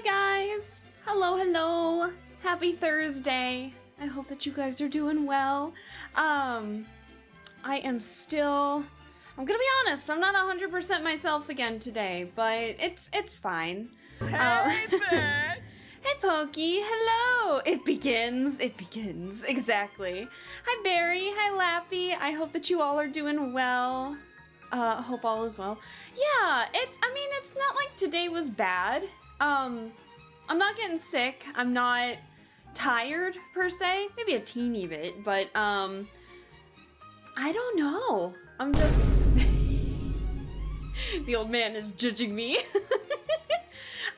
guys! Hello, hello! Happy Thursday! I hope that you guys are doing well. I am still... I'm gonna be honest, I'm not 100% myself again today, but it's fine. Hey, bitch! Hey, Pokey! Hello! It begins, exactly. Hi, Barry! Hi, Lappy! I hope that you all are doing well. Hope all is well. Yeah, it's not like today was bad. I'm not getting sick. I'm not tired, per se. Maybe a teeny bit, but, I don't know. I'm just... The old man is judging me.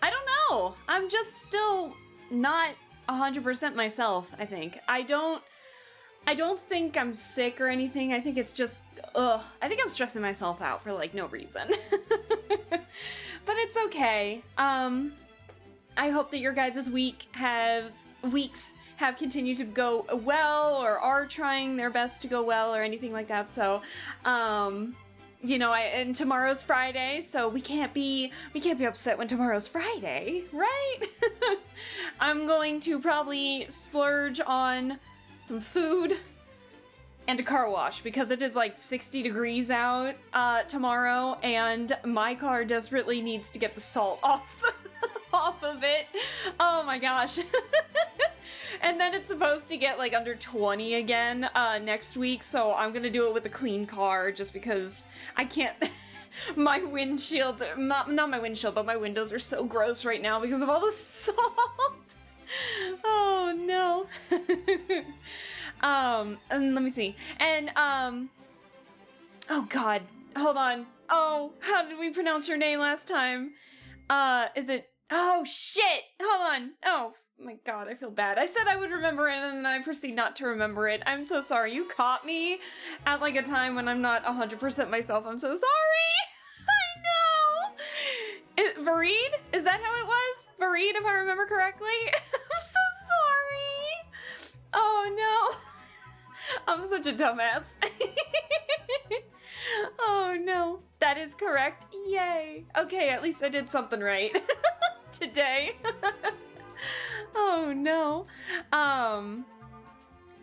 I don't know. I'm just still not 100% myself, I think. I don't think I'm sick or anything. I think it's just, I think I'm stressing myself out for, like, no reason. But it's okay. I hope that your guys' weeks have continued to go well, or are trying their best to go well, or anything like that. So, you know, and tomorrow's Friday, so we can't be upset when tomorrow's Friday, right? I'm going to probably splurge on some food and a car wash, because it is like 60 degrees out tomorrow, and my car desperately needs to get the salt off of it. Oh my gosh. And then it's supposed to get like under 20 again next week, so I'm gonna do it with a clean car just because I can't. My windshields, not my windshield, but my windows are so gross right now because of all the salt. Oh no. And let me see. And oh god, hold on. Oh, how did we pronounce your name last time? Is it? Oh shit! Hold on. Oh my god, I feel bad. I said I would remember it, and then I proceed not to remember it. I'm so sorry. You caught me at like a time when I'm not 100% myself. I'm so sorry. I know. Vareed? Is that how it was? Vareed, if I remember correctly. I'm so sorry. Oh no. I'm such a dumbass. Oh no. That is correct. Yay. Okay, at least I did something right. Today. Oh no.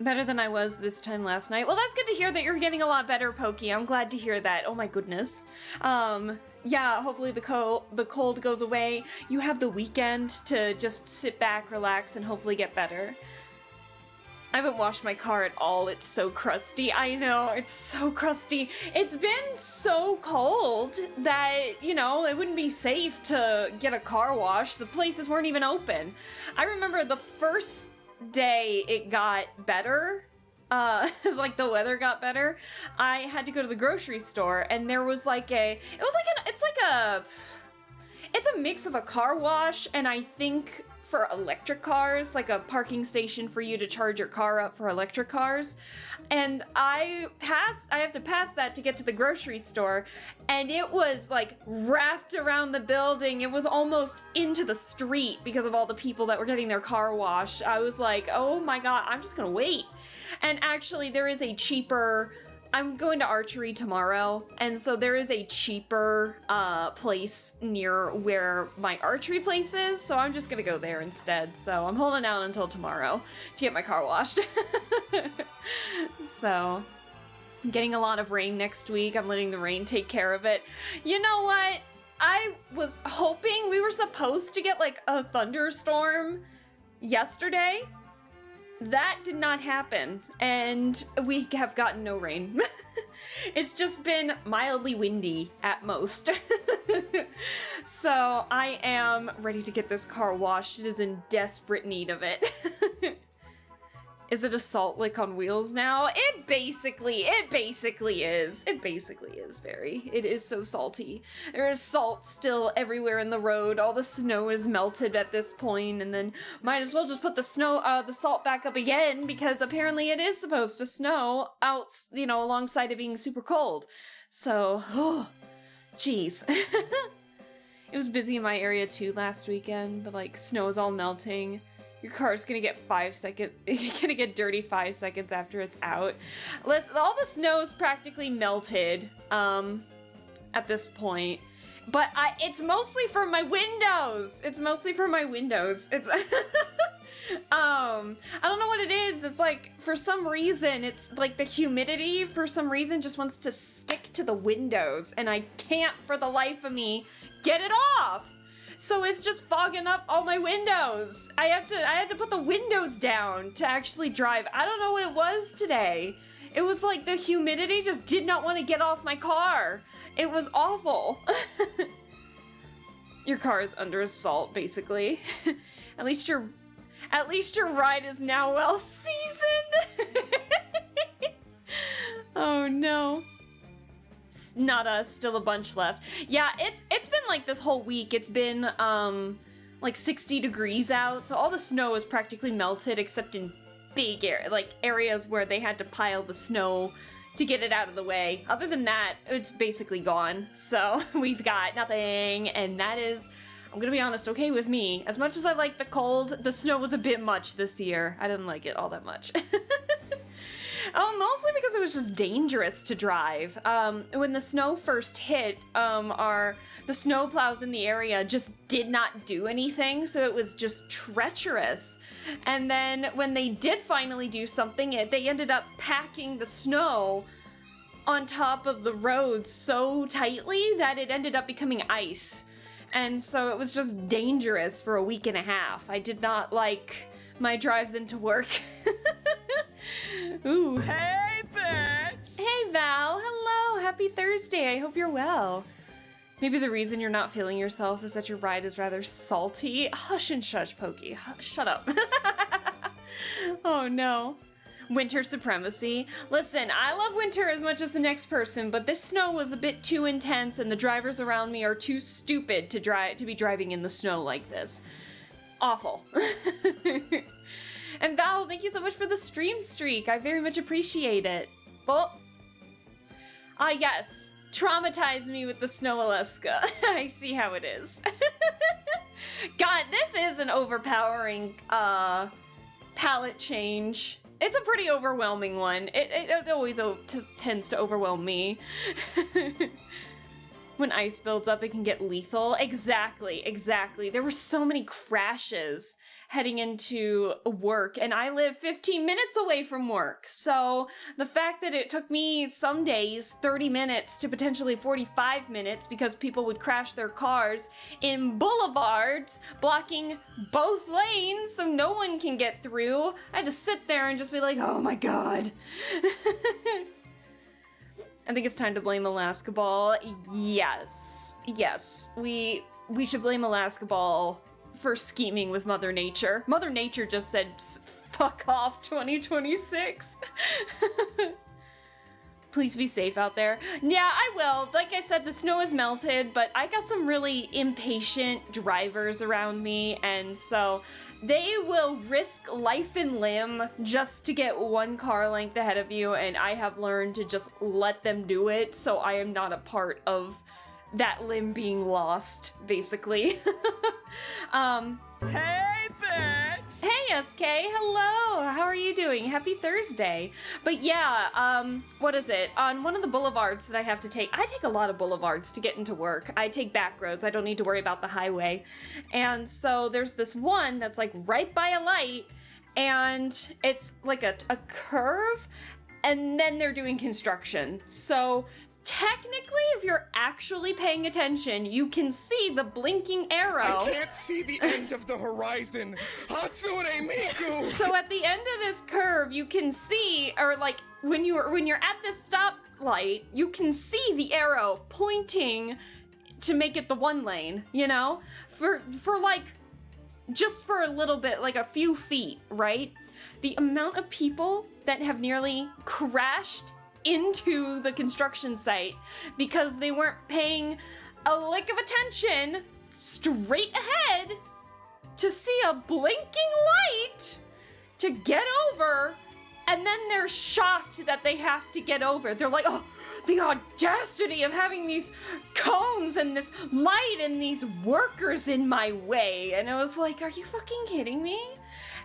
Better than I was this time last night. Well, that's good to hear that you're getting a lot better, Pokey. I'm glad to hear that. Oh my goodness. Yeah, hopefully the cold goes away. You have the weekend to just sit back, relax, and hopefully get better. I haven't washed my car at all. It's so crusty. I know, it's so crusty. It's been so cold that, you know, it wouldn't be safe to get a car wash. The places weren't even open. I remember the first day it got better, like the weather got better, I had to go to the grocery store, and there was like it's a mix of a car wash and I think for electric cars, like a parking station for you to charge your car up for electric cars. And I have to pass that to get to the grocery store, and it was like wrapped around the building. It was almost into the street because of all the people that were getting their car washed. I was like, oh my god, I'm just gonna wait. And actually there is a cheaper, I'm going to archery tomorrow, and so there is a cheaper place near where my archery place is, so I'm just gonna go there instead. So I'm holding out until tomorrow to get my car washed. So I'm getting a lot of rain next week. I'm letting the rain take care of it. You know what? I was hoping we were supposed to get like a thunderstorm yesterday. That did not happen, and we have gotten no rain. It's just been mildly windy at most. So I am ready to get this car washed. It is in desperate need of it. Is it a salt lick on wheels now? It basically is. It basically is, Barry. It is so salty. There is salt still everywhere in the road. All the snow is melted at this point, and then might as well just put the salt back up again, because apparently it is supposed to snow out, you know, alongside it being super cold. So, oh, jeez. It was busy in my area too last weekend, but like snow is all melting. Your car's gonna get dirty 5 seconds after it's out. Listen, all the snow is practically melted, at this point. But it's mostly for my windows. It's mostly for my windows. It's I don't know what it is. It's like, for some reason, it's like the humidity for some reason just wants to stick to the windows, and I can't for the life of me get it off. So it's just fogging up all my windows. I had to put the windows down to actually drive. I don't know what it was today. It was like the humidity just did not want to get off my car. It was awful. Your car is under assault, basically. At least your ride is now well seasoned. Oh no. Not us, still a bunch left. Yeah, it's been like this whole week. It's been like 60 degrees out, so all the snow is practically melted except in big areas where they had to pile the snow to get it out of the way. Other than that, it's basically gone. So we've got nothing, and that is, I'm gonna be honest, okay with me. As much as I like the cold, the snow was a bit much this year. I didn't like it all that much. Oh, mostly because it was just dangerous to drive. When the snow first hit, the snow plows in the area just did not do anything, so it was just treacherous. And then when they did finally do something, they ended up packing the snow on top of the roads so tightly that it ended up becoming ice. And so it was just dangerous for a week and a half. I did not like my drives into work. Ooh. Hey, bitch! Hey, Val. Hello. Happy Thursday. I hope you're well. Maybe the reason you're not feeling yourself is that your ride is rather salty. Hush and shush, Pokey. Shut up. Oh, no. Winter supremacy. Listen, I love winter as much as the next person, but this snow was a bit too intense, and the drivers around me are too stupid to be driving in the snow like this. Awful. And Val, thank you so much for the stream streak. I very much appreciate it. Well, yes. Traumatize me with the snow Alaska. I see how it is. God, this is an overpowering palette change. It's a pretty overwhelming one. It always tends to overwhelm me. When ice builds up, it can get lethal. Exactly. There were so many crashes heading into work, and I live 15 minutes away from work. So the fact that it took me some days 30 minutes to potentially 45 minutes because people would crash their cars in boulevards, blocking both lanes so no one can get through. I had to sit there and just be like, oh my god. I think it's time to blame Alaska Ball. Yes, we should blame Alaska Ball for scheming with Mother Nature. Mother Nature just said, fuck off 2026. Please be safe out there. Yeah, I will. Like I said, the snow is melted, but I got some really impatient drivers around me, and so they will risk life and limb just to get one car length ahead of you, and I have learned to just let them do it, so I am not a part of that limb being lost, basically. Hey, bitch! Hey, SK, hello! How are you doing? Happy Thursday. But yeah, what is it? On one of the boulevards that I have to take, I take a lot of boulevards to get into work. I take back roads. I don't need to worry about the highway. And so there's this one that's like right by a light, and it's like a curve, and then they're doing construction. So technically, if you're actually paying attention, you can see the blinking arrow. I can't see the end of the horizon. Hatsune Miku! So at the end of this curve, you can see, or like when you're at this stoplight, you can see the arrow pointing to make it the one lane, you know? For like just for a little bit, like a few feet, right? The amount of people that have nearly crashed into the construction site because they weren't paying a lick of attention straight ahead to see a blinking light to get over, and then they're shocked that they have to get over. They're like, oh, the audacity of having these cones and this light and these workers in my way. And I was like, are you fucking kidding me?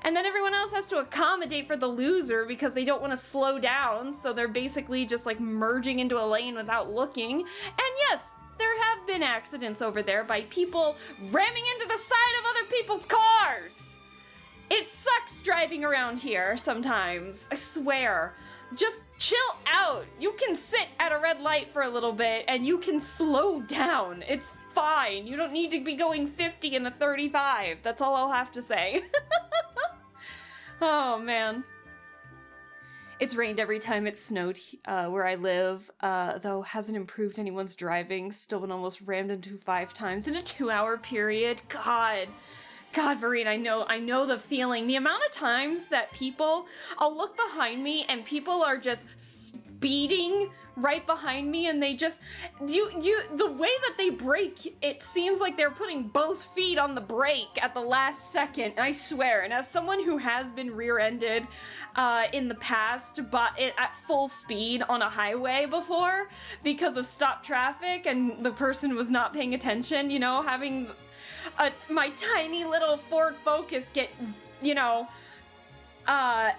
And then everyone else has to accommodate for the loser because they don't want to slow down, so they're basically just like merging into a lane without looking. And yes, there have been accidents over there by people ramming into the side of other people's cars. It sucks driving around here sometimes, I swear. Just chill out. You can sit at a red light for a little bit and you can slow down. It's fine. You don't need to be going 50 in the 35. That's all I'll have to say. Oh, man. It's rained every time it snowed where I live, though hasn't improved anyone's driving. Still been almost rammed into 5 times in a 2-hour period. God, Vareen, I know the feeling. The amount of times that I'll look behind me and people are just speeding right behind me and they just, the way that they brake, it seems like they're putting both feet on the brake at the last second, I swear. And as someone who has been rear-ended in the past, but at full speed on a highway before because of stopped traffic and the person was not paying attention, having my tiny little Ford Focus get,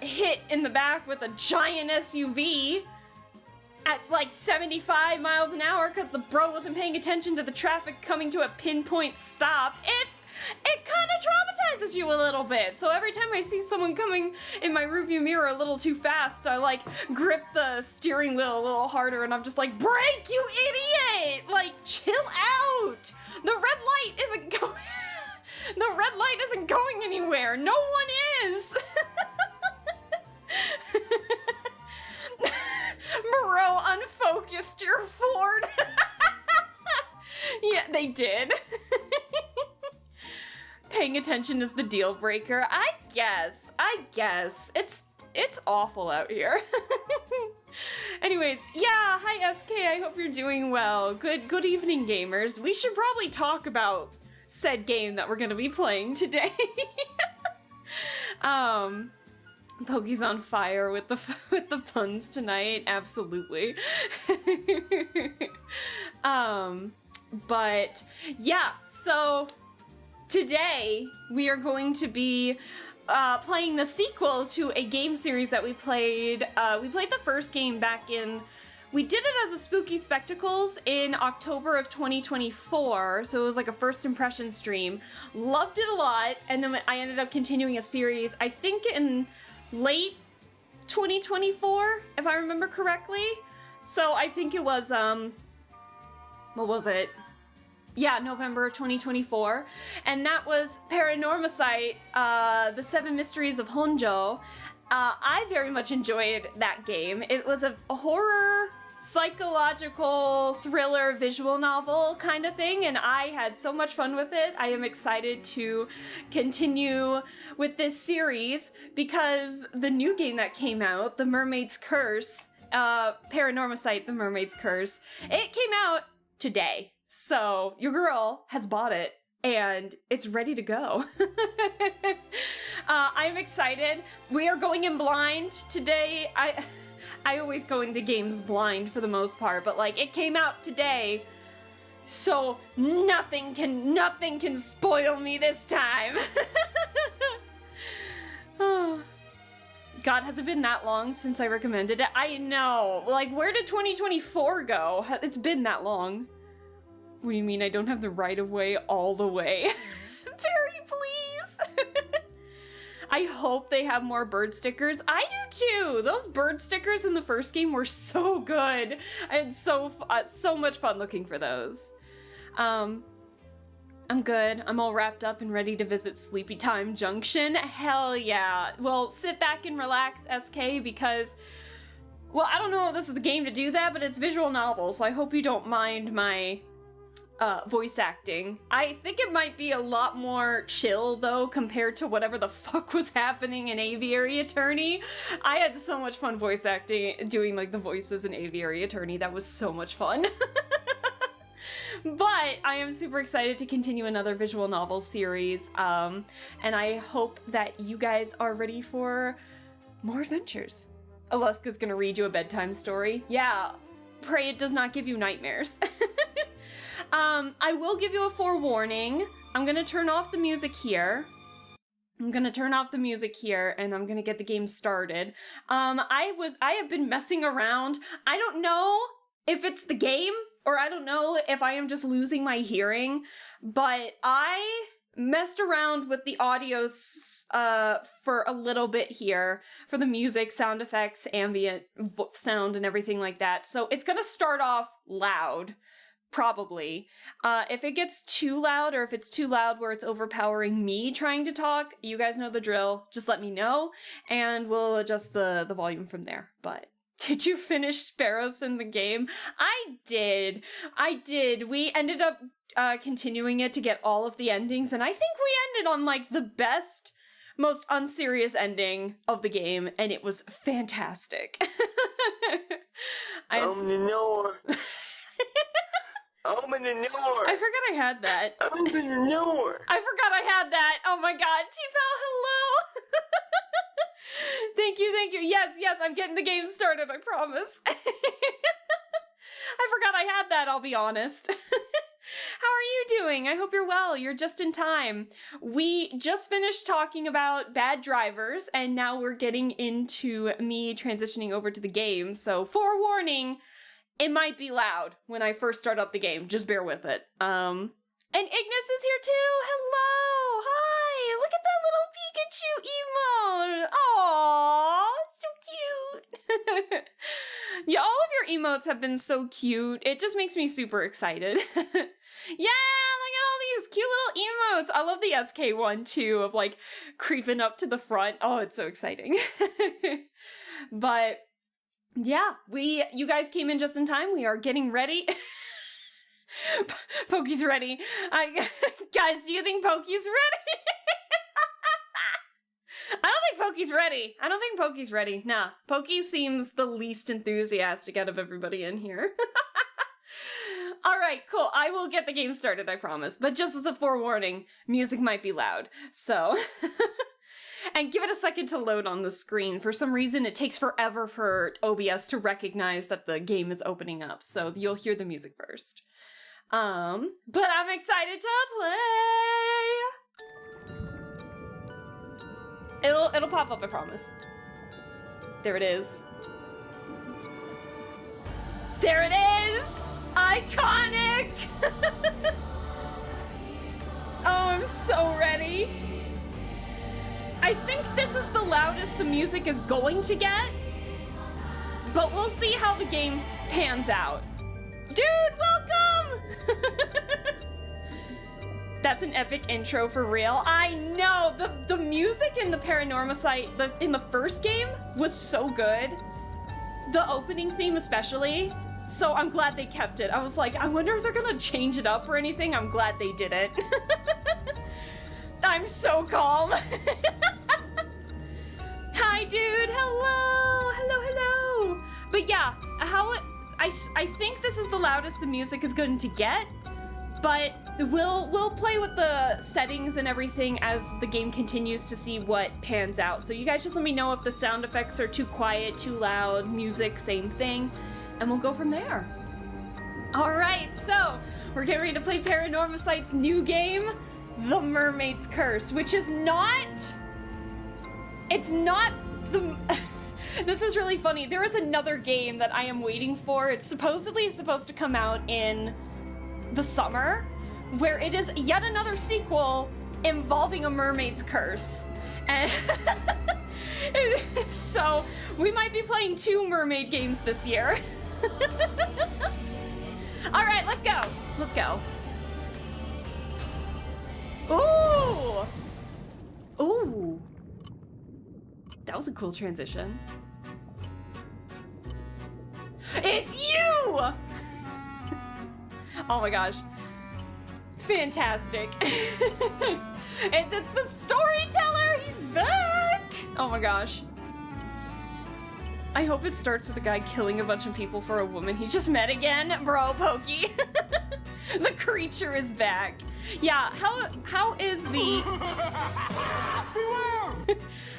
hit in the back with a giant SUV at like 75 miles an hour because the bro wasn't paying attention to the traffic coming to a pinpoint stop. It kind of traumatizes you a little bit. So every time I see someone coming in my rearview mirror a little too fast, I like grip the steering wheel a little harder and I'm just like, brake, you idiot! Like, chill out! The red light isn't going... The red light isn't going anywhere. No one is. Moreau unfocused your Ford. Yeah, they did. Paying attention is the deal breaker. I guess. It's awful out here. Anyways, yeah, hi SK, I hope you're doing well. Good evening, gamers. We should probably talk about said game that we're gonna be playing today. Pokey's on fire with the puns tonight, absolutely. But yeah, so today we are going to be playing the sequel to a game series that we played. We played the first game back in... We did it as a Spooky Spectacles in October of 2024, so it was like a first impression stream. Loved it a lot, and then I ended up continuing a series, I think in late 2024, if I remember correctly. So I think it was, what was it? Yeah, November of 2024. And that was Paranormasight, The 7 Mysteries of Honjo. I very much enjoyed that game. It was a horror, psychological, thriller, visual novel kind of thing, and I had so much fun with it. I am excited to continue with this series because the new game that came out, The Mermaid's Curse, Paranormasight, The Mermaid's Curse, it came out today. So your girl has bought it and it's ready to go. I'm excited. We are going in blind today. I always go into games blind for the most part, but like it came out today, so nothing can spoil me this time. God, has it been that long since I recommended it? I know. Like, where did 2024 go? It's been that long. What do you mean I don't have the right of way all the way? Very please. I hope they have more bird stickers. I do too. Those bird stickers in the first game were so good. I had so much fun looking for those. I'm good. I'm all wrapped up and ready to visit Sleepy Time Junction. Hell yeah. Well, sit back and relax, SK, because, well, I don't know if this is the game to do that, but it's visual novel, so I hope you don't mind my voice acting. I think it might be a lot more chill, though, compared to whatever the fuck was happening in Aviary Attorney. I had so much fun voice acting, doing, like, the voices in Aviary Attorney. That was so much fun. But I am super excited to continue another visual novel series, and I hope that you guys are ready for more adventures. Alaska's gonna read you a bedtime story. Yeah, pray it does not give you nightmares. I will give you a forewarning. I'm gonna turn off the music here. And I'm gonna get the game started. I have been messing around. I don't know if it's the game or I don't know if I am just losing my hearing, but I messed around with the audios for a little bit here for the music, sound effects, ambient sound, and everything like that. So it's gonna start off loud, probably. If it gets too loud, or if it's too loud where it's overpowering me trying to talk, you guys know the drill. Just let me know, and we'll adjust the volume from there. But did you finish Sparrows in the game? I did. We ended up continuing it to get all of the endings, and I think we ended on like the best, most unserious ending of the game, and it was fantastic. Open the door. Open the door. I forgot I had that. Open the door. I forgot I had that. Oh my god, T-Pal, hello. Thank you. Yes, I'm getting the game started, I promise. I forgot I had that, I'll be honest. How are you doing? I hope you're well. You're just in time. We just finished talking about bad drivers, and now we're getting into me transitioning over to the game. So, forewarning, it might be loud when I first start up the game. Just bear with it. And Ignis is here too. Hello. Hi. Look at that little Pikachu emote. Aww, so cute. Yeah, all of your emotes have been so cute. It just makes me super excited. Yeah, look at all these cute little emotes. I love the SK one too, of like creeping up to the front. Oh, it's so exciting. But yeah, you guys came in just in time. We are getting ready. Pokey's ready. Guys, do you think Pokey's ready? I don't think Pokey's ready. Nah, Pokey seems the least enthusiastic out of everybody in here. Alright, cool. I will get the game started, I promise. But just as a forewarning, music might be loud. So, and give it a second to load on the screen. For some reason, it takes forever for OBS to recognize that the game is opening up. So you'll hear the music first. But I'm excited to play! It'll pop up, I promise. There it is. There it is! Iconic! Oh, I'm so ready. I think this is the loudest the music is going to get, but we'll see how the game pans out. Dude, welcome! That's an epic intro for real. I know, the music in the Paranormasight, in the first game, was so good. The opening theme especially. So I'm glad they kept it. I was like, I wonder if they're gonna change it up or anything. I'm glad they did it. I'm so calm. Hi, dude. Hello. But yeah, I think this is the loudest the music is going to get. But we'll play with the settings and everything as the game continues to see what pans out. So you guys just let me know if the sound effects are too quiet, too loud, music, same thing. And we'll go from there. Alright, so we're getting ready to play Paranormasight's new game, The Mermaid's Curse, which is not... It's not the... This is really funny. There is another game that I am waiting for. It's supposedly supposed to come out in the summer, where it is yet another sequel involving a mermaid's curse. And so we might be playing 2 mermaid games this year. All right, let's go. Ooh. That was a cool transition. It's you! Oh my gosh. Fantastic. And it's the storyteller! He's back! Oh my gosh. I hope it starts with a guy killing a bunch of people for a woman he just met again. Bro, Pokey. The creature is back. Yeah, how is the...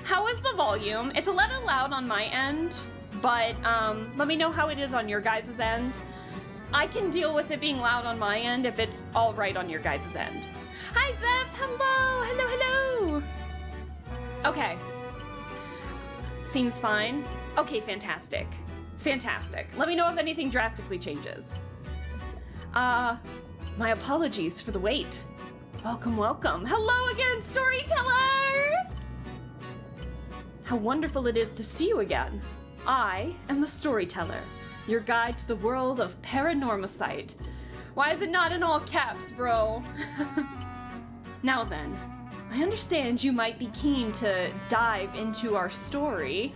How is the volume? It's a little loud on my end, but let me know how it is on your guys' end. I can deal with it being loud on my end if it's all right on your guys' end. Hi, Zep! Hello! Okay. Seems fine. Okay, fantastic. Let me know if anything drastically changes. My apologies for the wait. Welcome, welcome. Hello again, storyteller! How wonderful it is to see you again. I am the storyteller, your guide to the world of Paranormasight. Why is it not in all caps, bro? Now then, I understand you might be keen to dive into our story.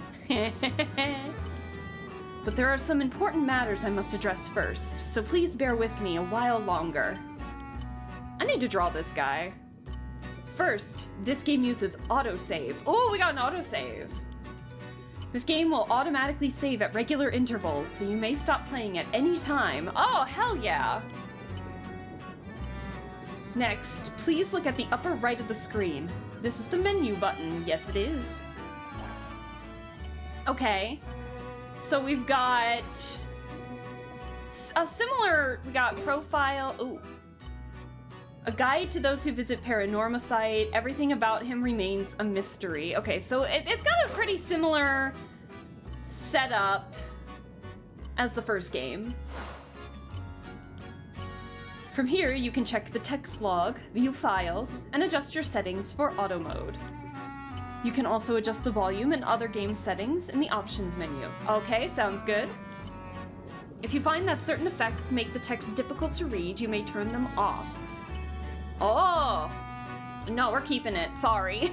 But there are some important matters I must address first, so please bear with me a while longer. I need to draw this guy. First, this game uses autosave. Oh, we got an autosave. This game will automatically save at regular intervals, so you may stop playing at any time. Oh, hell yeah! Next, please look at the upper right of the screen. This is the menu button. Yes, it is. Okay. So we've got a similar, we got profile, ooh. A guide to those who visit Paranormasight. Everything about him remains a mystery. Okay, so it's got a pretty similar setup as the first game. From here, you can check the text log, view files, and adjust your settings for auto mode. You can also adjust the volume and other game settings in the options menu. Okay, sounds good. If you find that certain effects make the text difficult to read, you may turn them off. Oh! No, we're keeping it, sorry.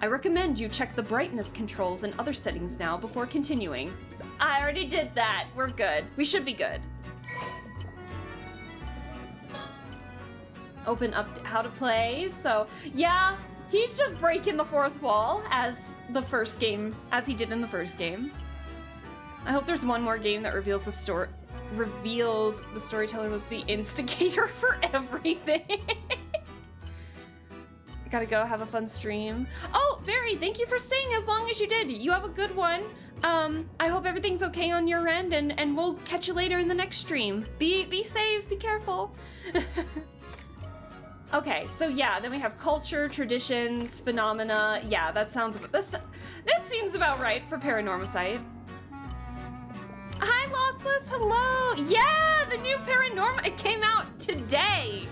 I recommend you check the brightness controls and other settings now before continuing. I already did that, we're good. We should be good. Open up how to play, so yeah. He's just breaking the fourth wall as the first game, as he did in the first game. I hope there's one more game that reveals the storyteller was the instigator for everything. Gotta go have a fun stream. Oh, Barry, thank you for staying as long as you did. You have a good one. I hope everything's okay on your end, and we'll catch you later in the next stream. Be safe, be careful. Okay, so yeah, then we have culture, traditions, phenomena. Yeah, that sounds, this seems about right for Paranormasight. Hi, Lossless, hello! Yeah, the new it came out today!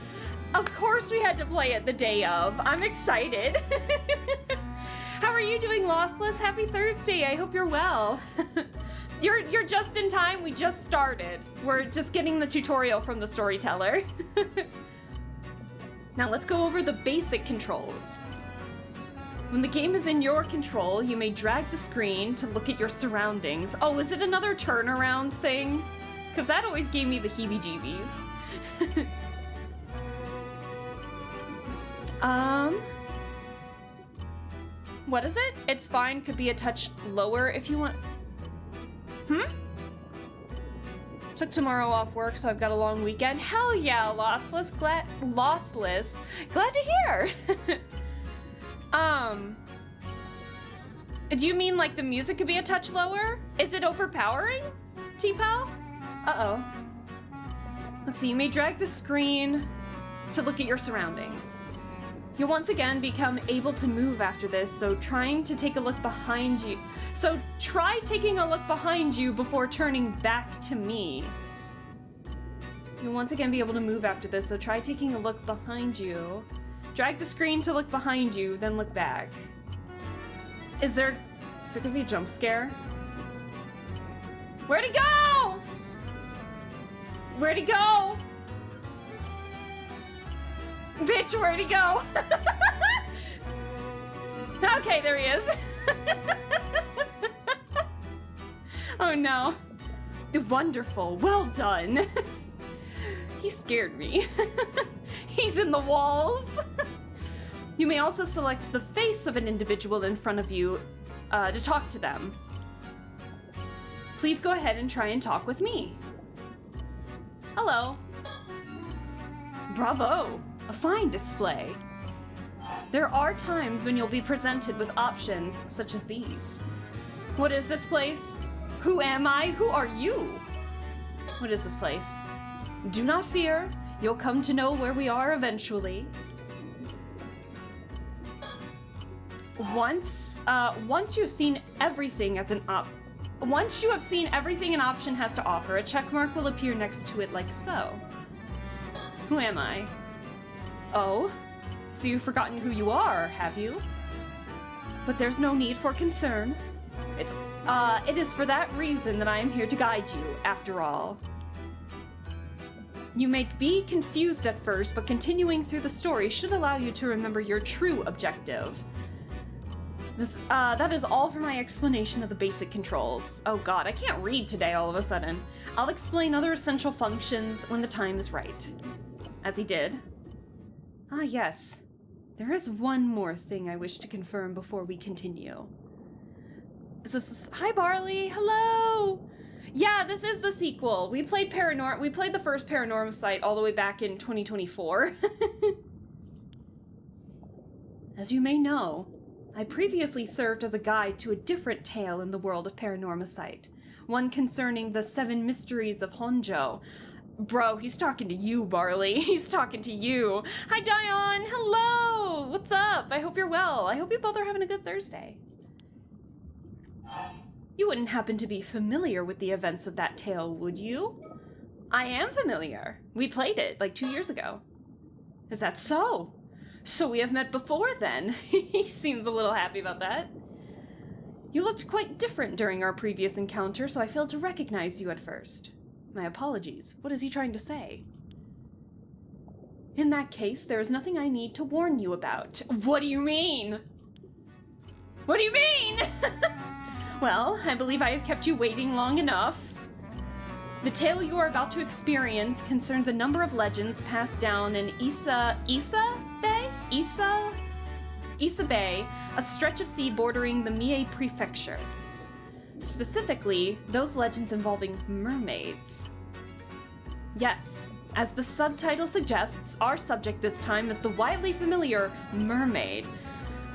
Of course we had to play it the day of. I'm excited. How are you doing, Lossless? Happy Thursday, I hope you're well. You're just in time, we just started. We're just getting the tutorial from the storyteller. Now let's go over the basic controls. When the game is in your control, you may drag the screen to look at your surroundings. Oh, is it another turnaround thing? Because that always gave me the heebie-jeebies. What is it? It's fine, could be a touch lower if you want. Took tomorrow off work, so I've got a long weekend. Hell yeah, Lossless. Glad to hear. Do you mean like the music could be a touch lower? Is it overpowering, T-Pal? Uh-oh. Let's see, you may drag the screen to look at your surroundings. You'll once again become able to move after this, so try taking a look behind you before turning back to me. You'll once again be able to move after this, so try taking a look behind you. Drag the screen to look behind you, then look back. Is it gonna be a jump scare? Where'd he go? Where'd he go? Bitch, where'd he go? Okay, there he is. Oh no. Wonderful, well done. He scared me. He's in the walls. You may also select the face of an individual in front of you to talk to them. Please go ahead and try and talk with me. Hello. Bravo, a fine display. There are times when you'll be presented with options such as these. What is this place? Who am I? Who are you? What is this place? Do not fear, you'll come to know where we are eventually. Once you've seen everything as an once you have seen everything an option has to offer, a check mark will appear next to it like so. Who am I? Oh? So you've forgotten who you are, have you? But there's no need for concern. It is for that reason that I am here to guide you, after all. You may be confused at first, but continuing through the story should allow you to remember your true objective. That is all for my explanation of the basic controls. Oh god, I can't read today all of a sudden. I'll explain other essential functions when the time is right. As he did. Ah yes, there is one more thing I wish to confirm before we continue. Hi Barley, hello! Yeah, this is the sequel. We played the first Paranormasight all the way back in 2024. As you may know, I previously served as a guide to a different tale in the world of Paranormasight, one concerning the 7 mysteries of Honjo. Bro, he's talking to you, Barley. He's talking to you. Hi, Dion. Hello. What's up? I hope you're well. I hope you both are having a good Thursday. You wouldn't happen to be familiar with the events of that tale, would you? I am familiar. We played it like 2 years ago. Is that so? So we have met before then. He seems a little happy about that. You looked quite different during our previous encounter, so I failed to recognize you at first. My apologies. What is he trying to say? In that case, there is nothing I need to warn you about. What do you mean? What do you mean? Well, I believe I have kept you waiting long enough. The tale you are about to experience concerns a number of legends passed down in Isa Bay, a stretch of sea bordering the Mie Prefecture. Specifically, those legends involving mermaids. Yes, as the subtitle suggests, our subject this time is the widely familiar Mermaid.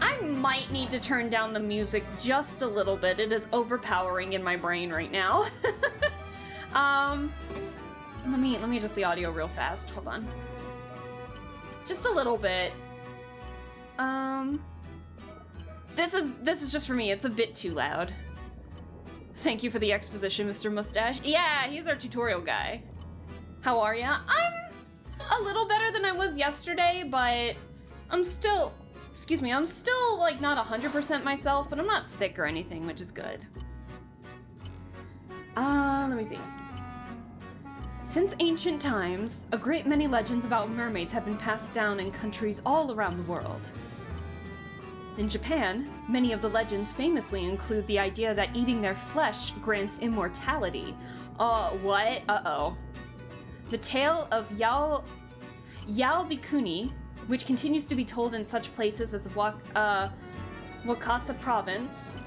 I might need to turn down the music just a little bit. It is overpowering in my brain right now. Let me adjust the audio real fast. Hold on. Just a little bit. This is just for me. It's a bit too loud. Thank you for the exposition, Mr. Mustache. Yeah, he's our tutorial guy. How are ya? I'm a little better than I was yesterday, but I'm still like not 100% myself, but I'm not sick or anything, which is good. Let me see. Since ancient times, a great many legends about mermaids have been passed down in countries all around the world. In Japan, many of the legends famously include the idea that eating their flesh grants immortality. What? Uh-oh. The tale of Yao Bikuni, which continues to be told in such places as Wakasa Province.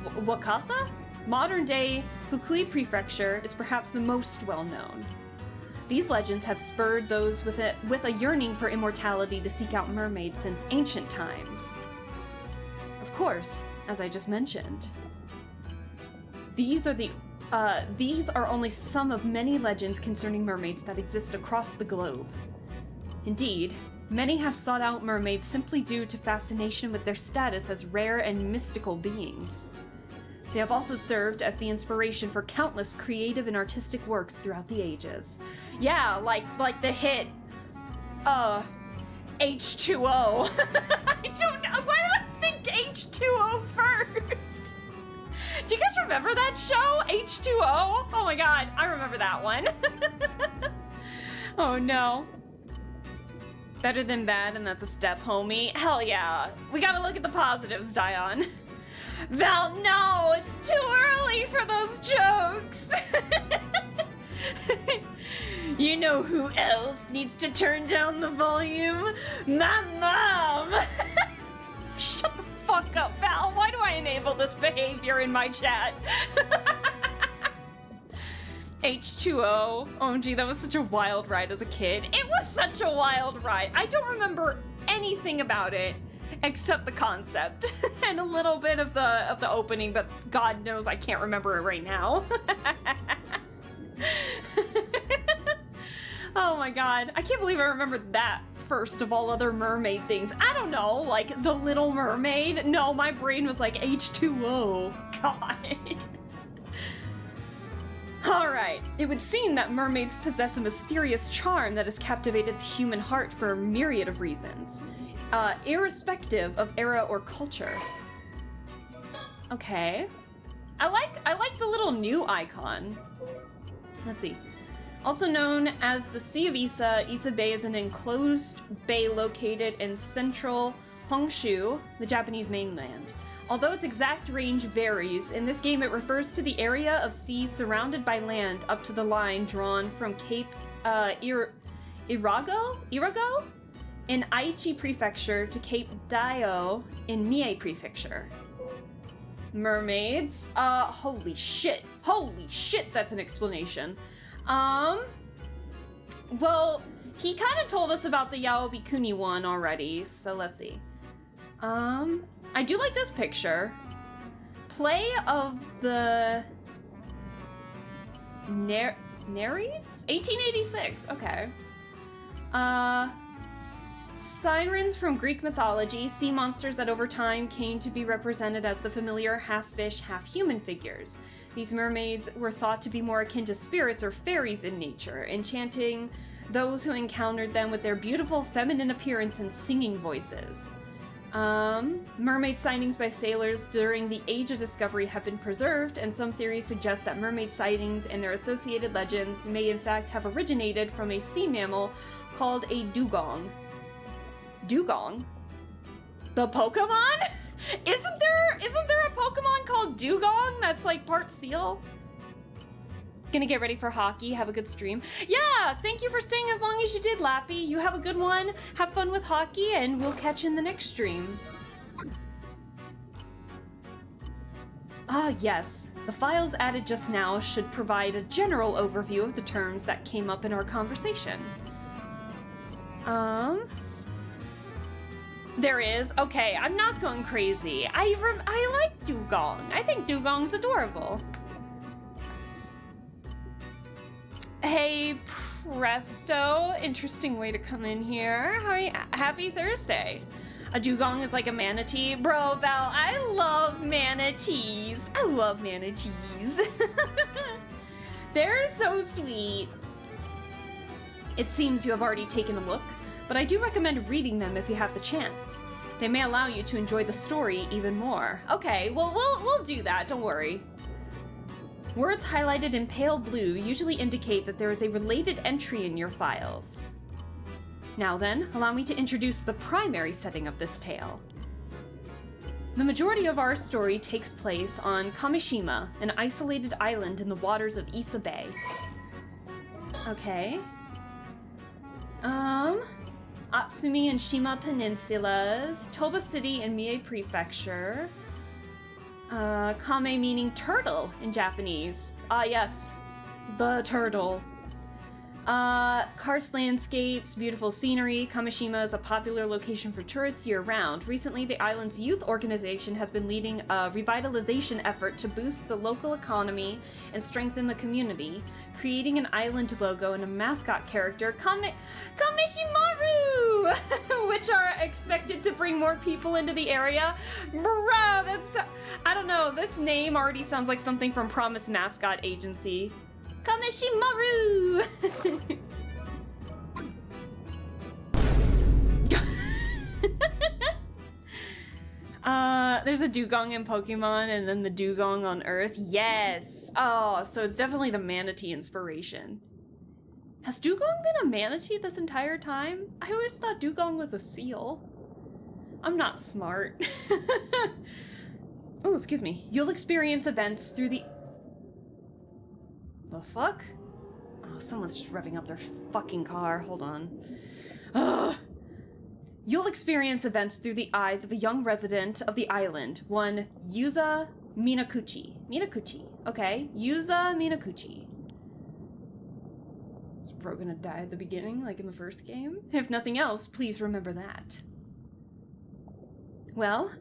Wakasa? Modern-day Fukui Prefecture is perhaps the most well-known. These legends have spurred those with a yearning for immortality to seek out mermaids since ancient times. Of course, as I just mentioned, these are only some of many legends concerning mermaids that exist across the globe. Indeed, many have sought out mermaids simply due to fascination with their status as rare and mystical beings. They have also served as the inspiration for countless creative and artistic works throughout the ages. Yeah, like the hit, H2O. I don't know, why did I think H2O first? Do you guys remember that show, H2O? Oh my god, I remember that one. Oh no. Better than bad, and that's a step, homie. Hell yeah. We gotta look at the positives, Dion. Val, no, it's too early for those jokes. You know who else needs to turn down the volume? My mom. Shut the fuck up, Val. Why do I enable this behavior in my chat? H2O. OMG, that was such a wild ride as a kid. It was such a wild ride. I don't remember anything about it except the concept and a little bit of the opening, but God knows I can't remember it right now. Oh my god. I can't believe I remembered that first of all other mermaid things? I don't know, like the Little Mermaid? No, my brain was like H2O. God. Alright, it would seem that mermaids possess a mysterious charm that has captivated the human heart for a myriad of reasons, irrespective of era or culture. Okay. I like the little new icon. Let's see. Also known as the Sea of Issa, Issa Bay is an enclosed bay located in central Honshu, the Japanese mainland. Although its exact range varies, in this game it refers to the area of sea surrounded by land up to the line drawn from Cape Irago in Aichi Prefecture to Cape Dio in Mie Prefecture. Mermaids. Holy shit, that's an explanation. Well, he kind of told us about the Yaobikuni one already, so let's see. I do like this picture. Play of the Nereids? 1886, okay. Sirens from Greek mythology, sea monsters that over time came to be represented as the familiar half-fish, half-human figures. These mermaids were thought to be more akin to spirits or fairies in nature, enchanting those who encountered them with their beautiful feminine appearance and singing voices. Mermaid sightings by sailors during the Age of Discovery have been preserved, and some theories suggest that mermaid sightings and their associated legends may in fact have originated from a sea mammal called a dugong. Dugong? The Pokemon? Isn't there a Pokemon called Dugong that's like part seal? Gonna get ready for hockey, have a good stream. Yeah, thank you for staying as long as you did, Lappy. You have a good one, have fun with hockey, and we'll catch you in the next stream. Ah, yes. The files added just now should provide a general overview of the terms that came up in our conversation. There is? Okay, I'm not going crazy. I like Dugong. I think Dugong's adorable. Hey, Presto. Interesting way to come in here. Happy Thursday. A dugong is like a manatee. Bro, Val, I love manatees. I love manatees. They're so sweet. It seems you have already taken a look, but I do recommend reading them if you have the chance. They may allow you to enjoy the story even more. Okay, well, we'll do that, don't worry. Words highlighted in pale blue usually indicate that there is a related entry in your files. Now then, allow me to introduce the primary setting of this tale. The majority of our story takes place on Kamishima, an isolated island in the waters of Issa Bay. Okay. Atsumi and Shima Peninsulas, Toba City and Mie Prefecture. Kame meaning turtle in Japanese. Ah, yes. The turtle. Karst landscapes, beautiful scenery. Kamishima is a popular location for tourists year-round. Recently, the island's youth organization has been leading a revitalization effort to boost the local economy and strengthen the community, creating an island logo and a mascot character, Kameshimaru, which are expected to bring more people into the area. Bruh, that's... I don't know, this name already sounds like something from Promise Mascot Agency. Kameshimaru! There's a dugong in Pokemon and then the dugong on Earth. Yes! Oh, so it's definitely the manatee inspiration. Has dugong been a manatee this entire time? I always thought dugong was a seal. I'm not smart. Oh, excuse me. You'll experience events through the... The fuck? Oh, someone's just revving up their fucking car. Hold on. Ugh. You'll experience events through the eyes of a young resident of the island, one Yuza Minakuchi. Minakuchi. Okay. Yuza Minakuchi. Is bro gonna die at the beginning, like in the first game? If nothing else, please remember that. Well,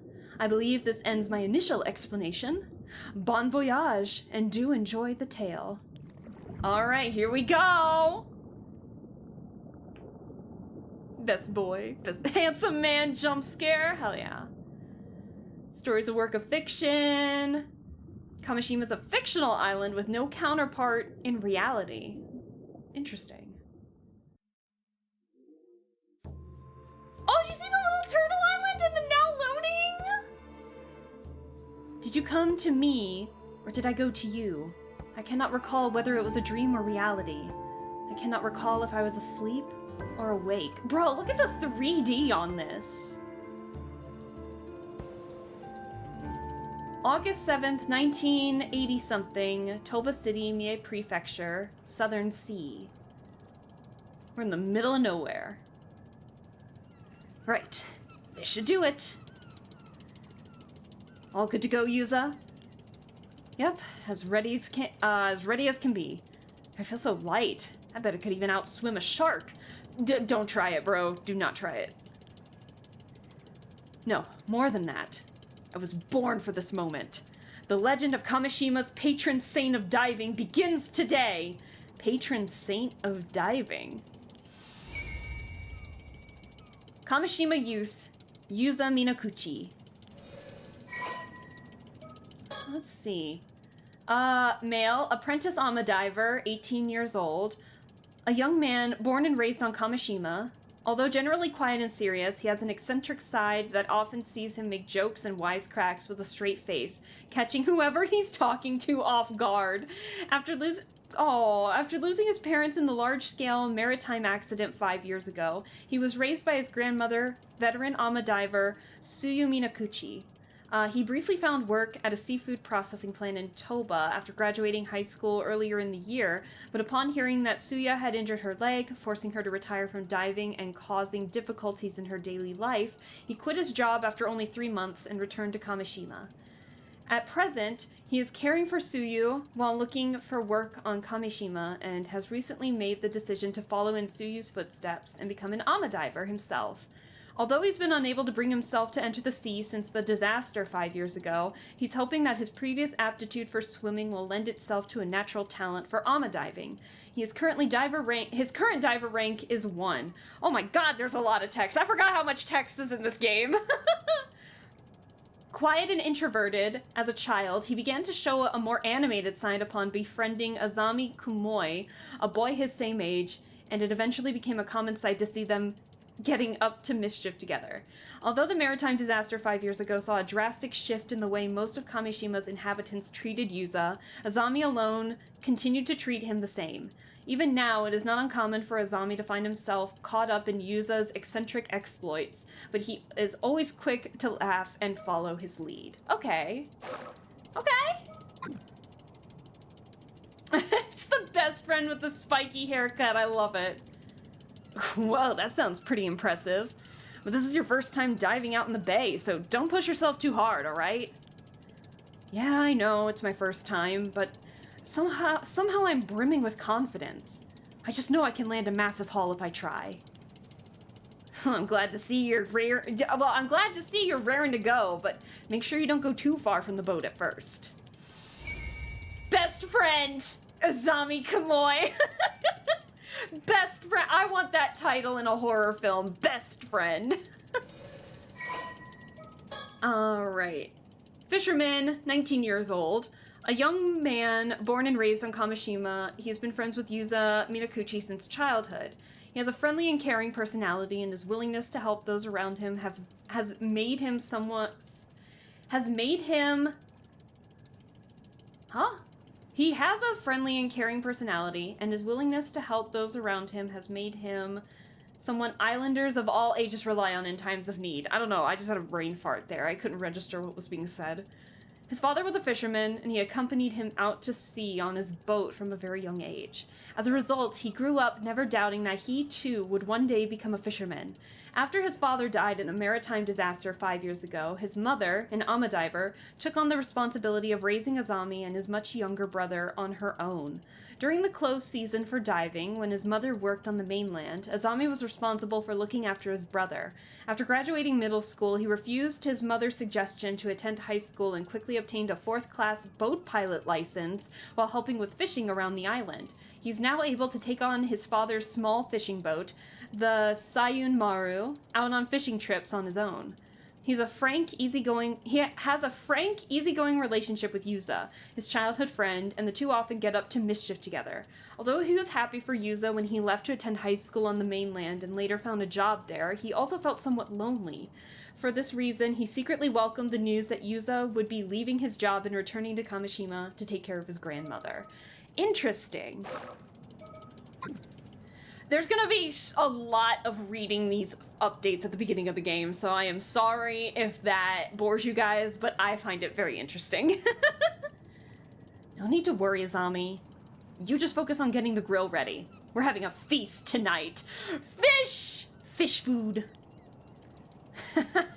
I believe this ends my initial explanation. Bon voyage, and do enjoy the tale. Alright, here we go! Best boy. Best handsome man jump scare. Hell yeah. Story's a work of fiction. Kamishima is a fictional island with no counterpart in reality. Interesting. Oh, did you see the little turtle island and the now loading? Did you come to me, or did I go to you? I cannot recall whether it was a dream or reality. I cannot recall if I was asleep or awake. Bro, look at the 3D on this. August 7th, 1980-something, Toba City, Mie Prefecture, Southern Sea. We're in the middle of nowhere. Right. This should do it. All good to go, Yuza? Yep, as ready as can be. I feel so light. I bet it could even outswim a shark. Don't try it, bro. Do not try it. No, more than that. I was born for this moment. The legend of Kamishima's patron saint of diving begins today. Patron saint of diving. Kamishima Youth, Yuza Minakuchi. Let's see. Male, apprentice ama diver, 18 years old. A young man born and raised on Kamishima. Although generally quiet and serious, he has an eccentric side that often sees him make jokes and wisecracks with a straight face, catching whoever he's talking to off guard. After losing his parents in the large-scale maritime accident 5 years ago, he was raised by his grandmother, veteran ama diver Tsuyu Minakuchi. He briefly found work at a seafood processing plant in Toba after graduating high school earlier in the year, but upon hearing that Tsuya had injured her leg, forcing her to retire from diving and causing difficulties in her daily life, he quit his job after only 3 months and returned to Kamishima. At present, he is caring for Tsuyu while looking for work on Kamishima and has recently made the decision to follow in Tsuyu's footsteps and become an ama diver himself. Although he's been unable to bring himself to enter the sea since the disaster 5 years ago, he's hoping that his previous aptitude for swimming will lend itself to a natural talent for ama diving. His current diver rank is 1. Oh my god, there's a lot of text. I forgot how much text is in this game. Quiet and introverted, as a child, he began to show a more animated side upon befriending Azami Kumoi, a boy his same age, and it eventually became a common sight to see them getting up to mischief together. Although the maritime disaster 5 years ago saw a drastic shift in the way most of Kamishima's inhabitants treated Yuza, Azami alone continued to treat him the same. Even now, it is not uncommon for Azami to find himself caught up in Yuza's eccentric exploits, but he is always quick to laugh and follow his lead. Okay. Okay. It's the best friend with the spiky haircut. I love it. Whoa, that sounds pretty impressive. But this is your first time diving out in the bay, so don't push yourself too hard, alright? Yeah, I know, it's my first time, but somehow I'm brimming with confidence. I just know I can land a massive haul if I try. I'm glad to see you're raring to go, but make sure you don't go too far from the boat at first. Best friend, Azami Kamoi. Best friend. I want that title in a horror film. Best friend. Alright. Fisherman, 19 years old. A young man born and raised on Kamishima. He has been friends with Yuza Minakuchi since childhood. He has a friendly and caring personality, and his willingness to help those around him has made him He has a friendly and caring personality, and his willingness to help those around him has made him someone islanders of all ages rely on in times of need. I don't know, I just had a brain fart there. I couldn't register what was being said. His father was a fisherman, and he accompanied him out to sea on his boat from a very young age. As a result, he grew up never doubting that he, too, would one day become a fisherman. After his father died in a maritime disaster 5 years ago, his mother, an ama diver, took on the responsibility of raising Azami and his much younger brother on her own. During the closed season for diving, when his mother worked on the mainland, Azami was responsible for looking after his brother. After graduating middle school, he refused his mother's suggestion to attend high school and quickly obtained a 4th-class boat pilot license while helping with fishing around the island. He's now able to take on his father's small fishing boat, the Sayun Maru, out on fishing trips on his own. He has a frank, easygoing relationship with Yuza, his childhood friend, and the two often get up to mischief together. Although he was happy for Yuza when he left to attend high school on the mainland and later found a job there, he also felt somewhat lonely. For this reason, he secretly welcomed the news that Yuza would be leaving his job and returning to Kamishima to take care of his grandmother. Interesting. There's gonna be a lot of reading these updates at the beginning of the game, so I am sorry if that bores you guys, but I find it very interesting. No need to worry, Azami. You just focus on getting the grill ready. We're having a feast tonight. Fish! Fish food.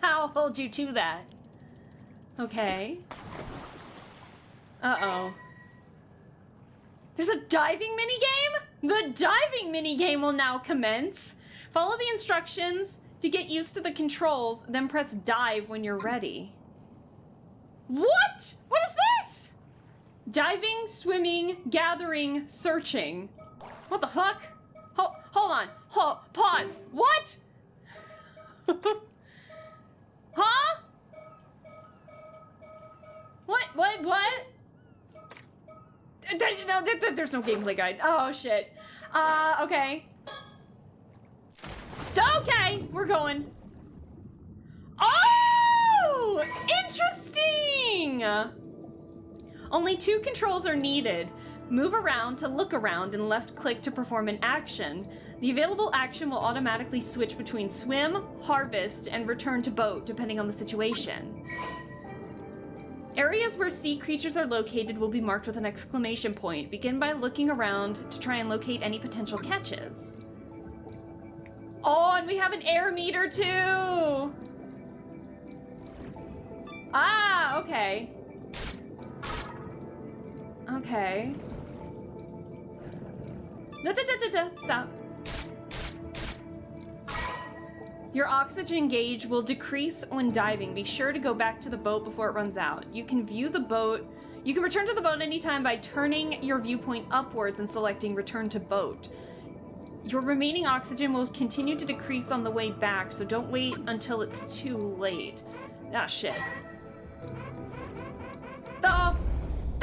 I'll hold you to that. Okay. Uh-oh. There's a diving minigame? The diving minigame will now commence. Follow the instructions to get used to the controls, then press dive when you're ready. What? What is this? Diving, swimming, gathering, searching. What the fuck? Hold on. Pause. What? Huh? What? No, there's no gameplay guide. Oh, shit. Okay. Okay, we're going. Oh! Interesting! Only 2 controls are needed. Move around to look around and left click to perform an action. The available action will automatically switch between swim, harvest, and return to boat, depending on the situation. Areas where sea creatures are located will be marked with an exclamation point. Begin by looking around to try and locate any potential catches. Oh, and we have an air meter too! Ah, okay. Okay. Stop. Your oxygen gauge will decrease when diving. Be sure to go back to the boat before it runs out. You can view the boat. You can return to the boat anytime by turning your viewpoint upwards and selecting return to boat. Your remaining oxygen will continue to decrease on the way back, so don't wait until it's too late. Ah, shit. Oh,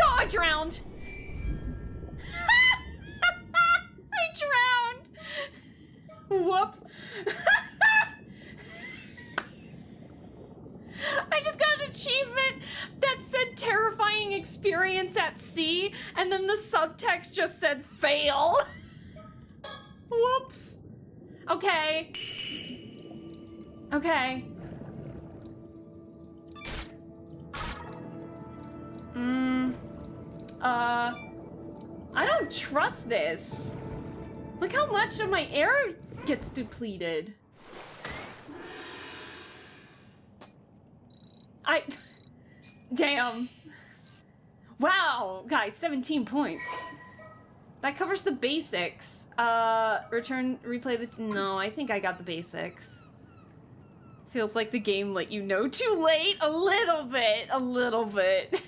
I drowned! I drowned! Whoops. I just got an achievement that said terrifying experience at sea, and then the subtext just said fail. Whoops. Okay. Okay. I don't trust this. Look how much of my air gets depleted. Damn. Wow, guys, 17 points. That covers the basics. Replay the... No, I think I got the basics. Feels like the game let you know too late. A little bit.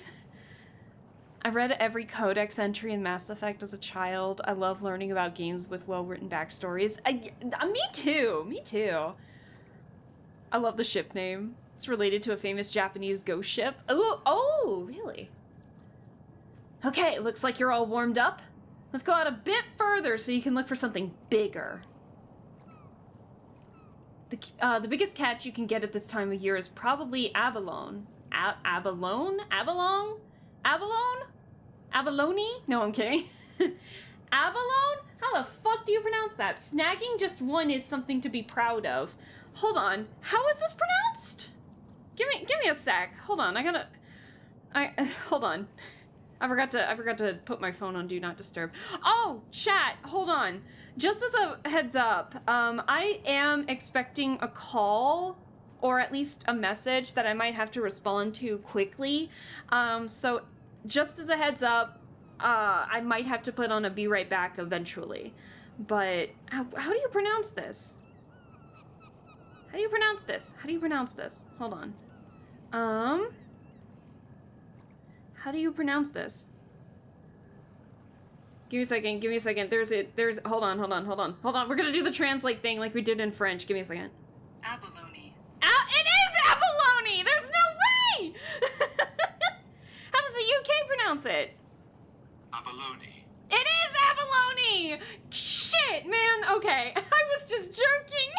I read every codex entry in Mass Effect as a child. I love learning about games with well-written backstories. Me too. I love the ship name. It's related to a famous Japanese ghost ship. Oh, really? Okay, looks like you're all warmed up. Let's go out a bit further so you can look for something bigger. The biggest catch you can get at this time of year is probably abalone. Abalone? Abalone? No, I'm kidding. Abalone? How the fuck do you pronounce that? Snagging just one is something to be proud of. Hold on. How is this pronounced? Give me a sec. Hold on. Hold on. I forgot to put my phone on Do Not Disturb. Oh, chat. Hold on. Just as a heads up, I am expecting a call or at least a message that I might have to respond to quickly. So just as a heads up, I might have to put on a be right back eventually. But how do you pronounce this? How do you pronounce this? How do you pronounce this? Hold on. How do you pronounce this? Give me a second, give me a second. Hold on. We're gonna do the translate thing like we did in French. Give me a second. Abalone. It is abalone! There's no way! How does the UK pronounce it? Abalone. It is abalone! Shit, man. Okay, I was just joking.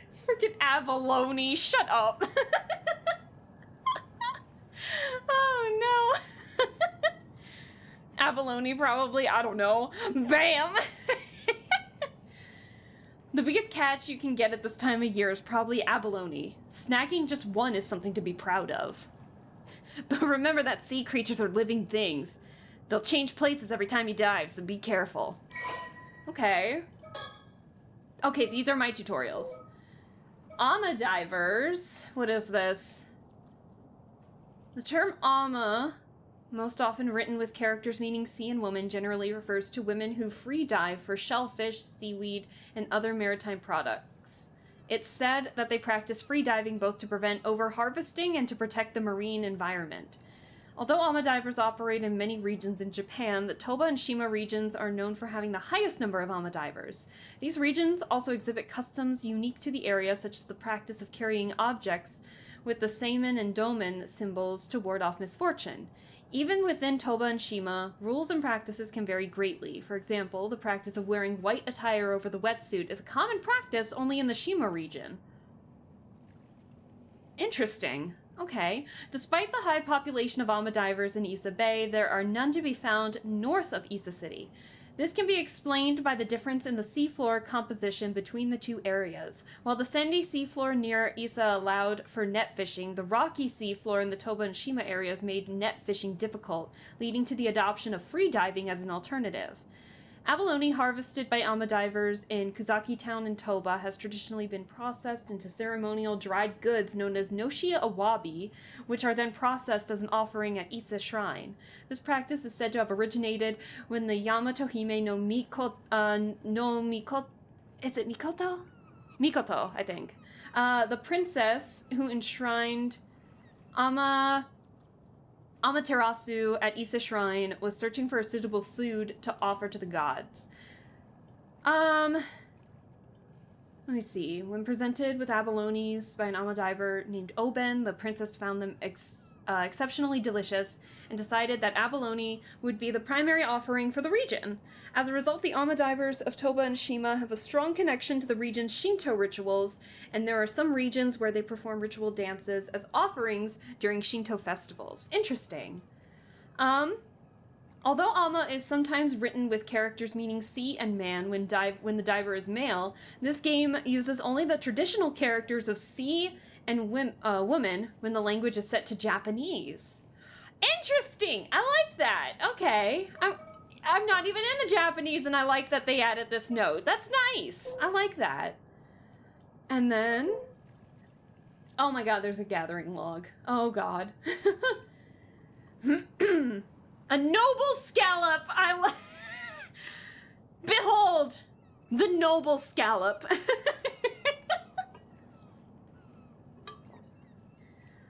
It's freaking abalone. Shut up. Oh no. Abalone, probably. I don't know. Bam! The biggest catch you can get at this time of year is probably abalone. Snagging just one is something to be proud of. But remember that sea creatures are living things. They'll change places every time you dive, so be careful. Okay. Okay, these are my tutorials. Ama divers. What is this? The term ama, most often written with characters meaning sea and woman, generally refers to women who free dive for shellfish, seaweed, and other maritime products. It's said that they practice free diving both to prevent over-harvesting and to protect the marine environment. Although ama divers operate in many regions in Japan, the Toba and Shima regions are known for having the highest number of ama divers. These regions also exhibit customs unique to the area, such as the practice of carrying objects with the Seimin and Domin symbols to ward off misfortune. Even within Toba and Shima, rules and practices can vary greatly. For example, the practice of wearing white attire over the wetsuit is a common practice only in the Shima region. Interesting. Okay. Despite the high population of ama divers in Issa Bay, there are none to be found north of Issa City. This can be explained by the difference in the seafloor composition between the two areas. While the sandy seafloor near Issa allowed for net fishing, the rocky seafloor in the Toba and Shima areas made net fishing difficult, leading to the adoption of free diving as an alternative. Abalone harvested by ama divers in Kuzaki Town in Toba has traditionally been processed into ceremonial dried goods known as noshia awabi, which are then processed as an offering at Issa Shrine. This practice is said to have originated when the Yamatohime no Mikoto... Is it Mikoto? Mikoto, I think. The princess who enshrined Amaterasu at Issa Shrine was searching for a suitable food to offer to the gods. Let me see. When presented with abalones by an ama diver named Oben, the princess found them exceptionally delicious and decided that abalone would be the primary offering for the region. As a result, the ama divers of Toba and Shima have a strong connection to the region's Shinto rituals, and there are some regions where they perform ritual dances as offerings during Shinto festivals. Interesting. Although ama is sometimes written with characters meaning sea and man when the diver is male, this game uses only the traditional characters of sea and woman when the language is set to Japanese. Interesting! I like that! Okay. I'm not even in the Japanese, and I like that they added this note. That's nice! I like that. And then... Oh my god, there's a gathering log. Oh god. A noble scallop! Behold! The noble scallop.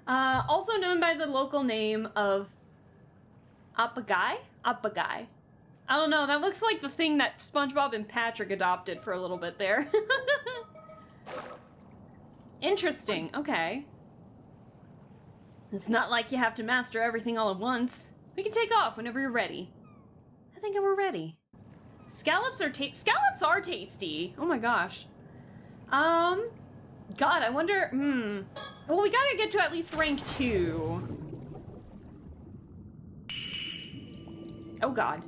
Also known by the local name of Apagai? Apagai. I don't know, that looks like the thing that SpongeBob and Patrick adopted for a little bit there. Interesting, okay. It's not like you have to master everything all at once. We can take off whenever you're ready. I think we're ready. Scallops are tasty. Oh my gosh. God, I wonder, Well, we gotta get to at least rank 2. Oh god.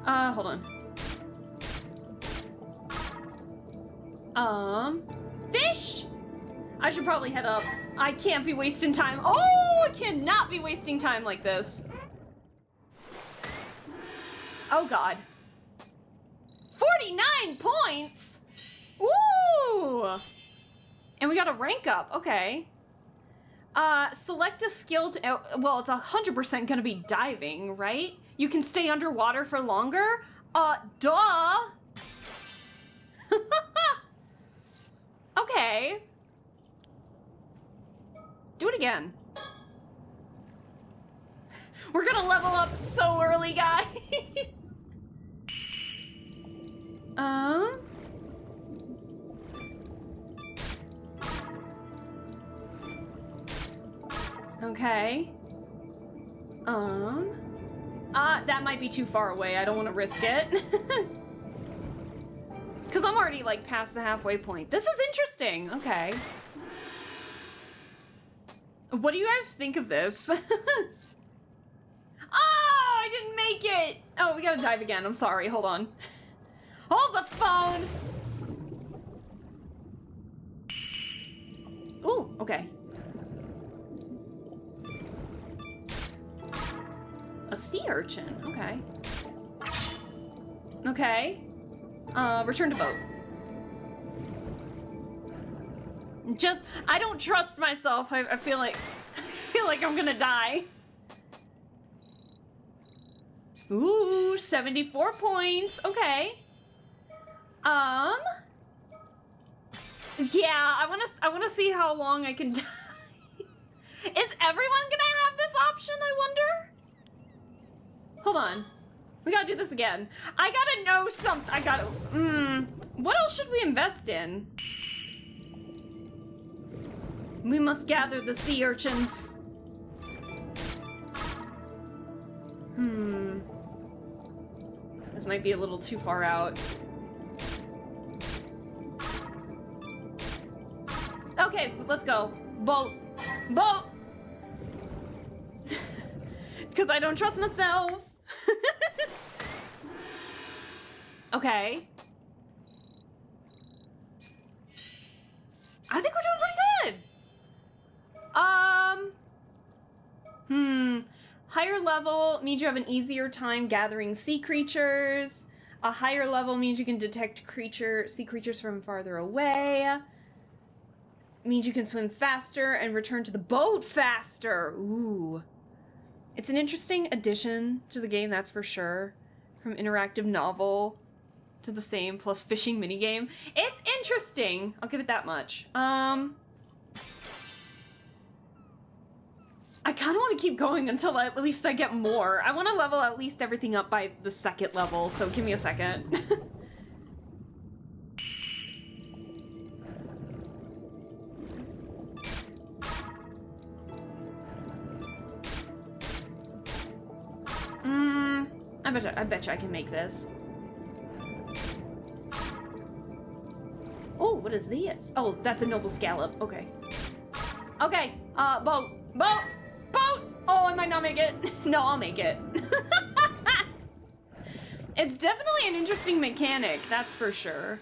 Hold on. Fish! I should probably head up. I can't be wasting time. Oh, I cannot be wasting time like this. Oh god. 49 points! Ooh! And we got a rank up, okay. Select a skill to, well, it's 100% gonna be diving, right? You can stay underwater for longer? Duh! Okay. Do it again. We're gonna level up so early, guys. Okay. That might be too far away. I don't want to risk it. Because I'm already, like, past the halfway point. This is interesting. Okay. What do you guys think of this? Oh, I didn't make it! Oh, we gotta dive again. I'm sorry. Hold on. Hold the phone! Ooh, okay. A sea urchin. Okay. Okay. Return to boat. I don't trust myself. I feel like I'm gonna die. Ooh, 74 points. Okay. Yeah, I wanna see how long I can die. Is everyone gonna have this option, I wonder? Hold on. We gotta do this again. I gotta know something. What else should we invest in? We must gather the sea urchins. This might be a little too far out. Okay, let's go. Boat. Boat! Because I don't trust myself. Okay. I think we're doing pretty good. Higher level means you have an easier time gathering sea creatures. A higher level means you can detect sea creatures from farther away. Means you can swim faster and return to the boat faster. Ooh. It's an interesting addition to the game, that's for sure. From interactive novel to the same, plus fishing minigame. It's interesting. I'll give it that much. I kind of want to keep going until at least I get more. I want to level at least everything up by the second level, so give me a second. I bet you I can make this. Oh, what is this? Oh, that's a noble scallop. Okay. Okay, boat. Boat! Boat! Oh, I might not make it. No, I'll make it. It's definitely an interesting mechanic, that's for sure.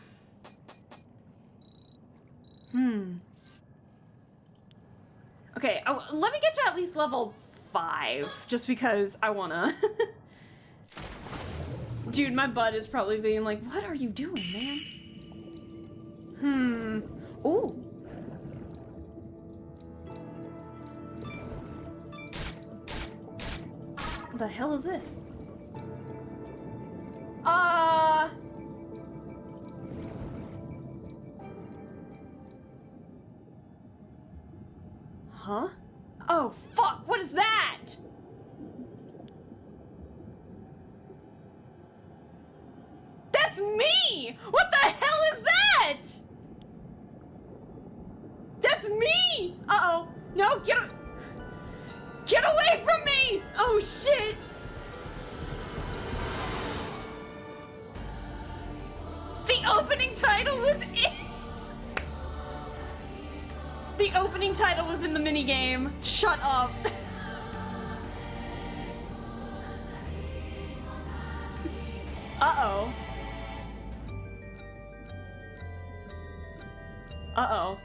Okay, let me get to at least level 5, just because I wanna. Dude, my butt is probably being like, what are you doing, man? Ooh. What the hell is this? Huh? Oh, fuck, what is that? That's me! What the hell is that? That's me! Uh-oh. No, get away from me! Oh, shit! The opening title was The opening title was in the minigame. Shut up. Uh-oh. Uh-oh.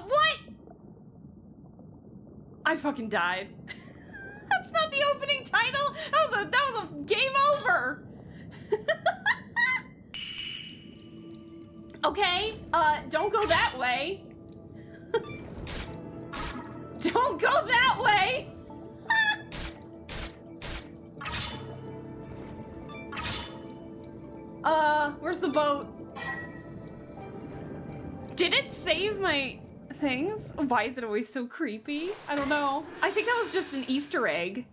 What? I fucking died. That's not the opening title. That was a game over. Okay, don't go that way. Don't go that way. Where's the boat? Did it save my things? Why is it always so creepy? I don't know. I think that was just an Easter egg.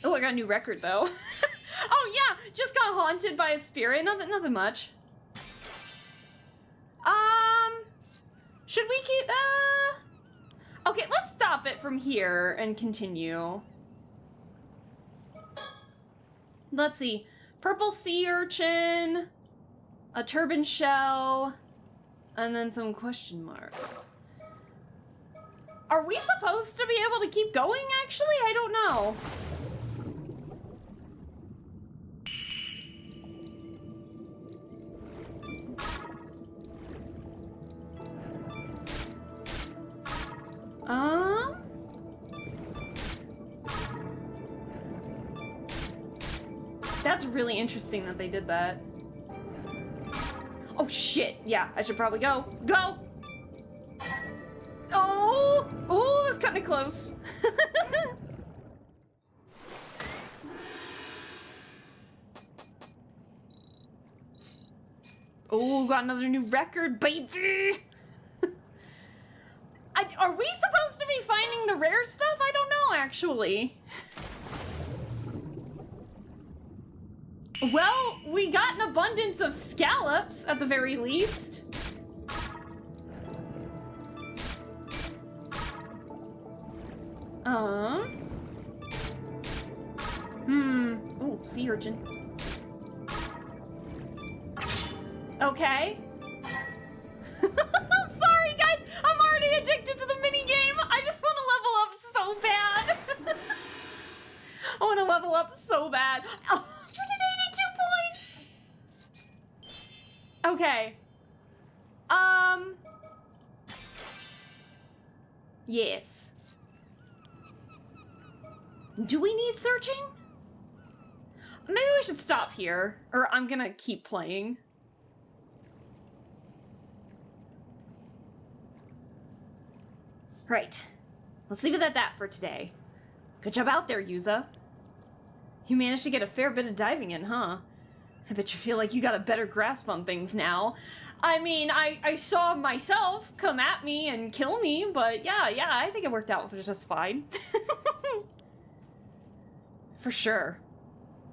Oh, I got a new record though. Oh yeah, just got haunted by a spirit. Nothing much. Should we keep, okay, let's stop it from here and continue. Let's see. Purple sea urchin, a turban shell, and then some question marks. Are we supposed to be able to keep going, actually? I don't know. That's really interesting that they did that. Oh shit, yeah, I should probably go. Go! Oh, that's kind of close. Oh, got another new record, baby! Are we supposed to be finding the rare stuff? I don't know, actually. Well, we got an abundance of scallops, at the very least. Ooh, sea urchin. Okay. I'm sorry, guys. I'm already addicted to the minigame. I just want to level up so bad. I want to level up so bad. 182 points. Okay. Yes. Do we need searching? Maybe we should stop here, or I'm gonna keep playing. Right. Let's leave it at that for today. Good job out there, Yuza. You managed to get a fair bit of diving in, huh? I bet you feel like you got a better grasp on things now. I mean, I saw myself come at me and kill me, but yeah, I think it worked out just fine. For sure.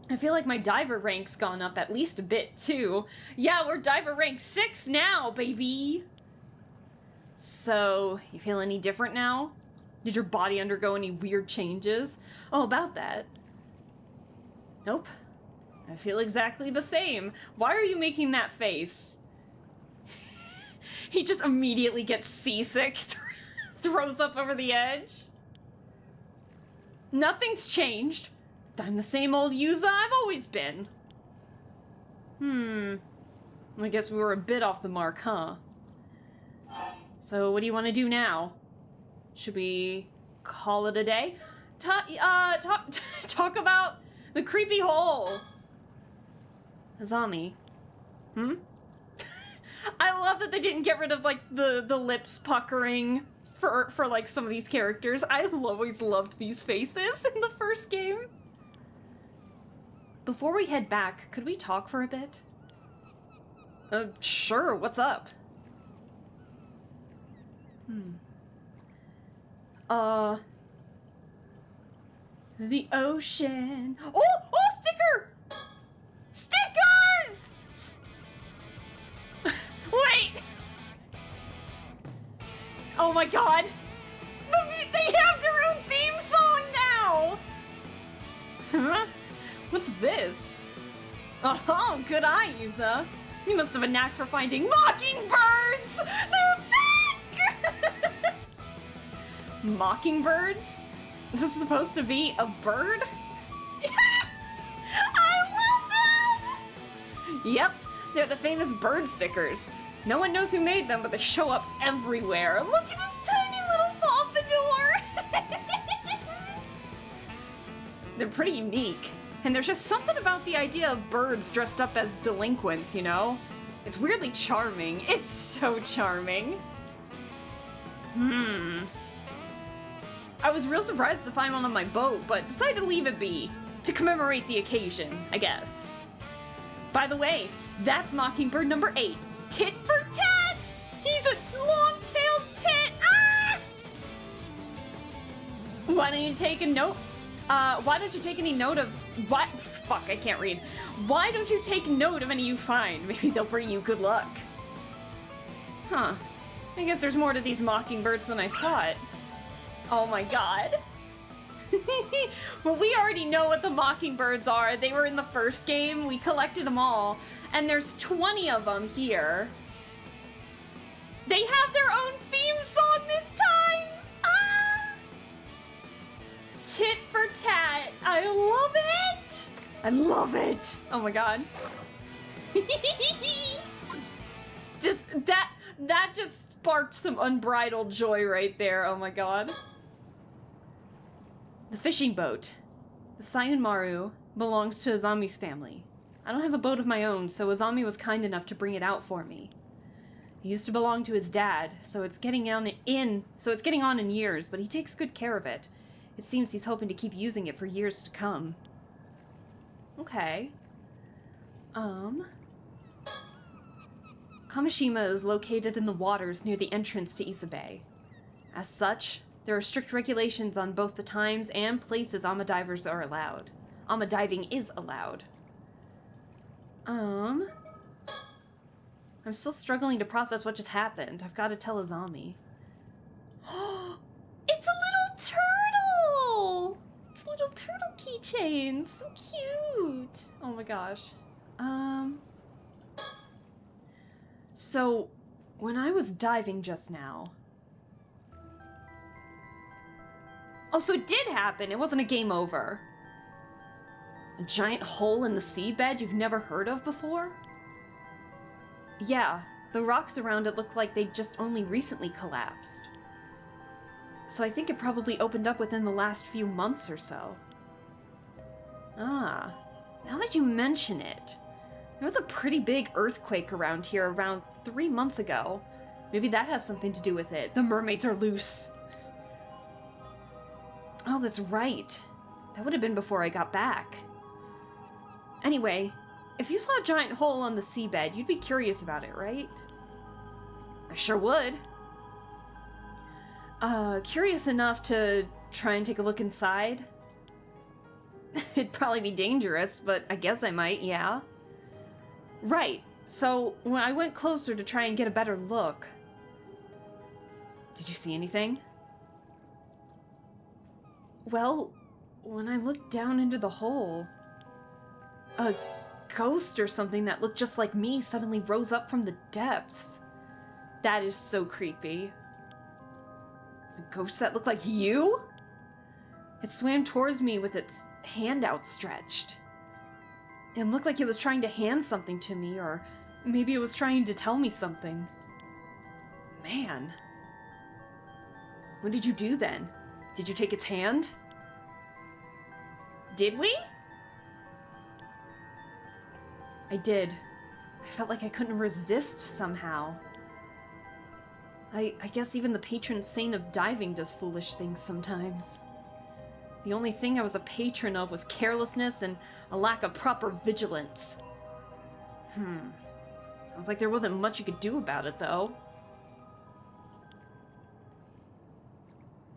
I feel like my diver rank's gone up at least a bit, too. Yeah, we're diver rank 6 now, baby! So, you feel any different now? Did your body undergo any weird changes? Oh, about that. Nope. I feel exactly the same. Why are you making that face? He just immediately gets seasick, throws up over the edge. Nothing's changed. I'm the same old Yuza I've always been. I guess we were a bit off the mark, huh? So what do you want to do now? Should we call it a day? Talk about the creepy hole. Azami. I love that they didn't get rid of, like, the lips puckering for like, some of these characters. I always loved these faces in the first game. Before we head back, could we talk for a bit? Sure, what's up? The ocean. Oh, sticker! Stickers! Wait! Oh my god! They have their own theme song now! Huh? What's this? Oh, good eye, Yuza. You must have a knack for finding mockingbirds! They're back! Mockingbirds? Is this supposed to be a bird? I love them! Yep, they're the famous bird stickers. No one knows who made them, but they show up everywhere. Look at his tiny little pompadour! They're pretty unique. And there's just something about the idea of birds dressed up as delinquents, you know? It's weirdly charming. It's so charming. I was real surprised to find one on my boat, but decided to leave it be. to commemorate the occasion, I guess. By the way, that's Mockingbird number 8. Tit for tat! He's a long-tailed tit! Ah! Why don't you take a note? Why don't you take any note of what? Fuck, I can't read. Why don't you take note of any you find? Maybe they'll bring you good luck. Huh. I guess there's more to these mockingbirds than I thought. Oh my god. Well, we already know what the mockingbirds are. They were in the first game. We collected them all. And there's 20 of them here. They have their own theme song this time! Ah! Tit for tat. I love it! I love it! Oh my god. That just sparked some unbridled joy right there. Oh my god. The fishing boat. The Sayun Maru belongs to Azami's family. I don't have a boat of my own, so Azami was kind enough to bring it out for me. It used to belong to his dad, so it's getting on in years, but he takes good care of it. It seems he's hoping to keep using it for years to come. Okay. Kamishima is located in the waters near the entrance to Isabei. As such, there are strict regulations on both the times and places Amadivers are allowed. Amadiving is allowed. I'm still struggling to process what just happened. I've got to tell Azami. It's a little turtle! It's a little turtle keychain. So cute. Oh my gosh. So, when I was diving just now... Oh, so it did happen. It wasn't a game over. A giant hole in the seabed you've never heard of before? Yeah, the rocks around it look like they just only recently collapsed. So I think it probably opened up within the last few months or so. Ah, now that you mention it, there was a pretty big earthquake around here around 3 months ago. Maybe that has something to do with it. The mermaids are loose. Oh, that's right. That would have been before I got back. Anyway, if you saw a giant hole on the seabed, you'd be curious about it, right? I sure would. Curious enough to try and take a look inside? It'd probably be dangerous, but I guess I might, yeah. Right, so when I went closer to try and get a better look... Did you see anything? Well, when I looked down into the hole, a ghost or something that looked just like me suddenly rose up from the depths. That is so creepy. A ghost that looked like you? It swam towards me with its hand outstretched. It looked like it was trying to hand something to me, or maybe it was trying to tell me something. Man. What did you do then? Did you take its hand? Did we? I did. I felt like I couldn't resist somehow. I guess even the patron saint of diving does foolish things sometimes. The only thing I was a patron of was carelessness and a lack of proper vigilance. Sounds like there wasn't much you could do about it, though.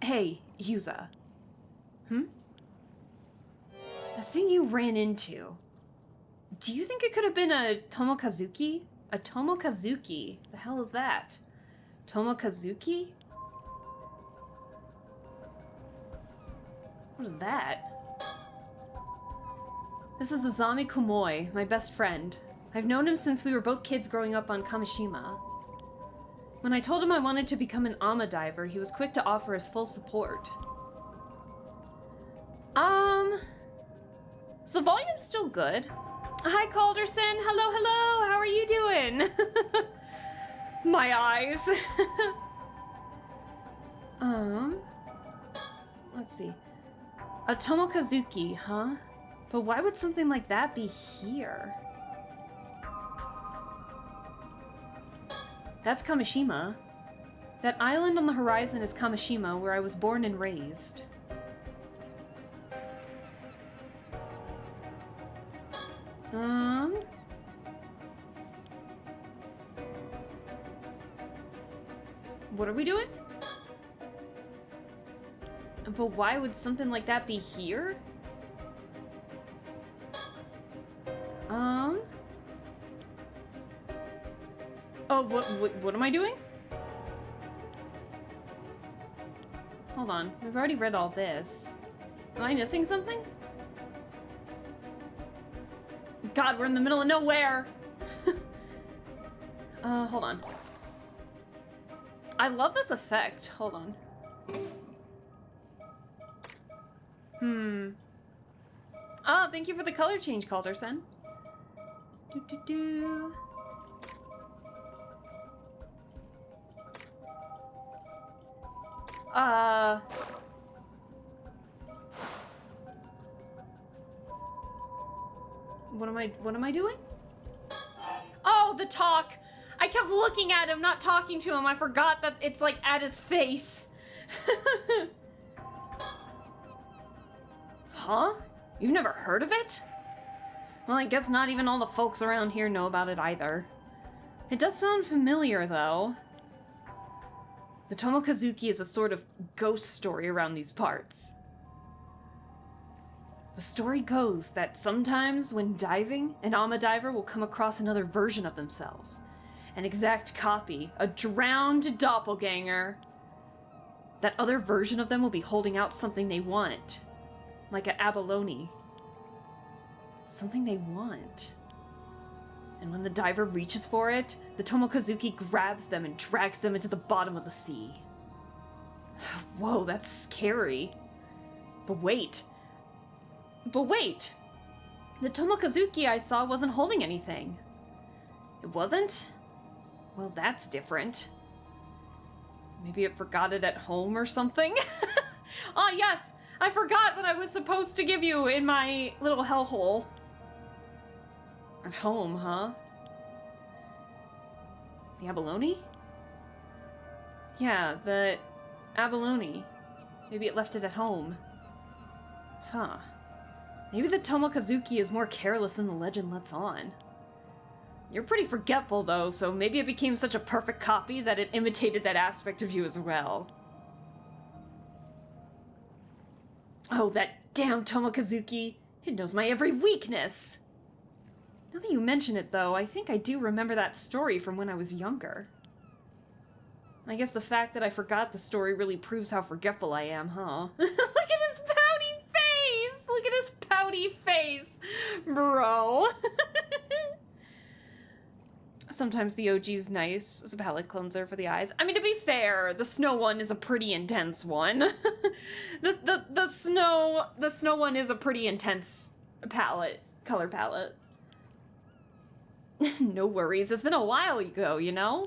Hey, Yuza. The thing you ran into... Do you think it could have been a Tomokazuki? A Tomokazuki? The hell is that? Tomokazuki? What is that? This is Azami Kumoi, my best friend. I've known him since we were both kids growing up on Kamishima. When I told him I wanted to become an Ama diver, he was quick to offer his full support. Is the volume still good? Hi, Calderson. Hello, hello. How are you doing? My eyes. Let's see. A Tomokazuki, huh? But why would something like that be here? That's Kamishima. That island on the horizon is Kamishima, where I was born and raised. What are we doing? But why would something like that be here? Oh, what am I doing? Hold on, we've already read all this. Am I missing something? God, we're in the middle of nowhere! Hold on. I love this effect. Hold on. Oh, thank you for the color change, Calderson. Do. What am I doing? Oh, the talk! I kept looking at him, not talking to him. I forgot that it's like at his face. Huh? You've never heard of it? Well, I guess not even all the folks around here know about it either. It does sound familiar, though. The Tomokazuki is a sort of ghost story around these parts. The story goes that sometimes when diving, an Ama diver will come across another version of themselves. An exact copy, a drowned doppelganger. That other version of them will be holding out something they want. Like an abalone. Something they want. And when the diver reaches for it, the Tomokazuki grabs them and drags them into the bottom of the sea. Whoa, that's scary. But wait. The Tomokazuki I saw wasn't holding anything. It wasn't? Well, that's different. Maybe it forgot it at home or something? Ah, yes! I forgot what I was supposed to give you in my little hellhole. At home, huh? The abalone? Yeah, the abalone. Maybe it left it at home. Huh. Maybe the Tomokazuki is more careless than the legend lets on. You're pretty forgetful, though, so maybe it became such a perfect copy that it imitated that aspect of you as well. Oh, that damn Tomokazuki! It knows my every weakness! Now that you mention it, though, I think I do remember that story from when I was younger. I guess the fact that I forgot the story really proves how forgetful I am, huh? Look at his pouty face! Look at his pouty face! Bro. Sometimes the OG's nice as a palette cleanser for the eyes. I mean, to be fair, the snow one is a pretty intense one. the snow one is a pretty intense color palette. No worries, it's been a while ago, you know?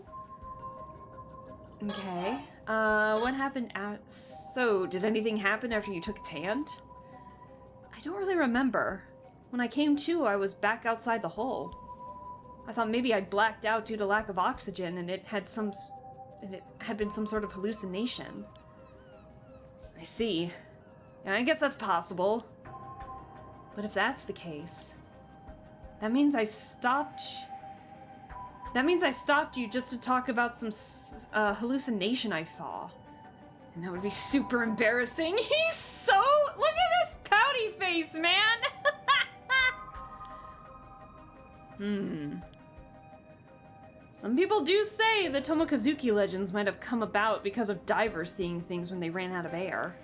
Okay, what happened so, did anything happen after you took its hand? I don't really remember. When I came to, I was back outside the hole. I thought maybe I'd blacked out due to lack of oxygen and it had been some sort of hallucination. I see. Yeah, I guess that's possible. But if that's the case, that means I stopped you just to talk about some hallucination I saw. And that would be super embarrassing. He's so... Look at this pouty face, man! Some people do say the Tomokazuki legends might have come about because of divers seeing things when they ran out of air.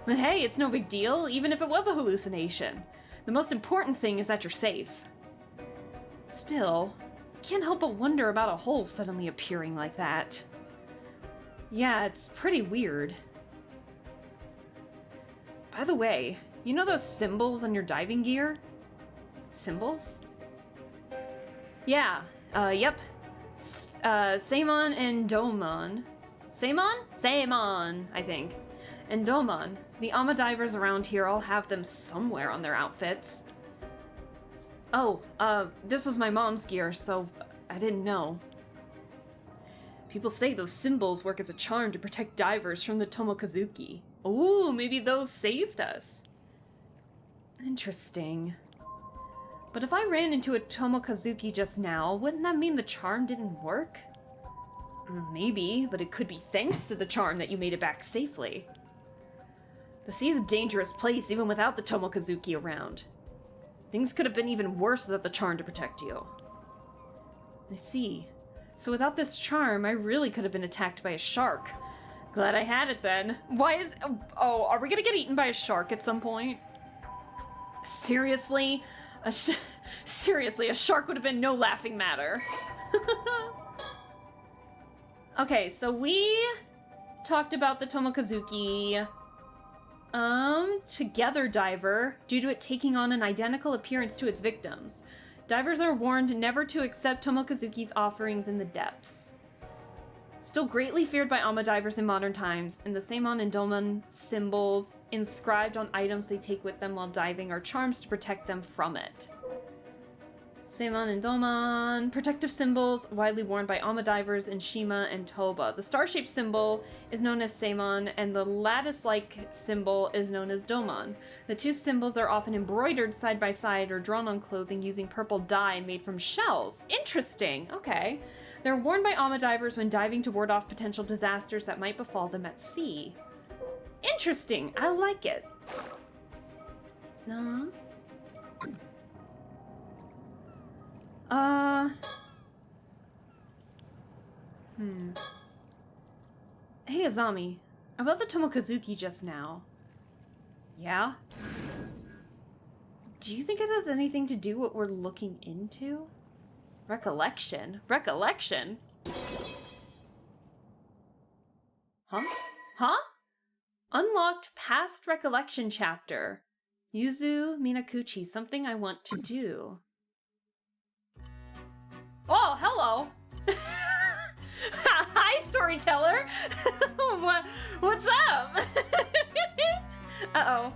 But hey, it's no big deal, even if it was a hallucination. The most important thing is that you're safe. Still, I can't help but wonder about a hole suddenly appearing like that. Yeah, it's pretty weird. By the way, you know those symbols on your diving gear? Symbols? Yeah, yep. Seimon and Domon. Seimon, I think. And Domon. The Ama divers around here all have them somewhere on their outfits. Oh, this was my mom's gear, so I didn't know. People say those symbols work as a charm to protect divers from the Tomokazuki. Ooh, maybe those saved us. Interesting. But if I ran into a Tomokazuki just now, wouldn't that mean the charm didn't work? Maybe, but it could be thanks to the charm that you made it back safely. The sea is a dangerous place even without the Tomokazuki around. Things could have been even worse without the charm to protect you. I see. So without this charm, I really could have been attacked by a shark. Glad I had it then. Why is... Oh, are we gonna get eaten by a shark at some point? Seriously? Seriously, a shark would have been no laughing matter. Okay, so we talked about the Tomokazuki. Together diver, due to it taking on an identical appearance to its victims. Divers are warned never to accept Tomokazuki's offerings in the depths. Still greatly feared by Ama divers in modern times, and the Seimon and Domon symbols inscribed on items they take with them while diving are charms to protect them from it. Seimon and Domon, protective symbols widely worn by Ama divers in Shima and Toba. The star-shaped symbol is known as Seimon, and the lattice-like symbol is known as Domon. The two symbols are often embroidered side by side or drawn on clothing using purple dye made from shells. Interesting, okay. They're worn by Ama divers when diving to ward off potential disasters that might befall them at sea. Interesting, I like it. No. Hey, Azami. About the Tomokazuki just now. Yeah? Do you think it has anything to do with what we're looking into? Recollection? Recollection? Huh? Huh? Unlocked past recollection chapter. Yuzu Minakuchi, something I want to do. Oh, hello! Hi, storyteller! What's up? Uh-oh.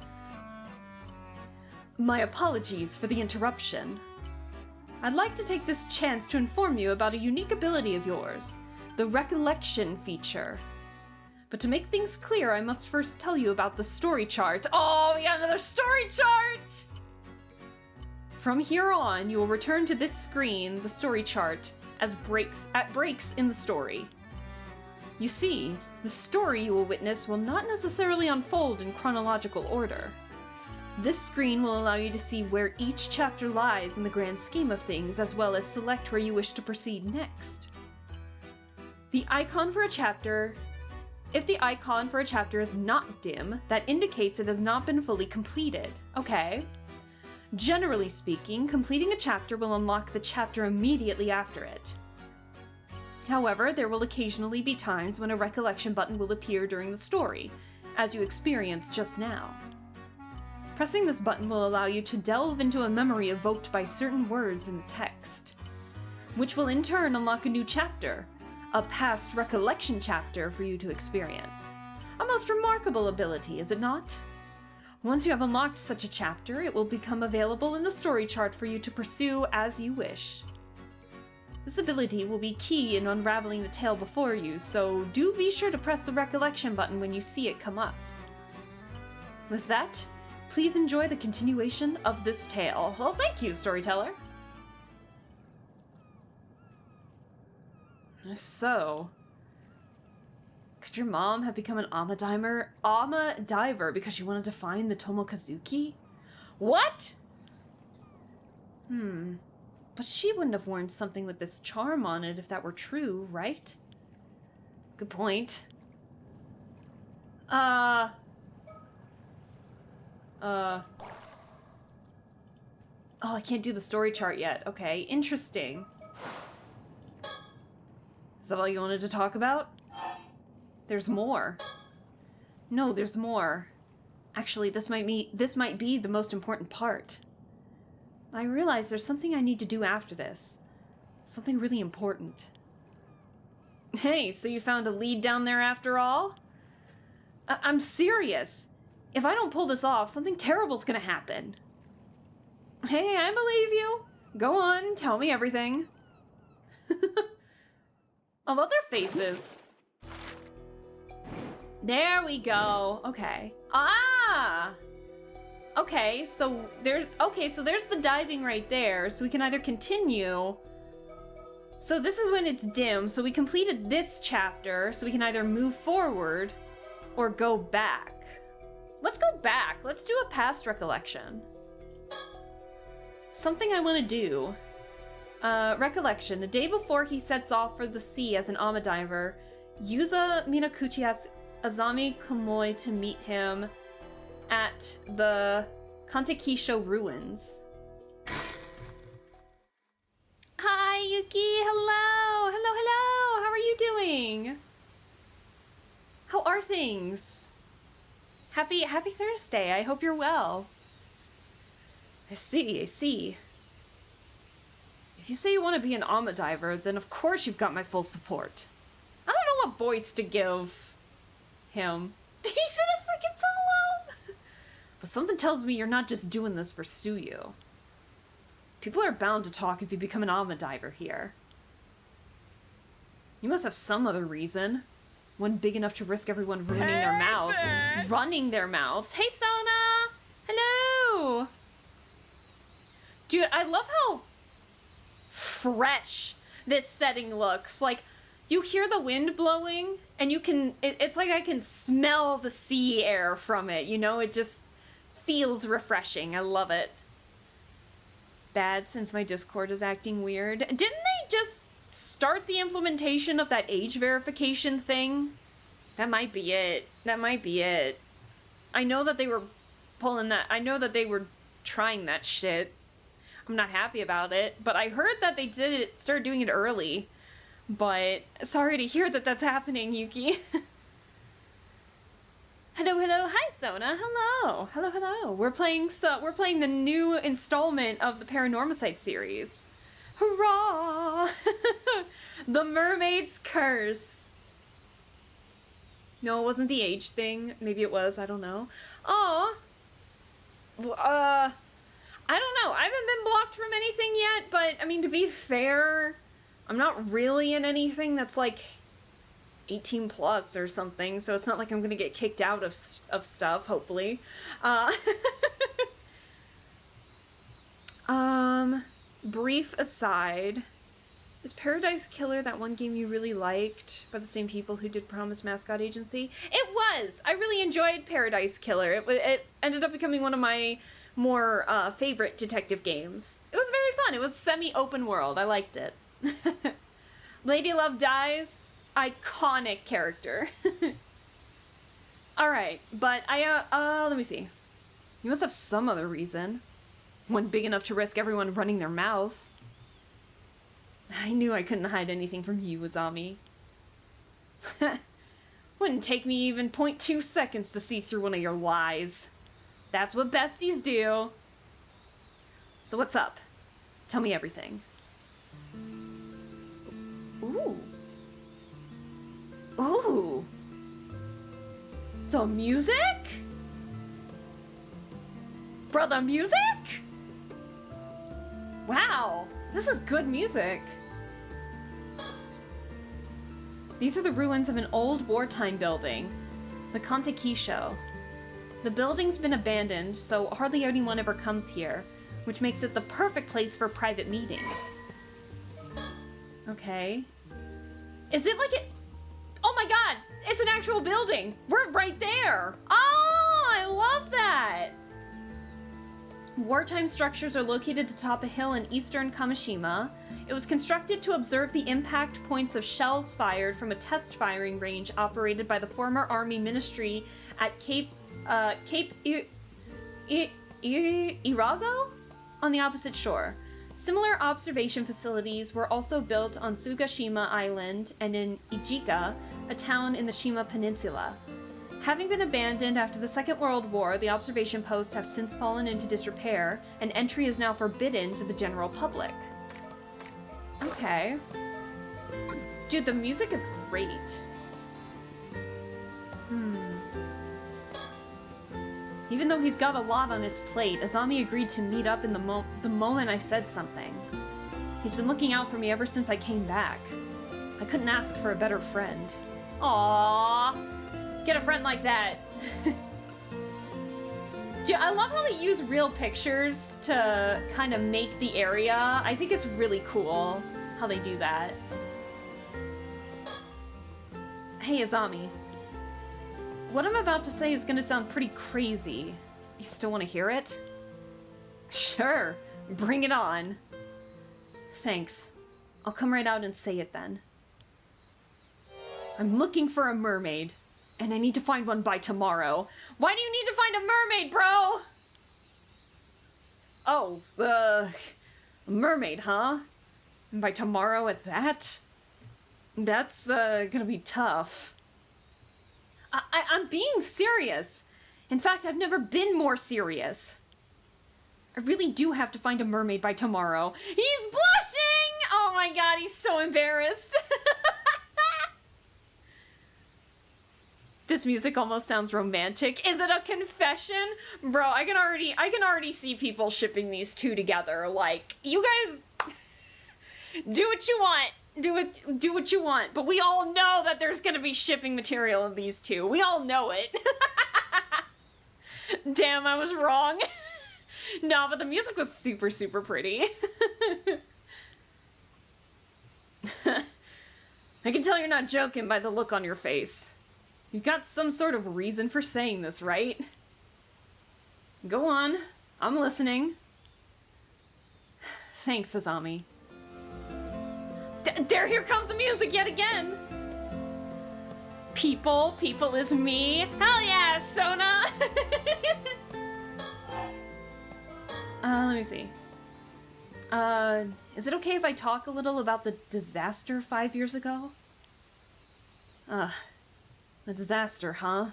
My apologies for the interruption. I'd like to take this chance to inform you about a unique ability of yours, the recollection feature. But to make things clear, I must first tell you about the story chart. Oh, we got another story chart! From here on, you will return to this screen, the story chart, at breaks in the story. You see, the story you will witness will not necessarily unfold in chronological order. This screen will allow you to see where each chapter lies in the grand scheme of things, as well as select where you wish to proceed next. The icon for a chapter... If the icon for a chapter is not dim, that indicates it has not been fully completed. Okay. Generally speaking, completing a chapter will unlock the chapter immediately after it. However, there will occasionally be times when a recollection button will appear during the story, as you experienced just now. Pressing this button will allow you to delve into a memory evoked by certain words in the text, which will in turn unlock a new chapter, a past recollection chapter for you to experience. A most remarkable ability, is it not? Once you have unlocked such a chapter, it will become available in the story chart for you to pursue as you wish. This ability will be key in unraveling the tale before you, so do be sure to press the recollection button when you see it come up. With that, please enjoy the continuation of this tale. Well, thank you, storyteller. If so, could your mom have become an Ama diver because she wanted to find the Tomokazuki? What? But she wouldn't have worn something with this charm on it if that were true, right? Good point. Oh, I can't do the story chart yet. Okay, interesting. Is that all you wanted to talk about? There's more. No, there's more. Actually, this might be the most important part. I realize there's something I need to do after this. Something really important. Hey, so you found a lead down there after all? I'm serious. If I don't pull this off, something terrible's gonna happen. Hey, I believe you. Go on, tell me everything. I love their faces. There we go. Okay. Ah! Okay, so there's the diving right there, so we can either continue. So this is when it's dim, so we completed this chapter, so we can either move forward or go back. Let's go back. Let's do a past recollection. Something I want to do. Recollection. The day before he sets off for the sea as an Amadiver, Yuza Minakuchi asks Azami Kamoi to meet him at the Kantekisho ruins. Hi, Yuki. Hello. Hello, hello. How are you doing? How are things? Happy Thursday. I hope you're well. I see. If you say you want to be an Amadiver, then of course you've got my full support. I don't know what voice to give him. He said a freaking follow! But something tells me you're not just doing this for Suyu. People are bound to talk if you become an Amadiver here. You must have some other reason. One big enough to risk everyone ruining their mouths. bitch! Running their mouths. Hey, Sona! Hello! Dude, I love how fresh this setting looks. Like, you hear the wind blowing, and you can... It's like I can smell the sea air from it, you know? It just feels refreshing. I love it. Bad since my Discord is acting weird. Didn't they just start the implementation of that age verification thing? That might be it. I know that they were pulling that. I know that they were trying that shit. I'm not happy about it, but I heard that they started doing it early. But sorry to hear that that's happening, Yuki. Hello. Hi, Sona. Hello. We're playing the new installment of the Paranormasight series. Hurrah! The Mermaid's Curse. No, it wasn't the age thing. Maybe it was. I don't know. Oh. I don't know. I haven't been blocked from anything yet, but I mean, to be fair, I'm not really in anything that's like 18 plus or something, so it's not like I'm gonna get kicked out of stuff, hopefully. Brief aside, is Paradise Killer that one game you really liked by the same people who did Promise Mascot Agency? It was! I really enjoyed Paradise Killer. It ended up becoming one of my more favorite detective games. It was very fun. It was semi-open world. I liked it. Lady Love Dies, iconic character. Alright, but let me see. You must have some other reason. One big enough to risk everyone running their mouths. I knew I couldn't hide anything from you, Azami. Wouldn't take me even 0.2 seconds to see through one of your lies. That's what besties do. So what's up? Tell me everything. Ooh. The music? Brother, music? Wow, this is good music. These are the ruins of an old wartime building, the Kantekisho. The building's been abandoned, so hardly anyone ever comes here, which makes it the perfect place for private meetings. Okay. Is it like it? Oh my god! It's an actual building! We're right there! Oh, I love that! Wartime structures are located atop a hill in eastern Kamishima. It was constructed to observe the impact points of shells fired from a test firing range operated by the former Army Ministry at Cape Irago on the opposite shore. Similar observation facilities were also built on Sugashima Island and in Ijika, a town in the Shima Peninsula. Having been abandoned after the Second World War, the observation posts have since fallen into disrepair, and entry is now forbidden to the general public. Okay. Dude, the music is great. Even though he's got a lot on his plate, Azami agreed to meet up in the moment I said something. He's been looking out for me ever since I came back. I couldn't ask for a better friend. Aww. Get a friend like that. I love how they use real pictures to kind of make the area. I think it's really cool how they do that. Hey, Azami. What I'm about to say is gonna sound pretty crazy. You still want to hear it? Sure, bring it on. Thanks. I'll come right out and say it then. I'm looking for a mermaid, and I need to find one by tomorrow. Why do you need to find a mermaid, bro? Oh, a mermaid, huh? And by tomorrow at that? That's, gonna be tough. I'm being serious. In fact, I've never been more serious. I really do have to find a mermaid by tomorrow. He's blushing! Oh my god, he's so embarrassed. This music almost sounds romantic. Is it a confession? Bro, I can already see people shipping these two together. Like, you guys do what you want. Do what you want. But we all know that there's gonna be shipping material of these two. We all know it. Damn, I was wrong. No, but the music was super, super pretty. I can tell you're not joking by the look on your face. You've got some sort of reason for saying this, right? Go on. I'm listening. Thanks, Azami. Here comes the music yet again! People is me. Hell yeah, Sona! Let me see. Is it okay if I talk a little about the disaster 5 years ago? The disaster, huh?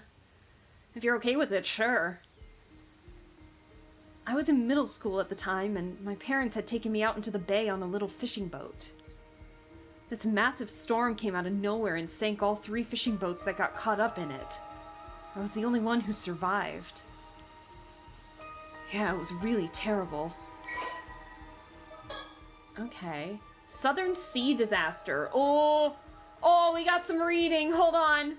If you're okay with it, sure. I was in middle school at the time, and my parents had taken me out into the bay on a little fishing boat. This massive storm came out of nowhere and sank all 3 fishing boats that got caught up in it. I was the only one who survived. Yeah, it was really terrible. Okay. Southern Sea disaster. Oh, we got some reading. Hold on.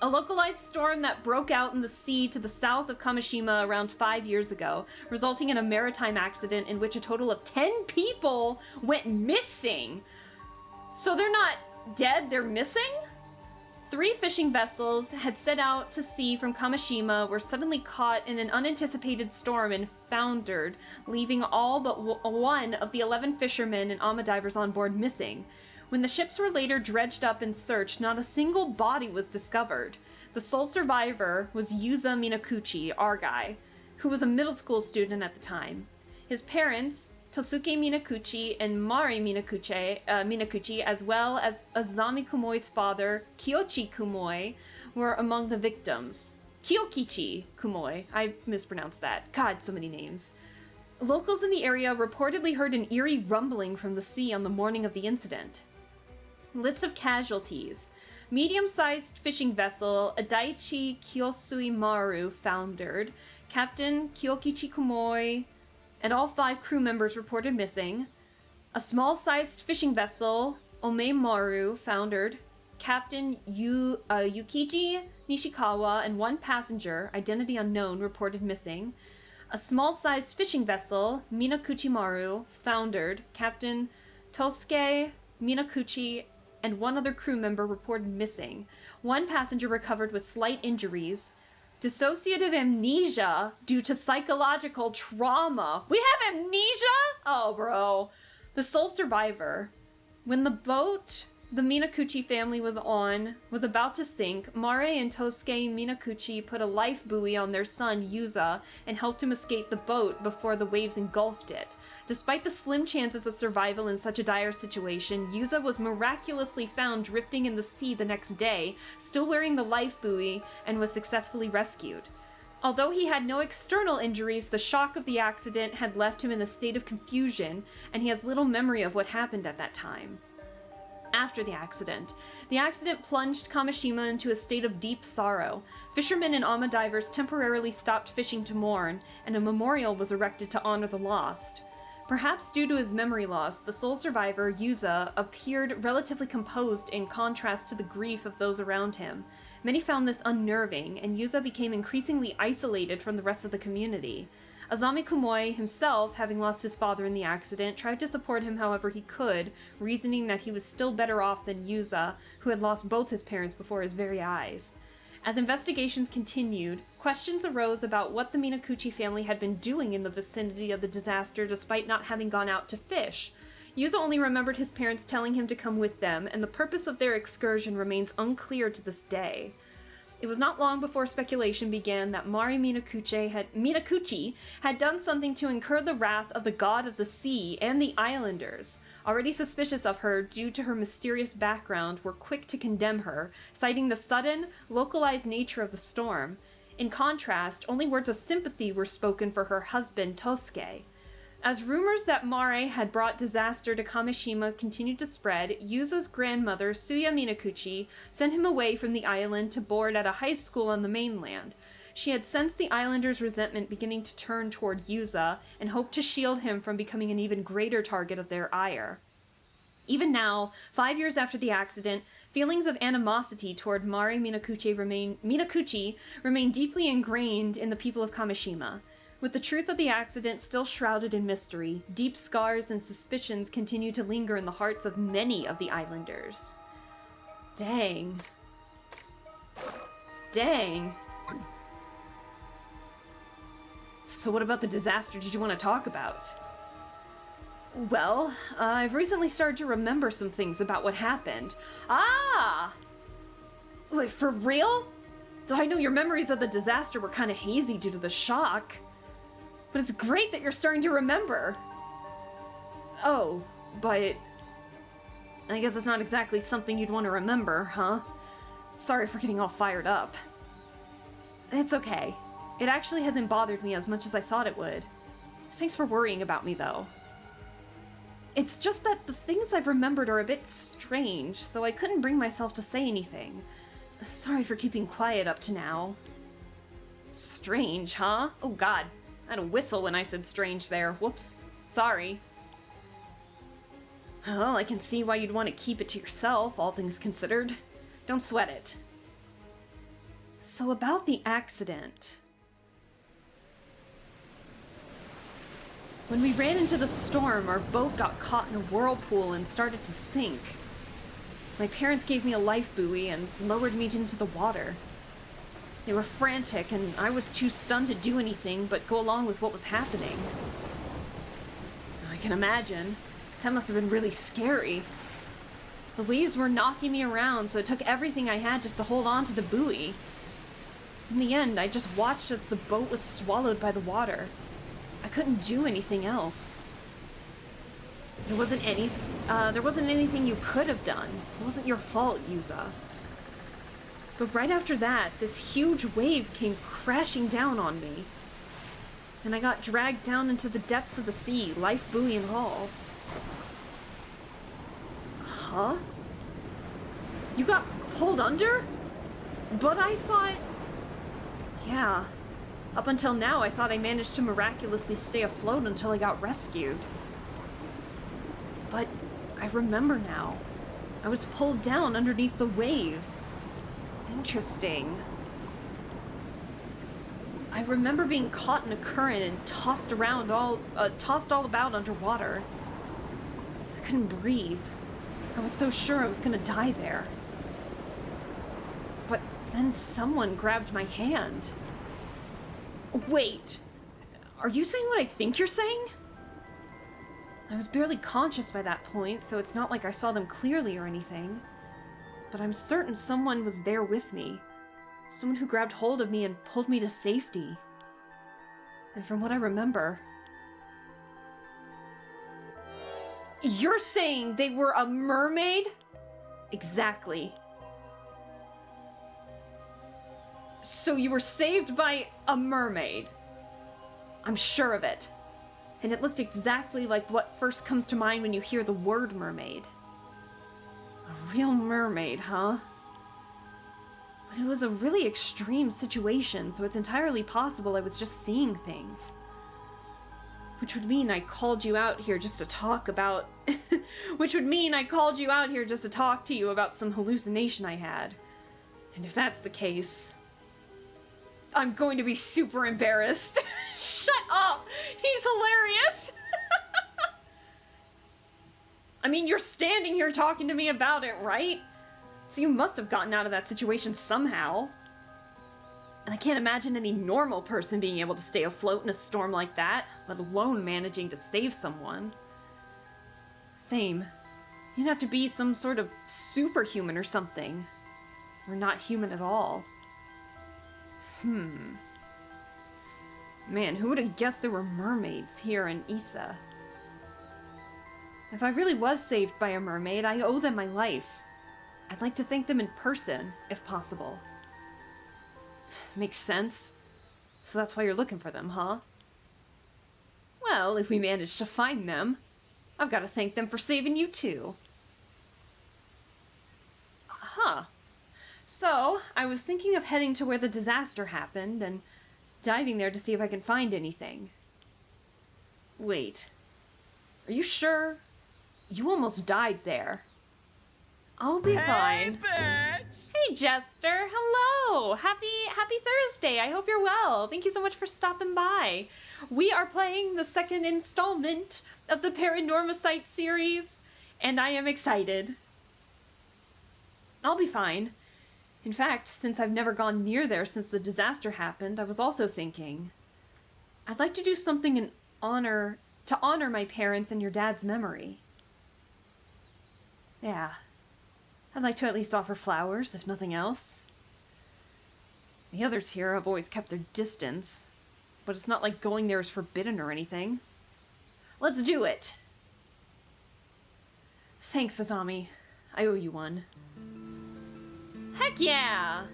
A localized storm that broke out in the sea to the south of Kamishima around 5 years ago, resulting in a maritime accident in which a total of 10 people went missing. So they're not dead, they're missing? 3 fishing vessels had set out to sea from Kamishima, were suddenly caught in an unanticipated storm and foundered, leaving all but one of the 11 fishermen and Amadivers on board missing. When the ships were later dredged up and searched, not a single body was discovered. The sole survivor was Yuza Minakuchi, our guy, who was a middle school student at the time. His parents, Tosuke Minakuchi and Mari Minakuchi, as well as Azami Kumoi's father, Kiyoshi Kumoi, were among the victims. Kyokichi Kumoi, I mispronounced that. God, so many names. Locals in the area reportedly heard an eerie rumbling from the sea on the morning of the incident. List of casualties. Medium-sized fishing vessel Adaichi Kyosui Maru foundered. Captain Kyokichi Kumoi and all 5 crew members reported missing. A small-sized fishing vessel, Ome Maru, foundered. Captain Yukiji Nishikawa and 1 passenger, identity unknown, reported missing. A small-sized fishing vessel, Minakuchi Maru, foundered. Captain Tosuke Minakuchi and 1 other crew member reported missing. 1 passenger recovered with slight injuries. Dissociative amnesia due to psychological trauma. We have amnesia? Oh, bro. The sole survivor. When the boat the Minakuchi family was on was about to sink, Mare and Tosuke Minakuchi put a life buoy on their son, Yuza, and helped him escape the boat before the waves engulfed it. Despite the slim chances of survival in such a dire situation, Yuza was miraculously found drifting in the sea the next day, still wearing the life buoy, and was successfully rescued. Although he had no external injuries, the shock of the accident had left him in a state of confusion, and he has little memory of what happened at that time. After the accident plunged Kamishima into a state of deep sorrow. Fishermen and Amadivers temporarily stopped fishing to mourn, and a memorial was erected to honor the lost. Perhaps due to his memory loss, the sole survivor, Yuza, appeared relatively composed in contrast to the grief of those around him. Many found this unnerving, and Yuza became increasingly isolated from the rest of the community. Azami Kumoi himself, having lost his father in the accident, tried to support him however he could, reasoning that he was still better off than Yuza, who had lost both his parents before his very eyes. As investigations continued, questions arose about what the Minakuchi family had been doing in the vicinity of the disaster despite not having gone out to fish. Yuza only remembered his parents telling him to come with them, and the purpose of their excursion remains unclear to this day. It was not long before speculation began that Mari Minakuchi had done something to incur the wrath of the god of the sea and the islanders. Already suspicious of her due to her mysterious background, were quick to condemn her, citing the sudden, localized nature of the storm. In contrast, only words of sympathy were spoken for her husband, Tosuke. As rumors that Mare had brought disaster to Kamishima continued to spread, Yuza's grandmother, Suya Minakuchi, sent him away from the island to board at a high school on the mainland. She had sensed the islanders' resentment beginning to turn toward Yuza, and hoped to shield him from becoming an even greater target of their ire. Even now, 5 years after the accident, feelings of animosity toward Mare Minakuchi remain deeply ingrained in the people of Kamishima. With the truth of the accident still shrouded in mystery, deep scars and suspicions continue to linger in the hearts of many of the islanders. Dang. Dang. So what about the disaster did you want to talk about? Well, I've recently started to remember some things about what happened. Ah! Wait, for real? I know your memories of the disaster were kind of hazy due to the shock. But it's great that you're starting to remember. Oh, but I guess it's not exactly something you'd want to remember, huh? Sorry for getting all fired up. It's okay. It actually hasn't bothered me as much as I thought it would. Thanks for worrying about me, though. It's just that the things I've remembered are a bit strange, so I couldn't bring myself to say anything. Sorry for keeping quiet up to now. Strange, huh? Oh god. I had a whistle when I said strange there. Whoops. Sorry. Well, I can see why you'd want to keep it to yourself, all things considered. Don't sweat it. So about the accident. When we ran into the storm, our boat got caught in a whirlpool and started to sink. My parents gave me a life buoy and lowered me into the water. They were frantic, and I was too stunned to do anything but go along with what was happening. I can imagine. That must have been really scary. The waves were knocking me around, so it took everything I had just to hold on to the buoy. In the end, I just watched as the boat was swallowed by the water. I couldn't do anything else. There wasn't anything you could have done. It wasn't your fault, Yuza. But right after that, this huge wave came crashing down on me. And I got dragged down into the depths of the sea, life buoy and all. Huh? You got pulled under? But I thought... Yeah. Up until now, I thought I managed to miraculously stay afloat until I got rescued. But I remember now. I was pulled down underneath the waves. Interesting. I remember being caught in a current and tossed all about underwater. I couldn't breathe. I was so sure I was gonna die there. But then someone grabbed my hand. Wait, are you saying what I think you're saying? I was barely conscious by that point, so it's not like I saw them clearly or anything. But I'm certain someone was there with me. Someone who grabbed hold of me and pulled me to safety. And from what I remember... You're saying they were a mermaid? Exactly. So you were saved by a mermaid? I'm sure of it. And it looked exactly like what first comes to mind when you hear the word mermaid. A real mermaid, huh? But it was a really extreme situation, so it's entirely possible I was just seeing things. Which would mean I called you out here just to talk about... Which would mean I called you out here just to talk to you about some hallucination I had. And if that's the case... I'm going to be super embarrassed. Shut up! He's hilarious! I mean, you're standing here talking to me about it, right? So you must have gotten out of that situation somehow. And I can't imagine any normal person being able to stay afloat in a storm like that, let alone managing to save someone. Same. You'd have to be some sort of superhuman or something. Or not human at all. Man, who would have guessed there were mermaids here in Issa? If I really was saved by a mermaid, I owe them my life. I'd like to thank them in person, if possible. Makes sense. So that's why you're looking for them, huh? Well, if we manage to find them, I've got to thank them for saving you too. Huh. So, I was thinking of heading to where the disaster happened and diving there to see if I can find anything. Wait. Are you sure? You almost died there. I'll be fine. bitch! Hey, Jester. Hello. Happy Thursday. I hope you're well. Thank you so much for stopping by. We are playing the second installment of the PARANORMASIGHT series, and I am excited. I'll be fine. In fact, since I've never gone near there since the disaster happened, I was also thinking, I'd like to do something to honor my parents and your dad's memory. Yeah. I'd like to at least offer flowers, if nothing else. The others here have always kept their distance, but it's not like going there is forbidden or anything. Let's do it! Thanks, Azami. I owe you one. Heck yeah!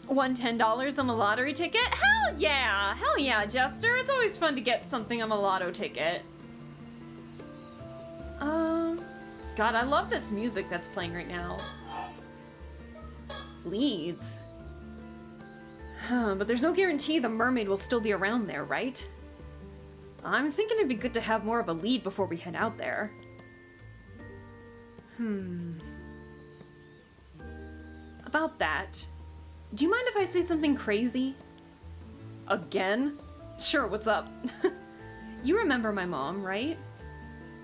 Won $10 on a lottery ticket? Hell yeah! Hell yeah, Jester! It's always fun to get something on a lotto ticket. God, I love this music that's playing right now. Leads. But there's no guarantee the mermaid will still be around there, right? I'm thinking it'd be good to have more of a lead before we head out there. About that, do you mind if I say something crazy? Again? Sure, what's up? You remember my mom, right?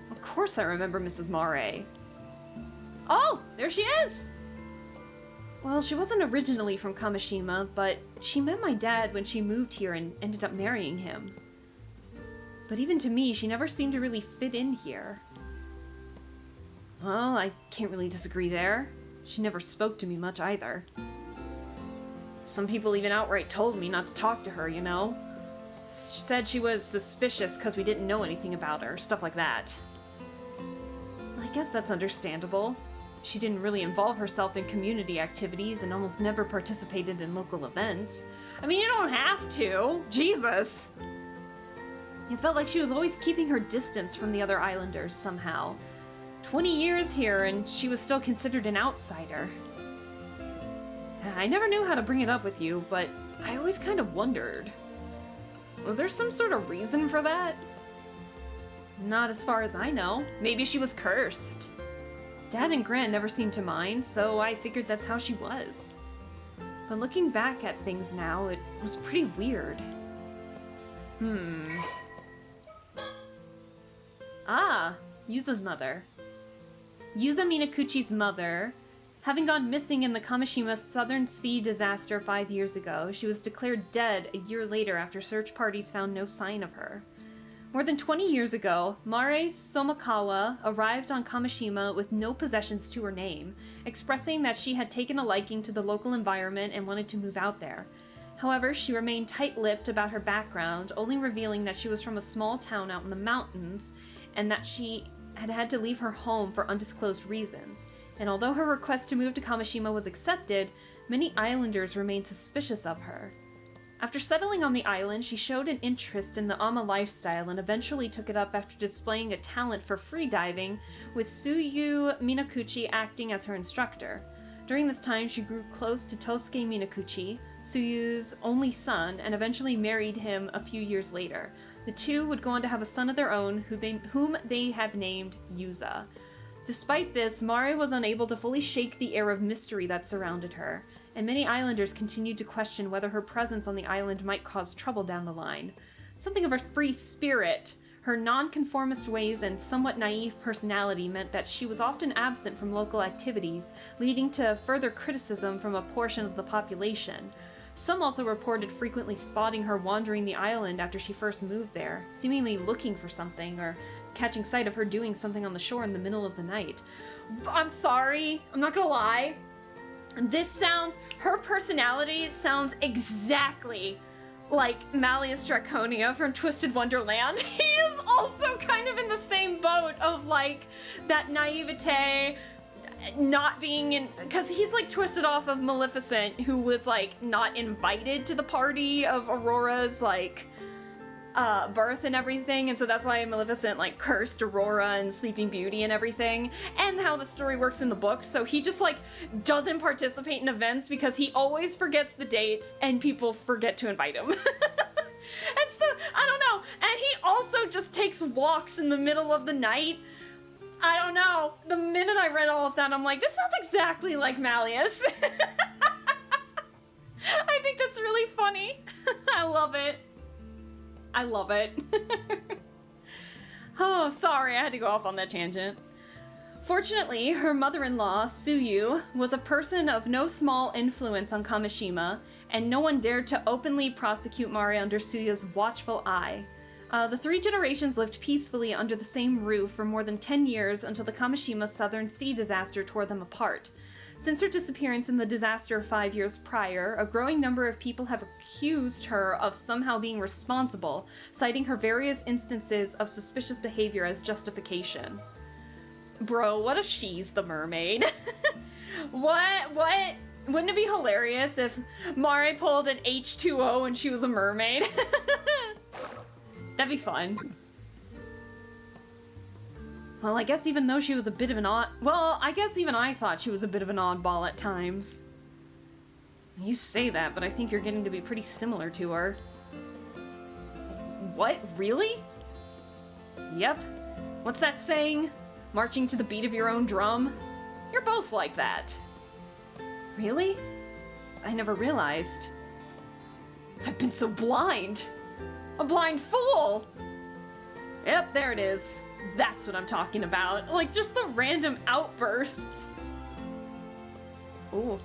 Of course I remember Mrs. Mare. Oh, there she is! Well, she wasn't originally from Kamishima, but she met my dad when she moved here and ended up marrying him. But even to me, she never seemed to really fit in here. Well, I can't really disagree there. She never spoke to me much either. Some people even outright told me not to talk to her, you know? She said she was suspicious because we didn't know anything about her, stuff like that. I guess that's understandable. She didn't really involve herself in community activities and almost never participated in local events. I mean, you don't have to! Jesus! It felt like she was always keeping her distance from the other islanders somehow. 20 years here and she was still considered an outsider. I never knew how to bring it up with you, but I always kind of wondered. Was there some sort of reason for that? Not as far as I know. Maybe she was cursed. Dad and Gran never seemed to mind, so I figured that's how she was. But looking back at things now, it was pretty weird. Ah, Yuza's mother. Yuza Minakuchi's mother. Having gone missing in the Kamishima Southern Sea disaster 5 years ago, she was declared dead a year later after search parties found no sign of her. More than 20 years ago, Mare Somakawa arrived on Kamishima with no possessions to her name, expressing that she had taken a liking to the local environment and wanted to move out there. However, she remained tight-lipped about her background, only revealing that she was from a small town out in the mountains, and that she had had to leave her home for undisclosed reasons. And although her request to move to Kamishima was accepted, many islanders remained suspicious of her. After settling on the island, she showed an interest in the Ama lifestyle and eventually took it up after displaying a talent for freediving, with Tsuyu Minakuchi acting as her instructor. During this time, she grew close to Tosuke Minakuchi, Tsuyu's only son, and eventually married him a few years later. The two would go on to have a son of their own, whom they have named Yuza. Despite this, Mari was unable to fully shake the air of mystery that surrounded her, and many islanders continued to question whether her presence on the island might cause trouble down the line. Something of a free spirit, her nonconformist ways and somewhat naive personality meant that she was often absent from local activities, leading to further criticism from a portion of the population. Some also reported frequently spotting her wandering the island after she first moved there, seemingly looking for something or catching sight of her doing something on the shore in the middle of the night. I'm sorry, I'm not gonna lie. Her personality sounds exactly like Malleus Draconia from Twisted Wonderland. He is also kind of in the same boat of like that naivete, not being in, because he's like twisted off of Maleficent, who was like not invited to the party of Aurora's like birth and everything, and so that's why Maleficent like cursed Aurora and Sleeping Beauty and everything, and how the story works in the book. So he just like doesn't participate in events because he always forgets the dates and people forget to invite him. And so I don't know, and he also just takes walks in the middle of the night. I don't know, the minute I read all of that, I'm like, this sounds exactly like Malleus. I think that's really funny. I love it. I love it. Oh, sorry, I had to go off on that tangent. Fortunately, her mother-in-law, Suyu, was a person of no small influence on Kamishima, and no one dared to openly prosecute Mari under Suyu's watchful eye. The three generations lived peacefully under the same roof for more than 10 years until the Kamishima Southern Sea disaster tore them apart. Since her disappearance in the disaster 5 years prior, a growing number of people have accused her of somehow being responsible, citing her various instances of suspicious behavior as justification. Bro, what if she's the mermaid? What? Wouldn't it be hilarious if Mari pulled an H2O and she was a mermaid? That'd be fun. Well, I guess even though she was a bit of an I guess even I thought she was a bit of an oddball at times. You say that, but I think you're getting to be pretty similar to her. What? Really? Yep. What's that saying? Marching to the beat of your own drum? You're both like that. Really? I never realized. I've been so blind. A blind fool! Yep, there it is. That's what I'm talking about. Like, just the random outbursts. Ooh.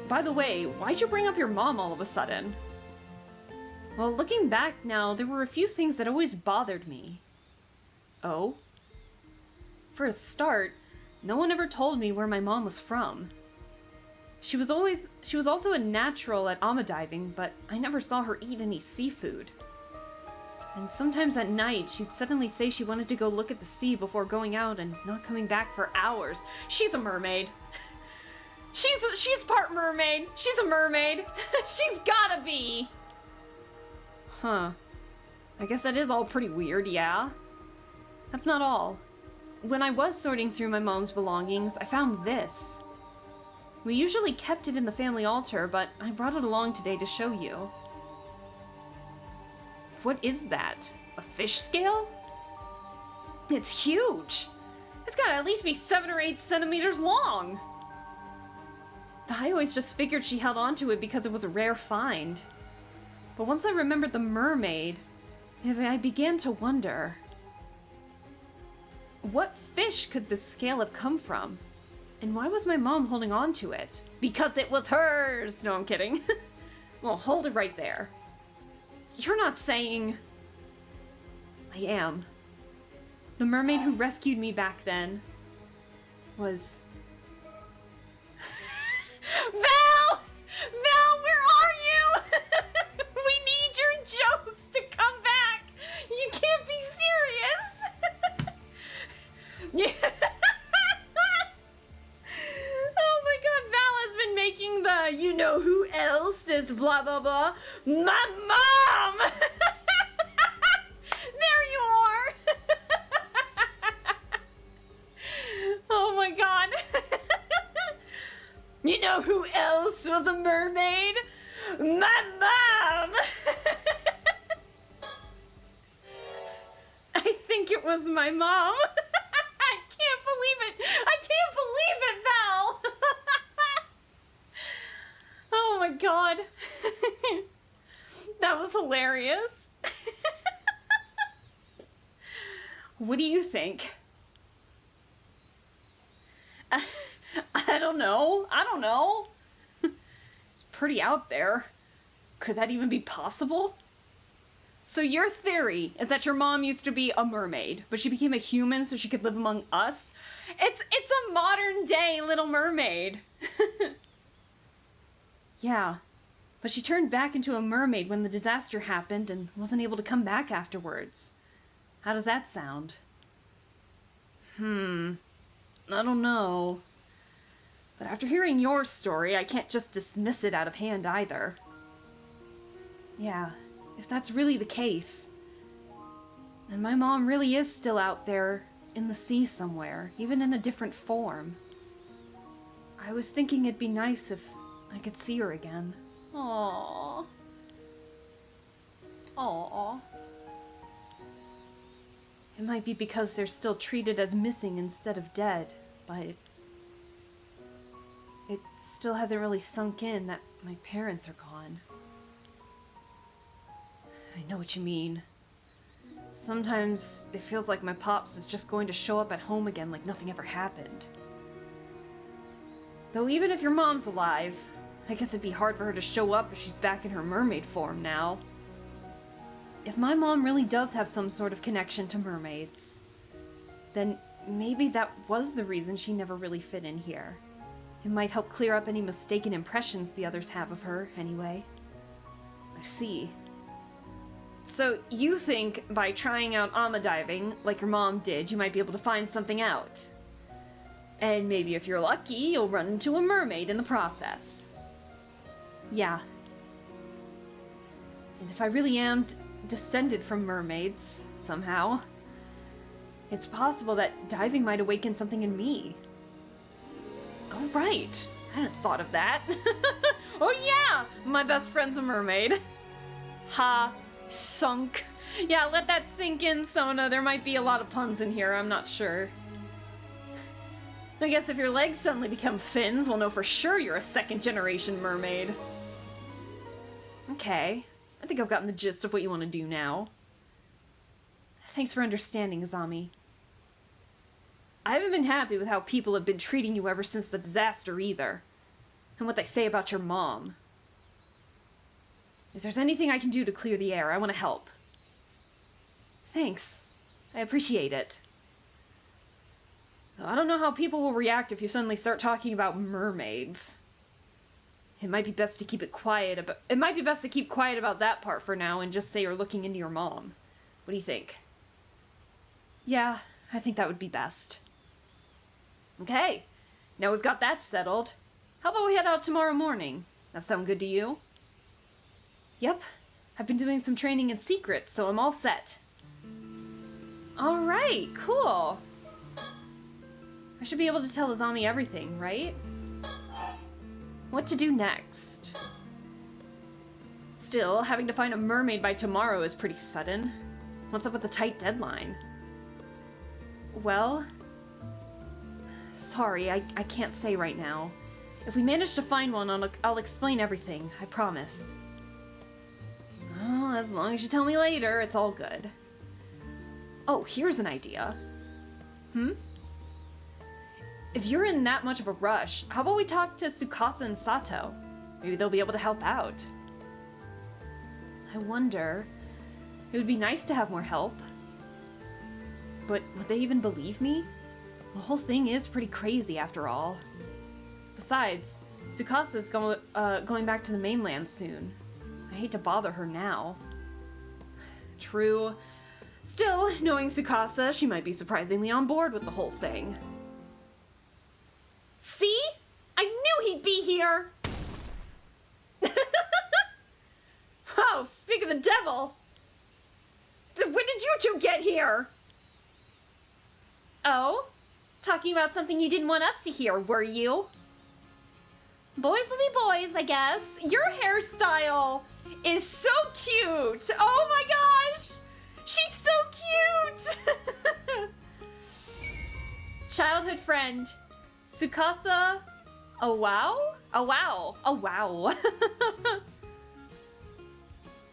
By the way, why'd you bring up your mom all of a sudden? Well, looking back now, there were a few things that always bothered me. Oh? For a start, no one ever told me where my mom was from. She was also a natural at ama diving, but I never saw her eat any seafood. And sometimes at night, she'd suddenly say she wanted to go look at the sea before going out and not coming back for hours. She's a mermaid. She's part mermaid. She's a mermaid. She's gotta be. Huh. I guess that is all pretty weird, yeah? That's not all. When I was sorting through my mom's belongings, I found this. We usually kept it in the family altar, but I brought it along today to show you. What is that? A fish scale? It's huge! It's gotta at least be 7 or 8 centimeters long! I always just figured she held onto it because it was a rare find. But once I remembered the mermaid, I began to wonder. What fish could this scale have come from? And why was my mom holding on to it? Because it was hers! No, I'm kidding. Well, hold it right there. You're not saying... I am. The mermaid who rescued me back then was... Val! Val, where are you? We need your jokes to come back! You can't be serious! Yeah. Oh my god, Val has been making the you know who else is blah blah blah. My mom! There you are! Oh my god. You know know who else was a mermaid? My mom! I think it was my mom. I can't believe it. I can't believe it, Val. Oh my god. That was hilarious. What do you think? I don't know. I don't know. It's pretty out there. Could that even be possible? So your theory is that your mom used to be a mermaid, but she became a human so she could live among us? It's a modern day Little Mermaid. Yeah, but she turned back into a mermaid when the disaster happened and wasn't able to come back afterwards. How does that sound? I don't know. But after hearing your story, I can't just dismiss it out of hand either. Yeah, if that's really the case, and my mom really is still out there in the sea somewhere, even in a different form, I was thinking it'd be nice if I could see her again. Aww. Aww. It might be because they're still treated as missing instead of dead, but it still hasn't really sunk in that my parents are gone. I know what you mean. Sometimes it feels like my pops is just going to show up at home again like nothing ever happened. Though even if your mom's alive, I guess it'd be hard for her to show up if she's back in her mermaid form now. If my mom really does have some sort of connection to mermaids, then maybe that was the reason she never really fit in here. It might help clear up any mistaken impressions the others have of her, anyway. I see. So you think by trying out ama diving, like your mom did, you might be able to find something out. And maybe if you're lucky, you'll run into a mermaid in the process. Yeah. And if I really am descended from mermaids, somehow, it's possible that diving might awaken something in me. Oh, right. I hadn't thought of that. Oh yeah! My best friend's a mermaid. Ha. Sunk. Yeah, let that sink in, Sona. There might be a lot of puns in here, I'm not sure. I guess if your legs suddenly become fins, we'll know for sure you're a second-generation mermaid. Okay. I think I've gotten the gist of what you want to do now. Thanks for understanding, Azami. I haven't been happy with how people have been treating you ever since the disaster either. And what they say about your mom. If there's anything I can do to clear the air, I want to help. Thanks. I appreciate it. I don't know how people will react if you suddenly start talking about mermaids. It might be best to keep it quiet about that part for now and just say you're looking into your mom. What do you think? Yeah, I think that would be best. Okay, now we've got that settled. How about we head out tomorrow morning? That sound good to you? Yep, I've been doing some training in secret, so I'm all set. Alright, cool. I should be able to tell Azami everything, right? What to do next? Still, having to find a mermaid by tomorrow is pretty sudden. What's up with the tight deadline? Well, sorry, I can't say right now. If we manage to find one, I'll explain everything, I promise. Oh, as long as you tell me later, it's all good. Oh, here's an idea. If you're in that much of a rush, how about we talk to Tsukasa and Sato? Maybe they'll be able to help out. I wonder... It would be nice to have more help. But would they even believe me? The whole thing is pretty crazy after all. Besides, Tsukasa's going back to the mainland soon. I hate to bother her now. True. Still, knowing Tsukasa, she might be surprisingly on board with the whole thing. See? I knew he'd be here! Oh, speak of the devil! When did you two get here? Oh? Talking about something you didn't want us to hear, were you? Boys will be boys, I guess. Your hairstyle is so cute. Oh my gosh. She's so cute. Childhood friend, Tsukasa. Oh wow? Oh wow. Oh wow.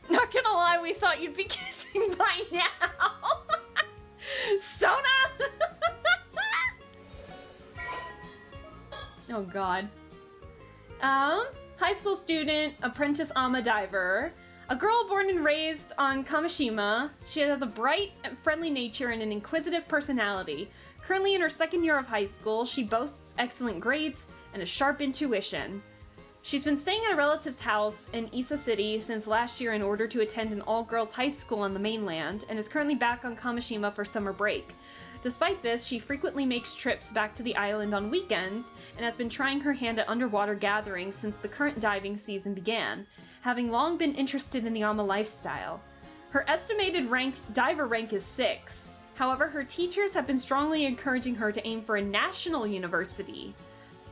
Not gonna lie, we thought you'd be kissing by now. Sona! Oh god. High school student, apprentice ama diver, a girl born and raised on Kamishima. She has a bright and friendly nature and an inquisitive personality. Currently in her second year of high school, she boasts excellent grades and a sharp intuition. She's been staying at a relative's house in Issa City since last year in order to attend an all-girls high school on the mainland, and is currently back on Kamishima for summer break. Despite this, she frequently makes trips back to the island on weekends, and has been trying her hand at underwater gatherings since the current diving season began, having long been interested in the Ama lifestyle. Her estimated diver rank is 6. However, her teachers have been strongly encouraging her to aim for a national university.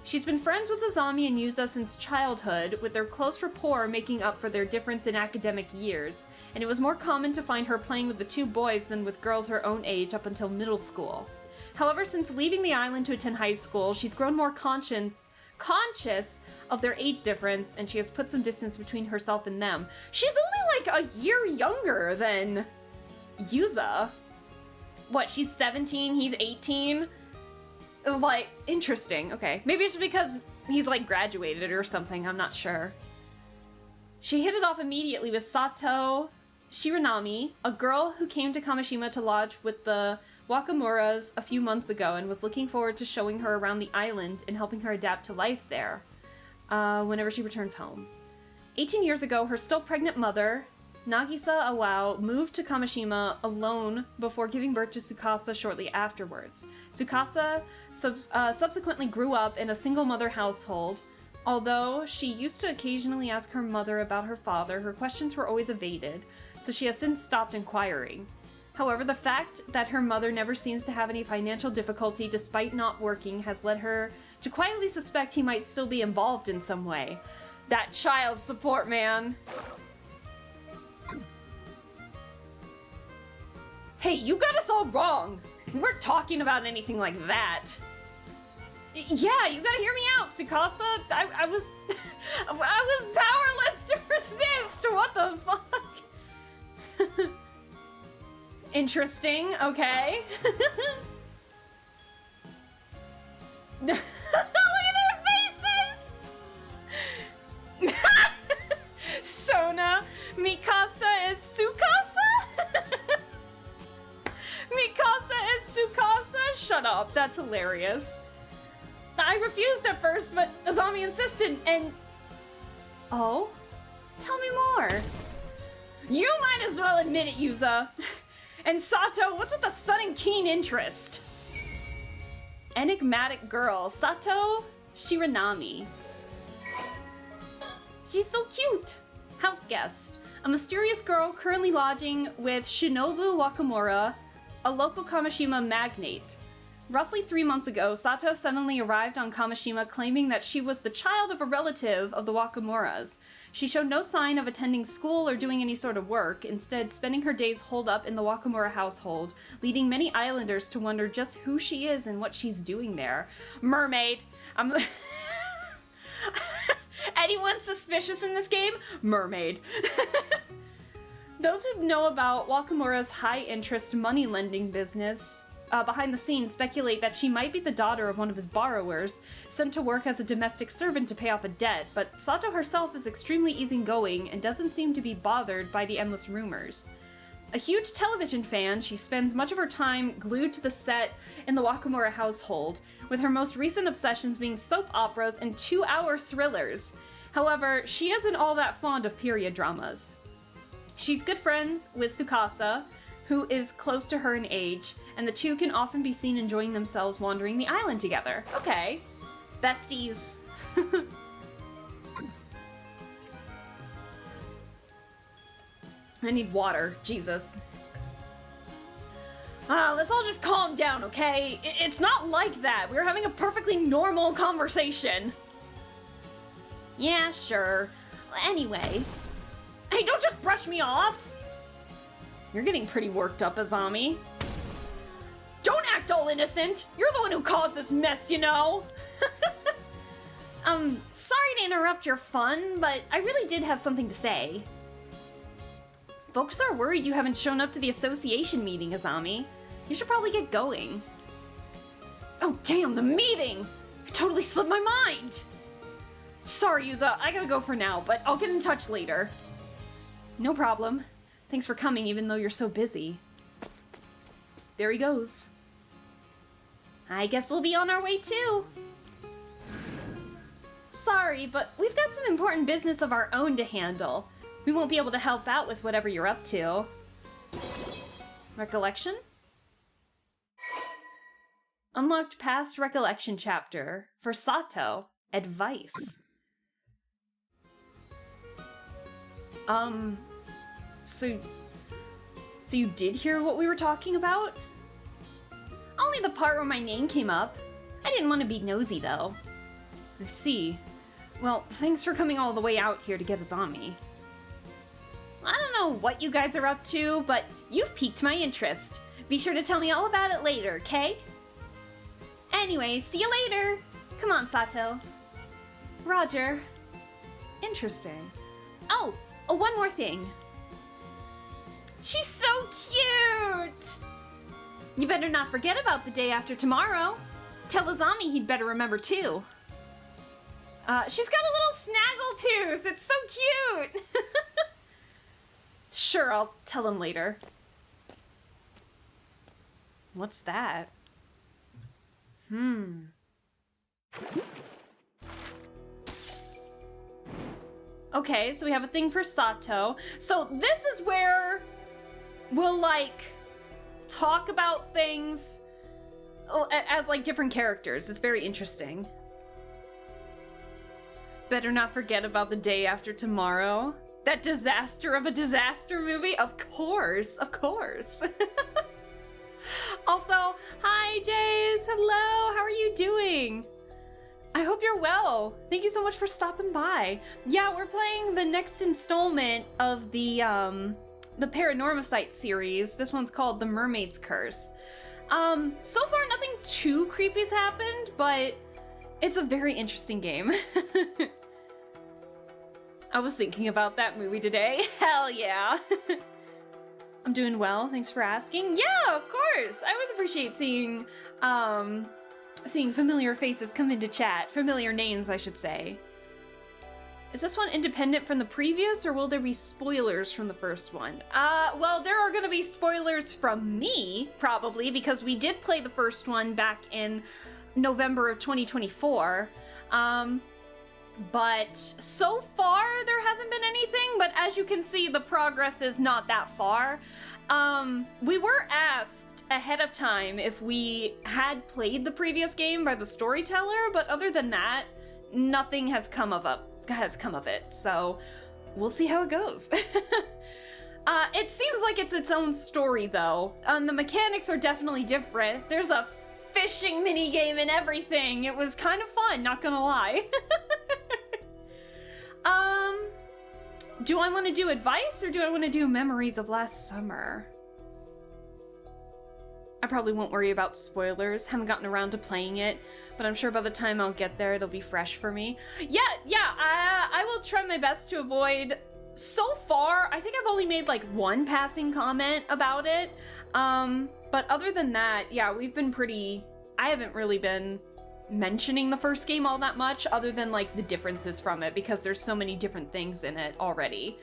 She's been friends with Azami and Yuza since childhood, with their close rapport making up for their difference in academic years, and it was more common to find her playing with the two boys than with girls her own age up until middle school. However, since leaving the island to attend high school, she's grown more conscious of their age difference, and she has put some distance between herself and them. She's only like a year younger than Yuza. What, she's 17, he's 18? Like, interesting. Okay. Maybe it's because he's, like, graduated or something. I'm not sure. She hit it off immediately with Sato Shiranami, a girl who came to Kamishima to lodge with the Wakamuras a few months ago and was looking forward to showing her around the island and helping her adapt to life there whenever she returns home. 18 years ago, her still pregnant mother, Nagisa Awao, moved to Kamishima alone before giving birth to Tsukasa shortly afterwards. Tsukasa subsequently grew up in a single mother household. Although she used to occasionally ask her mother about her father, her questions were always evaded, so she has since stopped inquiring. However, the fact that her mother never seems to have any financial difficulty despite not working has led her to quietly suspect he might still be involved in some way. That child support, man. Hey, you got us all wrong. We weren't talking about anything like that. Yeah, you gotta hear me out, Tsukasa. I was powerless to resist. What the fuck? Interesting. Okay. Look at their faces. Sona, Mikasa is Tsukasa. Mikasa is Tsukasa? Shut up, that's hilarious. I refused at first, but Azami insisted, and... Oh? Tell me more. You might as well admit it, Yuza. And Sato, what's with the sudden keen interest? Enigmatic girl, Sato Shiranami. She's so cute. House guest. A mysterious girl currently lodging with Shinobu Wakamura, a local Kamishima magnate. Roughly 3 months ago, Sato suddenly arrived on Kamishima claiming that she was the child of a relative of the Wakamuras. She showed no sign of attending school or doing any sort of work, instead spending her days holed up in the Wakamura household, leading many islanders to wonder just who she is and what she's doing there. Mermaid. Anyone suspicious in this game? Mermaid. Those who know about Wakamura's high-interest money-lending business behind the scenes speculate that she might be the daughter of one of his borrowers, sent to work as a domestic servant to pay off a debt, but Sato herself is extremely easygoing and doesn't seem to be bothered by the endless rumors. A huge television fan, she spends much of her time glued to the set in the Wakamura household, with her most recent obsessions being soap operas and 2-hour thrillers. However, she isn't all that fond of period dramas. She's good friends with Tsukasa, who is close to her in age, and the two can often be seen enjoying themselves wandering the island together. Okay. Besties. I need water. Jesus. Let's all just calm down, okay? It's not like that. We were having a perfectly normal conversation. Yeah, sure. Anyway. Hey, don't just brush me off! You're getting pretty worked up, Azami. Don't act all innocent! You're the one who caused this mess, you know! Sorry to interrupt your fun, but I really did have something to say. Folks are worried you haven't shown up to the association meeting, Azami. You should probably get going. Oh, damn, the meeting! It totally slipped my mind! Sorry, Yuza, I gotta go for now, but I'll get in touch later. No problem. Thanks for coming, even though you're so busy. There he goes. I guess we'll be on our way too. Sorry, but we've got some important business of our own to handle. We won't be able to help out with whatever you're up to. Recollection? Unlocked past recollection chapter for Sato. Advice. So you did hear what we were talking about? Only the part where my name came up. I didn't want to be nosy, though. I see. Well, thanks for coming all the way out here to get Azami. I don't know what you guys are up to, but you've piqued my interest. Be sure to tell me all about it later, okay? Anyway, see you later! Come on, Sato. Roger. Interesting. Oh, one more thing. She's so cute! You better not forget about the day after tomorrow. Tell Azami he'd better remember too. She's got a little snaggle tooth. It's so cute. Sure, I'll tell him later. What's that? Okay, so we have a thing for Sato. So this is where we'll, like, talk about things as, like, different characters. It's very interesting. Better not forget about the day after tomorrow. That disaster of a disaster movie? Of course, of course. Also, hi, Jays. Hello, how are you doing? I hope you're well. Thank you so much for stopping by. Yeah, we're playing the next installment of the PARANORMASIGHT series. This one's called The Mermaid's Curse. So far nothing too creepy's happened, but it's a very interesting game. I was thinking about that movie today. Hell yeah. I'm doing well, thanks for asking. Yeah, of course. I always appreciate seeing familiar faces come into chat. Familiar names, I should say. Is this one independent from the previous, or will there be spoilers from the first one? Well, there are gonna be spoilers from me, probably, because we did play the first one back in November of 2024. But so far, there hasn't been anything, but as you can see, the progress is not that far. We were asked ahead of time if we had played the previous game by the storyteller, but other than that, nothing has come of it, so we'll see how it goes. It seems like it's its own story, though. The mechanics are definitely different. There's a fishing minigame and everything. It was kind of fun, not gonna lie. Do I want to do advice, or do I want to do memories of last summer? I probably won't worry about spoilers. Haven't gotten around to playing it, but I'm sure by the time I'll get there, it'll be fresh for me. Yeah, I will try my best to avoid. So far, I think I've only made like one passing comment about it. But other than that, yeah, we've been pretty. I haven't really been mentioning the first game all that much, other than like the differences from it, because there's so many different things in it already.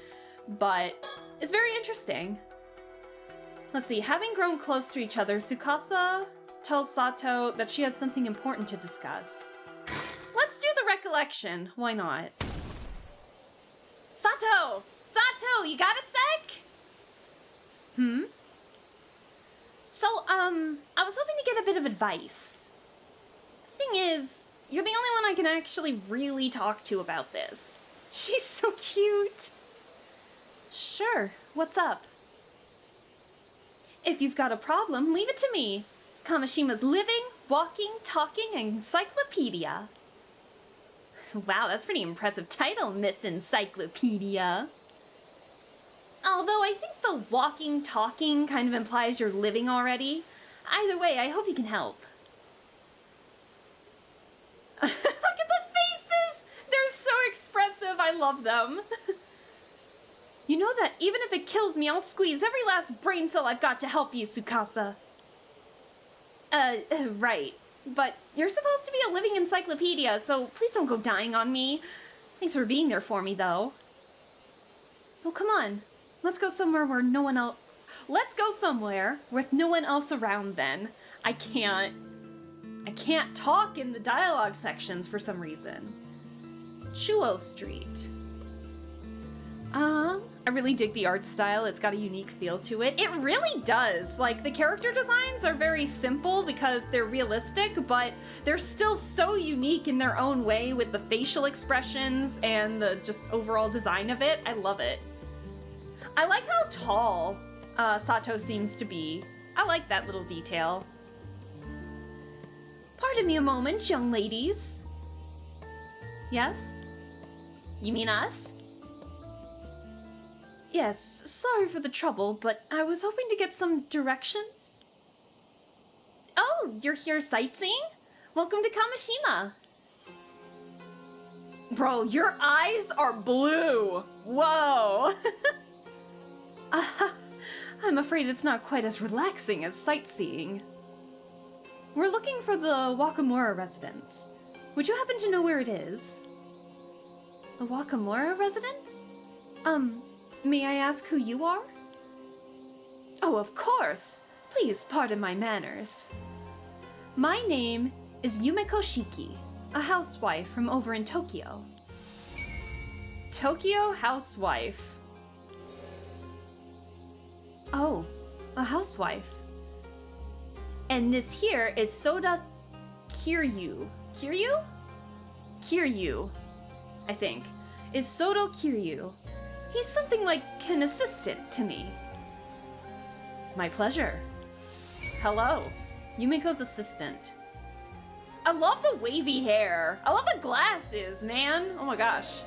But it's very interesting. Let's see, having grown close to each other, Tsukasa tells Sato that she has something important to discuss. Let's do the recollection, why not? Sato! Sato, you got a sec? So, I was hoping to get a bit of advice. Thing is, you're the only one I can actually really talk to about this. She's so cute. Sure, what's up? If you've got a problem, leave it to me. Kamashima's living, walking, talking encyclopedia. Wow, that's a pretty impressive title, Miss Encyclopedia. Although I think the walking, talking kind of implies you're living already. Either way, I hope you can help. Look at the faces! They're so expressive, I love them. You know that even if it kills me, I'll squeeze every last brain cell I've got to help you, Tsukasa. Right. But you're supposed to be a living encyclopedia, so please don't go dying on me. Thanks for being there for me, though. Oh, come on. Let's go somewhere where no one else... Let's go somewhere with no one else around, then. I can't talk in the dialogue sections for some reason. Chuo Street. I really dig the art style. It's got a unique feel to it. It really does. Like, the character designs are very simple because they're realistic, but they're still so unique in their own way with the facial expressions and the just overall design of it. I love it. I like how tall Sato seems to be. I like that little detail. Pardon me a moment, young ladies. Yes? You mean us? Yes, sorry for the trouble, but I was hoping to get some directions. Oh, you're here sightseeing? Welcome to Kamishima. Bro, your eyes are blue. Whoa. I'm afraid it's not quite as relaxing as sightseeing. We're looking for the Wakamura residence. Would you happen to know where it is? The Wakamura residence? May I ask who you are? Oh, of course. Please pardon my manners. My name is Yumeko Shiki, a housewife from over in Tokyo. Tokyo housewife. Oh, a housewife. And this here is Soda Kiryu. Kiryu? Kiryu, I think. Is Sodo Kiryu. He's something like an assistant to me. My pleasure. Hello, Yumiko's assistant. I love the wavy hair. I love the glasses, man. Oh my gosh.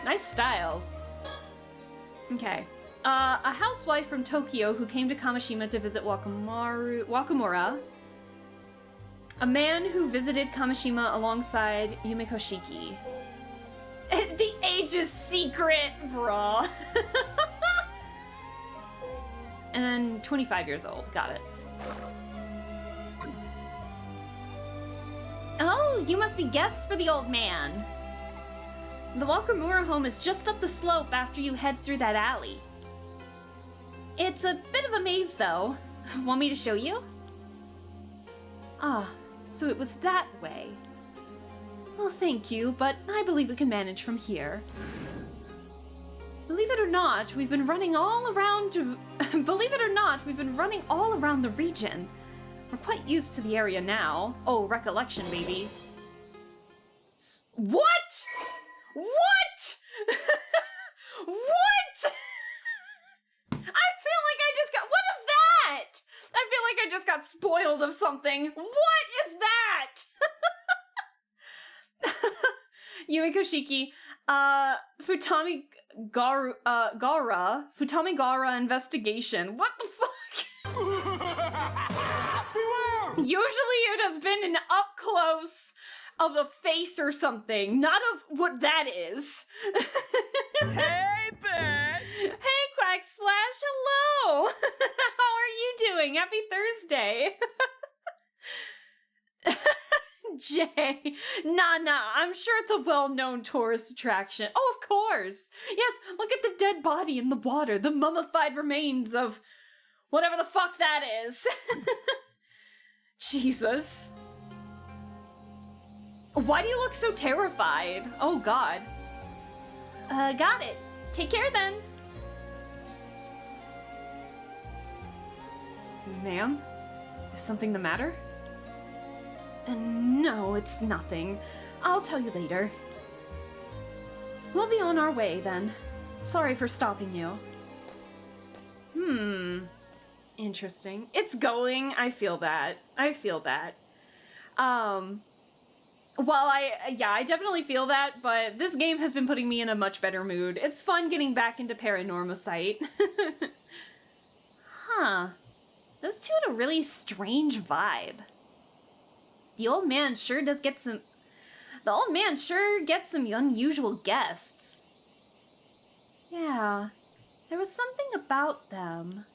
Nice styles. Okay. A housewife from Tokyo who came to Kamishima to visit Wakamura. A man who visited Kamishima alongside Yumeko Shiki. The age is secret, brah. And then 25 years old. Got it. Oh, you must be guests for the old man. The Wakamura home is just up the slope after you head through that alley. It's a bit of a maze, though. Want me to show you? Ah, so it was that way. Well, thank you, but I believe we can manage from here. Believe it or not, we've been running all around the region. We're quite used to the area now. Oh, recollection, baby. What? What? What? What is that? I feel like I just got spoiled of something. What is that? Yumeko Shiki, Futami Gara investigation. What the fuck? Usually it has been an up close of a face or something, not of what that is. Hey, bitch! Hey, Quack Splash, hello! How are you doing? Happy Thursday! Jay, nah, I'm sure it's a well-known tourist attraction. Oh, of course! Yes, look at the dead body in the water, the mummified remains of whatever the fuck that is. Jesus. Why do you look so terrified? Oh, God. Got it. Take care, then. Ma'am? Is something the matter? No, it's nothing. I'll tell you later. We'll be on our way, then. Sorry for stopping you. Interesting. It's going. I feel that. While I definitely feel that, but this game has been putting me in a much better mood. It's fun getting back into Paranormasight. Huh. Those two had a really strange vibe. The old man sure gets some unusual guests. Yeah. There was something about them.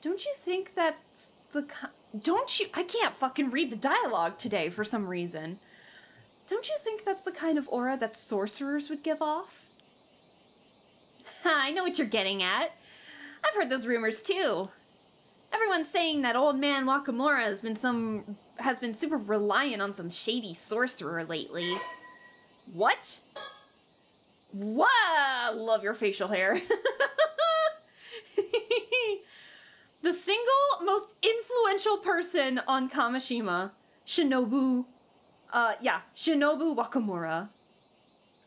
Don't you think that's I can't fucking read the dialogue today for some reason. Don't you think that's the kind of aura that sorcerers would give off? I know what you're getting at. I've heard those rumors too. Everyone's saying that old man Wakamura has been super reliant on some shady sorcerer lately. What? Wow, love your facial hair. The single most influential person on Kamishima, Shinobu Wakamura.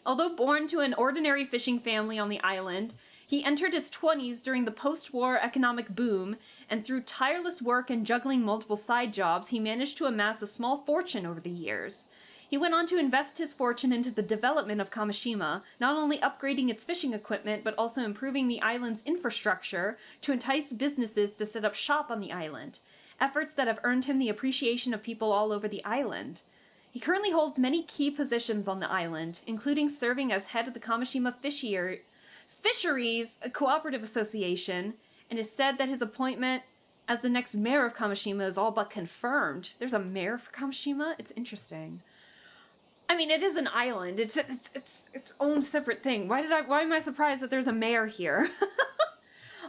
Although born to an ordinary fishing family on the island, he entered his 20s during the post-war economic boom, and through tireless work and juggling multiple side jobs, he managed to amass a small fortune over the years. He went on to invest his fortune into the development of Kamishima, not only upgrading its fishing equipment, but also improving the island's infrastructure to entice businesses to set up shop on the island, efforts that have earned him the appreciation of people all over the island. He currently holds many key positions on the island, including serving as head of the Kamishima Fisheries Cooperative Association, and is said that his appointment as the next mayor of Kamishima is all but confirmed. There's a mayor for Kamishima? It's interesting. I mean, it is an island. It's its own separate thing. Why am I surprised that there's a mayor here?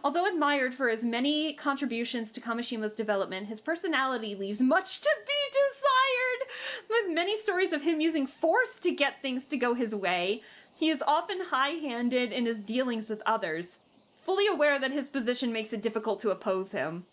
Although admired for his many contributions to Kamishima's development, his personality leaves much to be desired. With many stories of him using force to get things to go his way, he is often high-handed in his dealings with others, fully aware that his position makes it difficult to oppose him.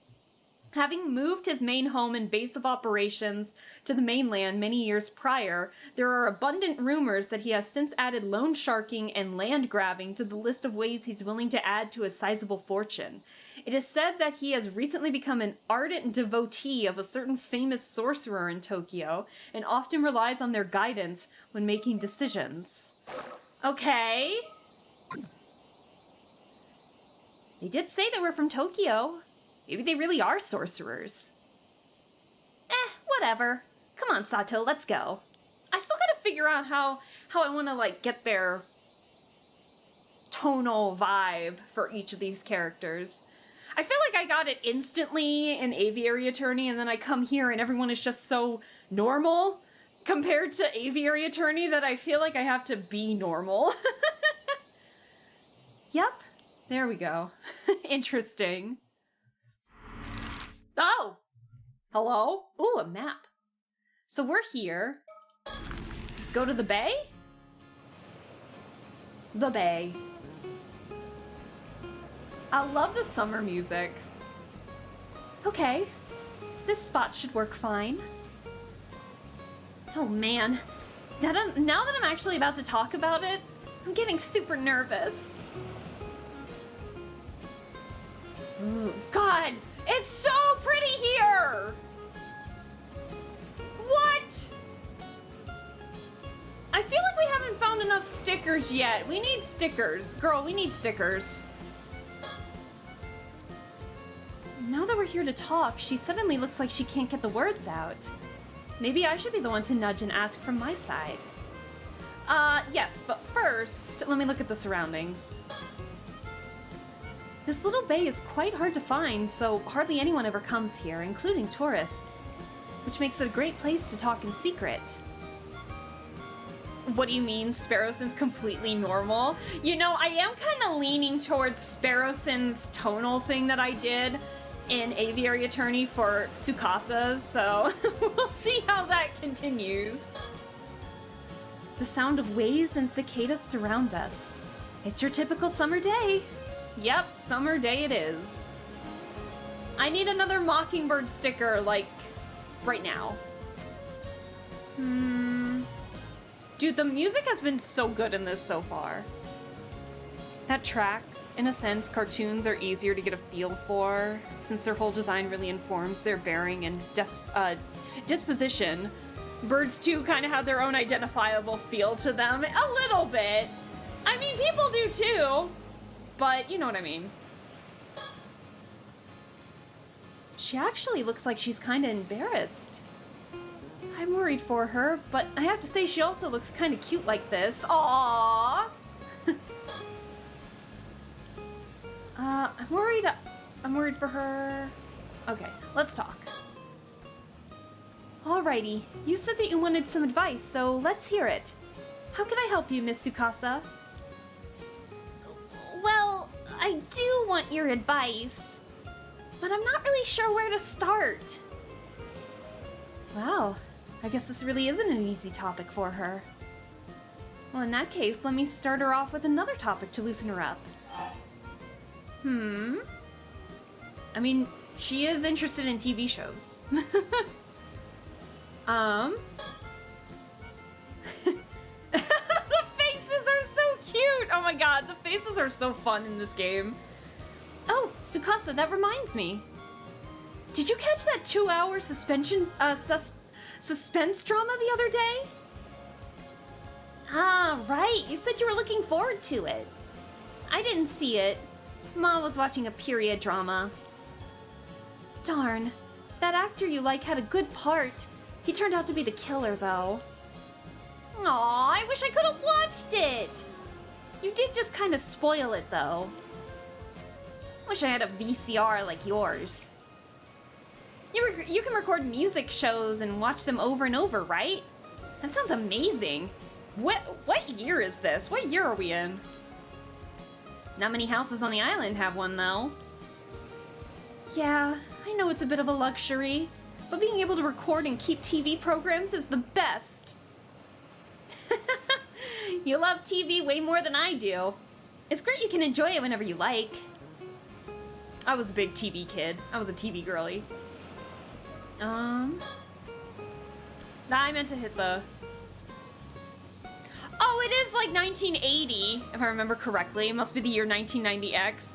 Having moved his main home and base of operations to the mainland many years prior, there are abundant rumors that he has since added loan sharking and land grabbing to the list of ways he's willing to add to his sizable fortune. It is said that he has recently become an ardent devotee of a certain famous sorcerer in Tokyo, and often relies on their guidance when making decisions. Okay. They did say they were from Tokyo. Maybe they really are sorcerers. Whatever. Come on, Sato, let's go. I still gotta figure out how I want to, get their tonal vibe for each of these characters. I feel like I got it instantly in Aviary Attorney, and then I come here and everyone is just so normal compared to Aviary Attorney that I feel like I have to be normal. Yep. There we go. Interesting. Oh! Hello? Ooh, a map. So we're here. Let's go to the bay? The bay. I love the summer music. Okay. This spot should work fine. Oh man. Now that I'm actually about to talk about it, I'm getting super nervous. Ooh, God! It's so pretty here! What? I feel like we haven't found enough stickers yet. We need stickers. Girl, we need stickers. Now that we're here to talk, she suddenly looks like she can't get the words out. Maybe I should be the one to nudge and ask from my side. Yes, but first, let me look at the surroundings. This little bay is quite hard to find, so hardly anyone ever comes here, including tourists, which makes it a great place to talk in secret. What do you mean, Sparrowson's completely normal? You know, I am kind of leaning towards Sparrowson's tonal thing that I did in Aviary Attorney for Tsukasa, so we'll see how that continues. The sound of waves and cicadas surround us. It's your typical summer day. Yep, summer day it is. I need another Mockingbird sticker, right now. Dude, the music has been so good in this so far. That tracks. In a sense, cartoons are easier to get a feel for, since their whole design really informs their bearing and disposition. Birds too kind of have their own identifiable feel to them. A little bit. I mean, people do too. But you know what I mean. She actually looks like she's kind of embarrassed. I'm worried for her, but I have to say she also looks kind of cute like this. Aww. I'm worried for her. Okay, let's talk. Alrighty, you said that you wanted some advice, so let's hear it. How can I help you, Miss Tsukasa? Well, I do want your advice, but I'm not really sure where to start. Wow, I guess this really isn't an easy topic for her. Well, in that case, let me start her off with another topic to loosen her up. I mean, she is interested in TV shows. The faces are so cute! Oh my god, the faces are so fun in this game. Oh, Tsukasa, that reminds me. Did you catch that 2-hour suspense drama the other day? Ah, right. You said you were looking forward to it. I didn't see it. Ma was watching a period drama. Darn. That actor you like had a good part. He turned out to be the killer, though. Aw, I wish I could have watched it! You did just kind of spoil it, though. Wish I had a VCR like yours. You can record music shows and watch them over and over, right? That sounds amazing. What year is this? What year are we in? Not many houses on the island have one, though. Yeah, I know it's a bit of a luxury, but being able to record and keep TV programs is the best. You love TV way more than I do. It's great you can enjoy it whenever you like. I was a big TV kid. I was a TV girly. I meant to hit the... Oh, it is like 1980, if I remember correctly. It must be the year 1990X.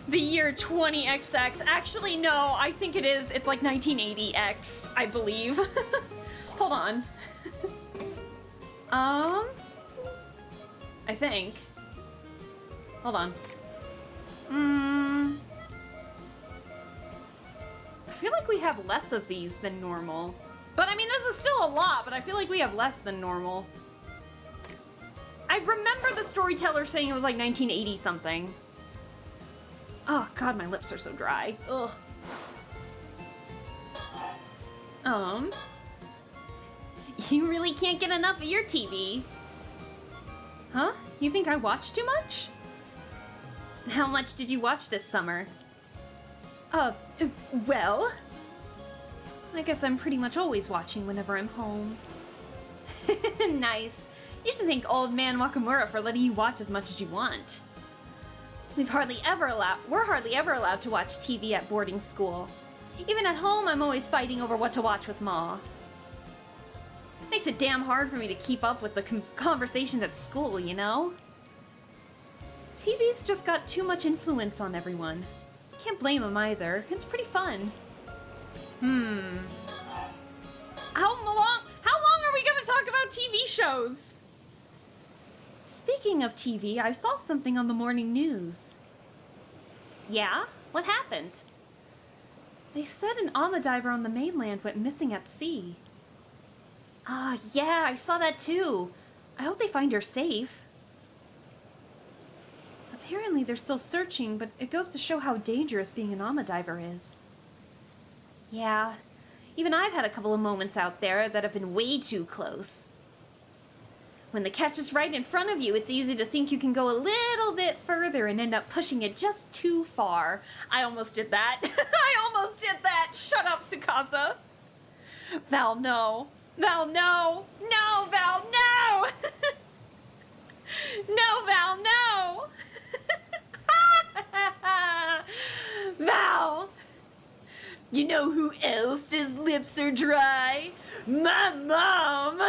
The year 20XX. Actually, no, I think it is. It's like 1980X, I believe. Hold on. I think. Hold on. I feel like we have less of these than normal. But I mean, this is still a lot, but I feel like we have less than normal. I remember the storyteller saying it was like 1980 something. Oh god, my lips are so dry. Ugh. You really can't get enough of your TV. Huh? You think I watch too much? How much did you watch this summer? Well... I guess I'm pretty much always watching whenever I'm home. Nice. You should thank old man Wakamura for letting you watch as much as you want. We're hardly ever allowed to watch TV at boarding school. Even at home, I'm always fighting over what to watch with Ma. Makes it damn hard for me to keep up with the conversations at school, you know? TV's just got too much influence on everyone. Can't blame them either. It's pretty fun. How long are we gonna talk about TV shows? Speaking of TV, I saw something on the morning news. Yeah? What happened? They said an Ama diver on the mainland went missing at sea. Ah, yeah, I saw that too. I hope they find her safe. Apparently they're still searching, but it goes to show how dangerous being an Ama diver is. Yeah, even I've had a couple of moments out there that have been way too close. When the catch is right in front of you, it's easy to think you can go a little bit further and end up pushing it just too far. I almost did that. I almost did that. Shut up, Tsukasa. Val, no. Val, no. No, Val, no. No, Val, no. Val. You know who else's lips are dry? My mom.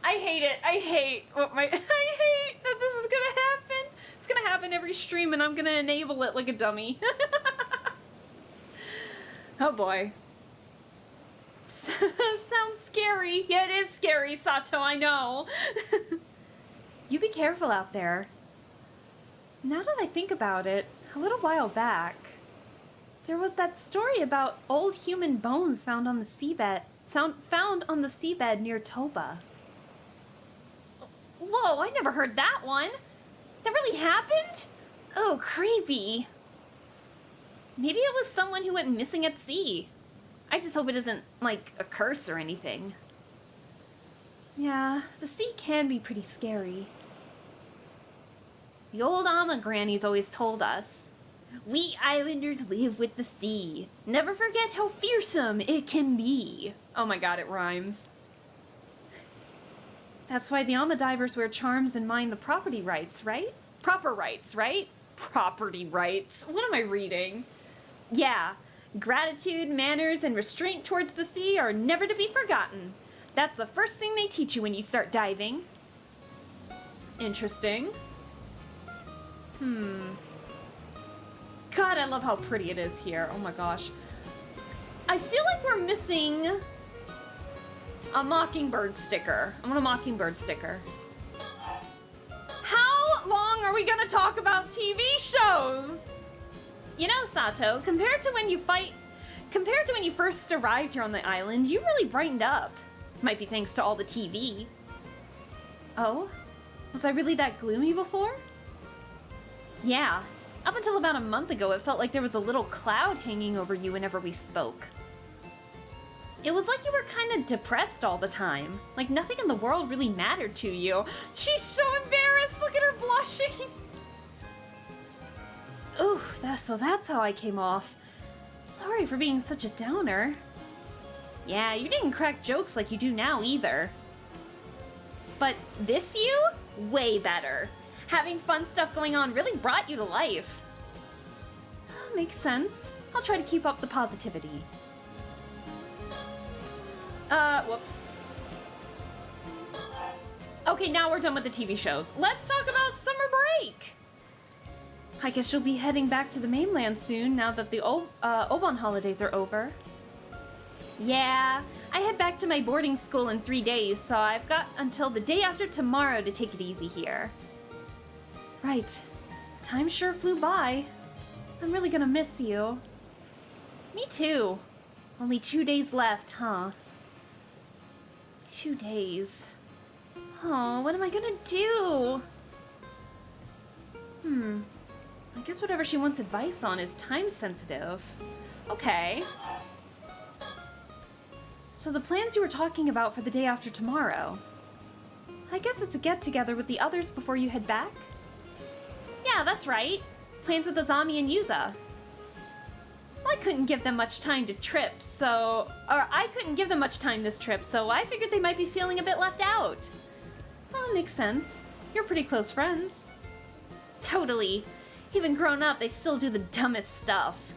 I hate it. I hate that this is gonna happen. It's gonna happen every stream and I'm gonna enable it like a dummy. Oh boy. Sounds scary. Yeah, it is scary, Sato, I know. You be careful out there. Now that I think about it, a little while back, there was that story about old human bones found on the seabed, near Toba. Whoa, I never heard that one. That really happened? Oh, creepy. Maybe it was someone who went missing at sea. I just hope it isn't, like, a curse or anything. Yeah, the sea can be pretty scary. The old Ama grannies always told us, "We islanders live with the sea. Never forget how fearsome it can be." Oh my god, it rhymes. That's why the Ama divers wear charms and mind the property rights, right? Proper rights, right? Property rights. What am I reading? Yeah. Gratitude, manners, and restraint towards the sea are never to be forgotten. That's the first thing they teach you when you start diving. Interesting. God, I love how pretty it is here. Oh my gosh. I feel like we're missing a mockingbird sticker. I want a mockingbird sticker. How long are we gonna talk about TV shows? You know, Sato, compared to when you first arrived here on the island, you really brightened up. Might be thanks to all the TV. Oh? Was I really that gloomy before? Yeah. Up until about a month ago, it felt like there was a little cloud hanging over you whenever we spoke. It was like you were kind of depressed all the time. Like nothing in the world really mattered to you. She's so embarrassed! Look at her blushing! Ooh, so that's how I came off. Sorry for being such a downer. Yeah, you didn't crack jokes like you do now either. But this you? Way better. Having fun stuff going on really brought you to life. Makes sense. I'll try to keep up the positivity. Whoops. Okay, now we're done with the TV shows. Let's talk about summer break! I guess you'll be heading back to the mainland soon now that the Obon holidays are over. Yeah, I head back to my boarding school in 3 days, so I've got until the day after tomorrow to take it easy here. Right. Time sure flew by. I'm really gonna miss you. Me too. Only 2 days left, huh? 2 days. Oh, what am I gonna do? I guess whatever she wants advice on is time sensitive. Okay. So the plans you were talking about for the day after tomorrow. I guess it's a get-together with the others before you head back? Yeah, that's right. Plans with Azami and Yuza. Well, I couldn't give them much time this trip, so I figured they might be feeling a bit left out. Well, that makes sense. You're pretty close friends. Totally. Even grown up, they still do the dumbest stuff.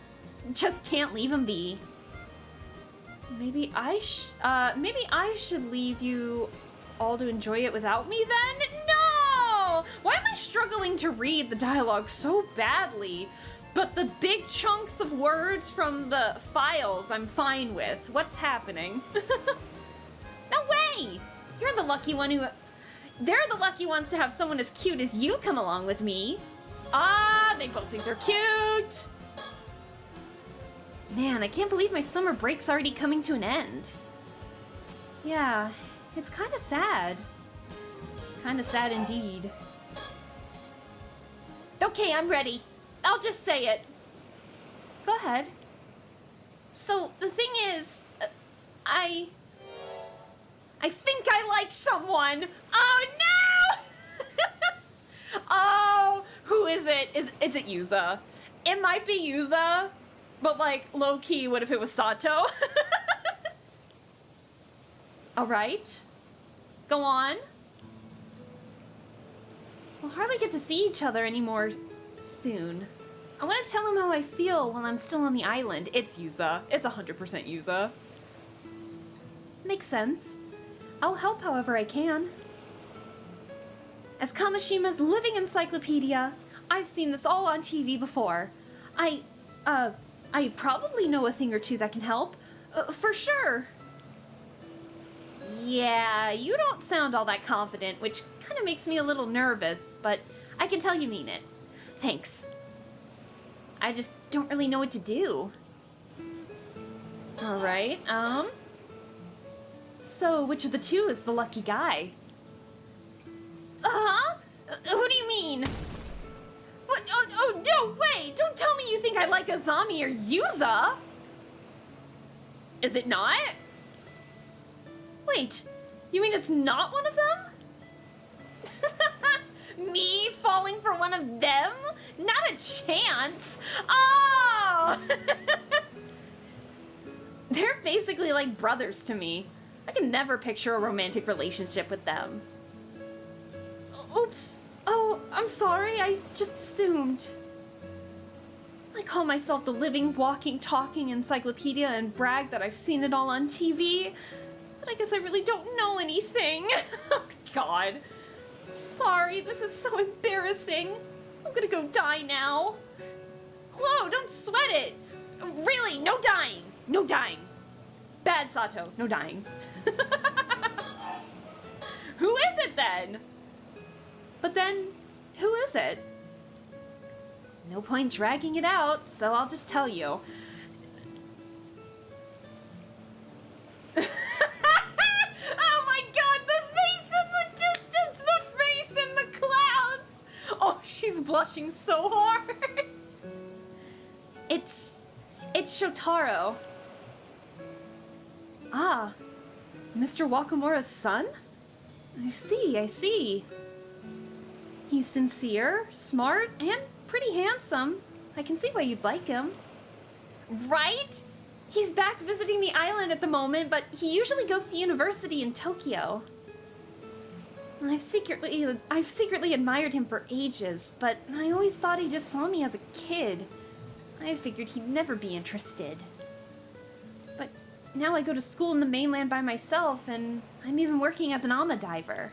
Just can't leave them be. Maybe I should leave you all to enjoy it without me then? No! Why am I struggling to read the dialogue so badly? But the big chunks of words from the files I'm fine with. What's happening? No way! They're the lucky ones to have someone as cute as you come along with me. Ah, they both think they're cute! Man, I can't believe my summer break's already coming to an end. Yeah, it's kinda sad. Kinda sad indeed. Okay, I'm ready. I'll just say it. Go ahead. So, the thing is, I think I like someone. Oh no! Oh, who is it? Is it Yuza? It might be Yuza, but like low-key, what if it was Sato? Alright. Go on. We'll hardly get to see each other anymore soon. I want to tell him how I feel while I'm still on the island. It's Yuza. It's 100% Yuza. Makes sense. I'll help however I can. As Kamashima's living encyclopedia, I've seen this all on TV before. I probably know a thing or two that can help. For sure. Yeah, you don't sound all that confident, which kind of makes me a little nervous, but I can tell you mean it. Thanks. I just don't really know what to do. Alright, so which of the two is the lucky guy? Uh-huh? Who do you mean? What? Oh, no, wait! Don't tell me you think I like Azami or Yuza! Is it not? Wait, you mean it's not one of them? Me falling for one of them? Not a chance! Oh! They're basically like brothers to me. I can never picture a romantic relationship with them. Oops. Oh, I'm sorry. I just assumed. I call myself the living, walking, talking encyclopedia and brag that I've seen it all on TV, but I guess I really don't know anything. Oh, God. Sorry, this is so embarrassing. I'm gonna go die now. Whoa, don't sweat it. Really, no dying. No dying. Bad Sato, no dying. Who is it then? But then, who is it? No point dragging it out, so I'll just tell you. Oh my God, the face in the distance, the face in the clouds. Oh, she's blushing so hard. It's Shotaro. Ah, Mr. Wakamura's son? I see. He's sincere, smart, and pretty handsome. I can see why you'd like him. Right? He's back visiting the island at the moment, but he usually goes to university in Tokyo. I've secretly admired him for ages, but I always thought he just saw me as a kid. I figured he'd never be interested. But now I go to school in the mainland by myself, and I'm even working as an ama diver.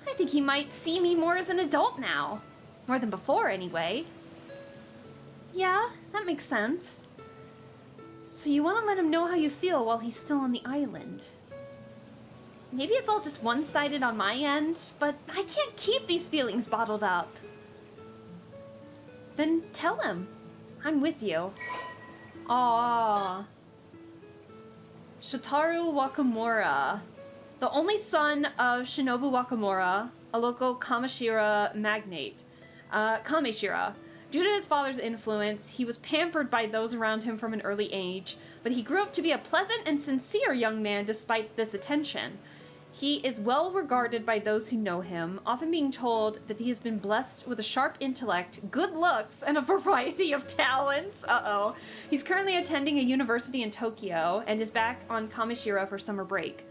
I think he might see me more as an adult now. More than before, anyway. Yeah, that makes sense. So you want to let him know how you feel while he's still on the island. Maybe it's all just one-sided on my end, but I can't keep these feelings bottled up. Then tell him. I'm with you. Aww. Shotaro Wakamura. The only son of Shinobu Wakamura, a local Kameshira magnate. Kameshira. Due to his father's influence, he was pampered by those around him from an early age, but he grew up to be a pleasant and sincere young man despite this attention. He is well regarded by those who know him, often being told that he has been blessed with a sharp intellect, good looks, and a variety of talents. Uh-oh. He's currently attending a university in Tokyo and is back on Kameshira for summer break.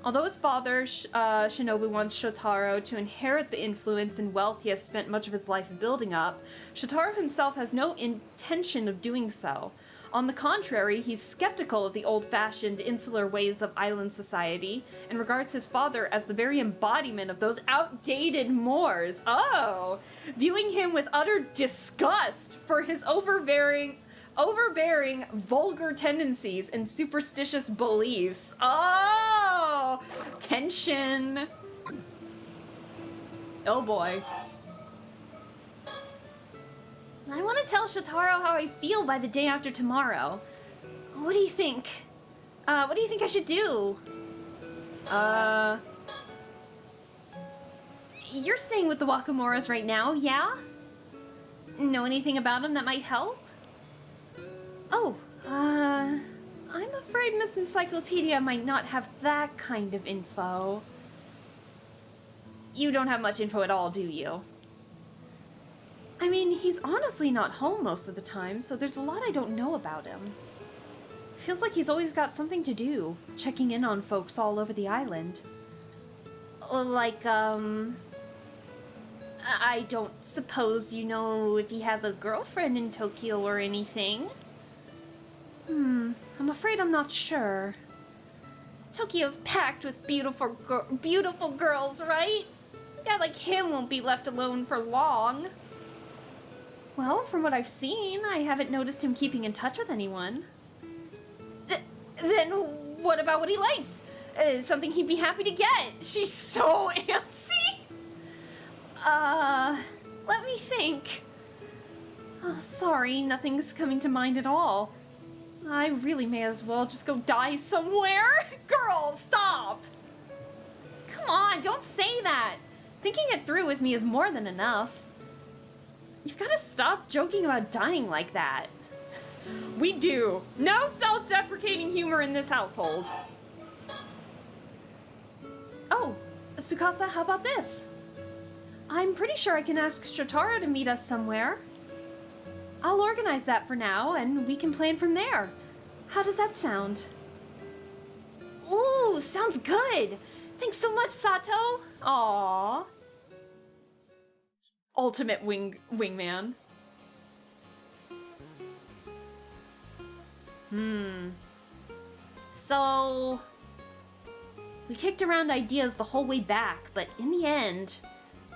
Although his father, Shinobu, wants Shotaro to inherit the influence and wealth he has spent much of his life building up, Shotaro himself has no intention of doing so. On the contrary, he's skeptical of the old-fashioned, insular ways of island society, and regards his father as the very embodiment of those outdated mores. Oh! Viewing him with utter disgust for his overbearing, vulgar tendencies and superstitious beliefs. Oh! Tension. Oh boy. I want to tell Shotaro how I feel by the day after tomorrow. What do you think? What do you think I should do? You're staying with the Wakamuras right now, yeah? Know anything about them that might help? Oh, I'm afraid Miss Encyclopedia might not have that kind of info. You don't have much info at all, do you? I mean, he's honestly not home most of the time, so there's a lot I don't know about him. Feels like he's always got something to do, checking in on folks all over the island. Like, I don't suppose you know if he has a girlfriend in Tokyo or anything. I'm afraid I'm not sure. Tokyo's packed with beautiful girls, right? A guy like him won't be left alone for long. Well, from what I've seen, I haven't noticed him keeping in touch with anyone. Then what about what he likes? something he'd be happy to get. She's so antsy. Let me think. Oh, sorry, nothing's coming to mind at all. I really may as well just go die somewhere. Girl, stop. Come on, don't say that. Thinking it through with me is more than enough. You've got to stop joking about dying like that. We do. No self-deprecating humor in this household. Oh, Tsukasa, how about this? I'm pretty sure I can ask Shotaro to meet us somewhere. I'll organize that for now, and we can plan from there. How does that sound? Ooh, sounds good. Thanks so much, Sato. Aww. Ultimate wingman. So... we kicked around ideas the whole way back, but in the end,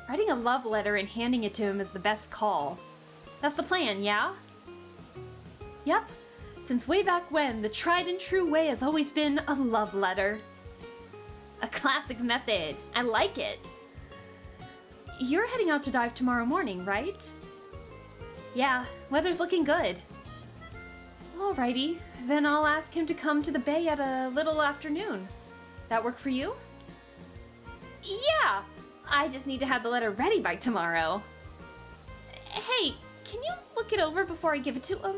writing a love letter and handing it to him is the best call. That's the plan, yeah? Yep. Since way back when, the tried and true way has always been a love letter. A classic method. I like it. You're heading out to dive tomorrow morning, right? Yeah, weather's looking good. Alrighty, then I'll ask him to come to the bay at a little afternoon. That work for you? Yeah! I just need to have the letter ready by tomorrow. Hey, can you look it over before I give it to him?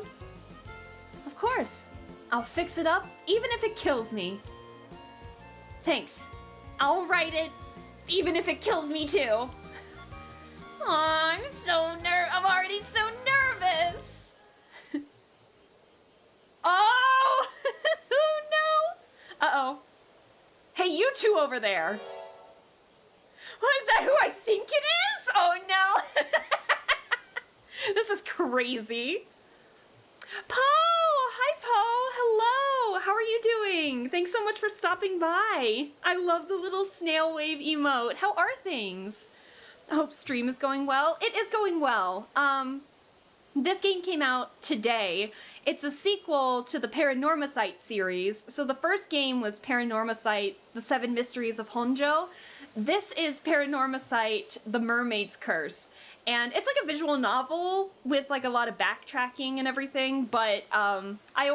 Of course. I'll fix it up, even if it kills me. Thanks. I'll write it, even if it kills me too. Aw, I'm already so nervous. Oh! Oh no! Uh-oh. Hey, you two over there. What, is that who I think it is? Oh no! This is crazy. Poe! Hi, Poe! Hello! How are you doing? Thanks so much for stopping by. I love the little snail wave emote. How are things? I hope stream is going well. It is going well. This game came out today. It's a sequel to the PARANORMASIGHT series. So the first game was PARANORMASIGHT, The Seven Mysteries of Honjo. This is PARANORMASIGHT, The Mermaid's Curse. And it's like a visual novel with like a lot of backtracking and everything, but I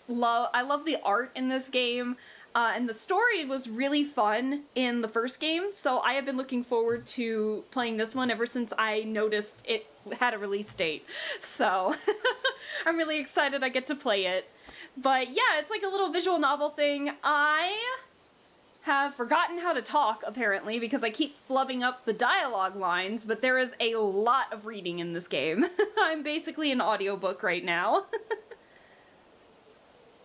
love the art in this game. And the story was really fun in the first game, so I have been looking forward to playing this one ever since I noticed it had a release date. So I'm really excited I get to play it. But yeah, it's like a little visual novel thing. I have forgotten how to talk, apparently, because I keep flubbing up the dialogue lines, but there is a lot of reading in this game. I'm basically an audiobook right now.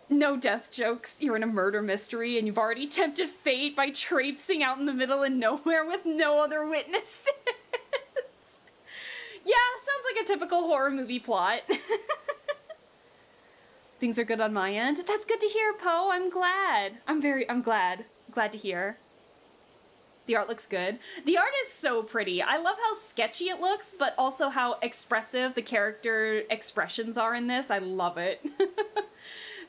No death jokes. You're in a murder mystery and you've already tempted fate by traipsing out in the middle of nowhere with no other witnesses. Yeah, sounds like a typical horror movie plot. Things are good on my end. That's good to hear, Poe. I'm glad. I'm glad. Glad to hear. The art looks good. The art is so pretty. I love how sketchy it looks, but also how expressive the character expressions are in this. I love it.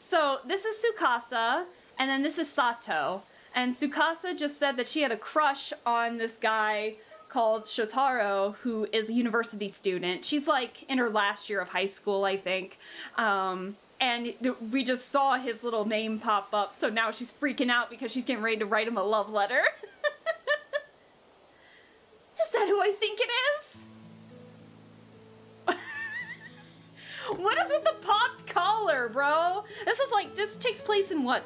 So this is Tsukasa, and then this is Sato. And Tsukasa just said that she had a crush on this guy called Shotaro, who is a university student. She's like in her last year of high school, I think. And we just saw his little name pop up, so now she's freaking out because she's getting ready to write him a love letter. Is that who I think it is? What is with the popped collar, bro? This takes place in what?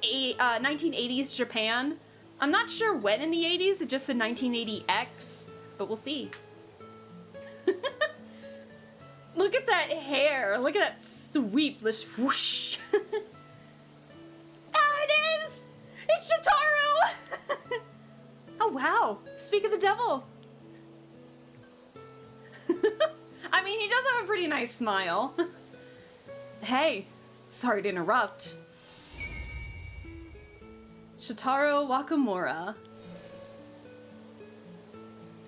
1980s Japan? I'm not sure when in the 80s, it just said 1980X, but we'll see. Look at that hair, look at that sweep, this whoosh. Ah, it is! It's Shotaro! Oh wow, speak of the devil. I mean, he does have a pretty nice smile. Hey, sorry to interrupt. Shotaro Wakamura.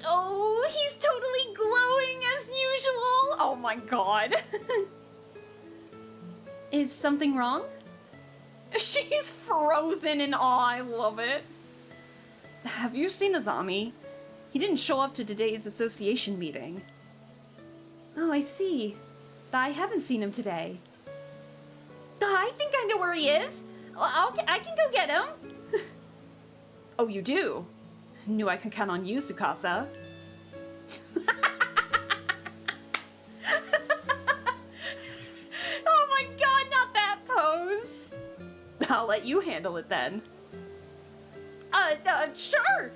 Oh, he's totally glowing as usual. Oh my god. Is something wrong? She's frozen in awe. I love it. Have you seen Azami? He didn't show up to today's association meeting. Oh, I see. I haven't seen him today. I think I know where he is. I can go get him. Oh, you do? Knew I could count on you, Tsukasa. Oh my god, not that pose. I'll let you handle it then. Sure,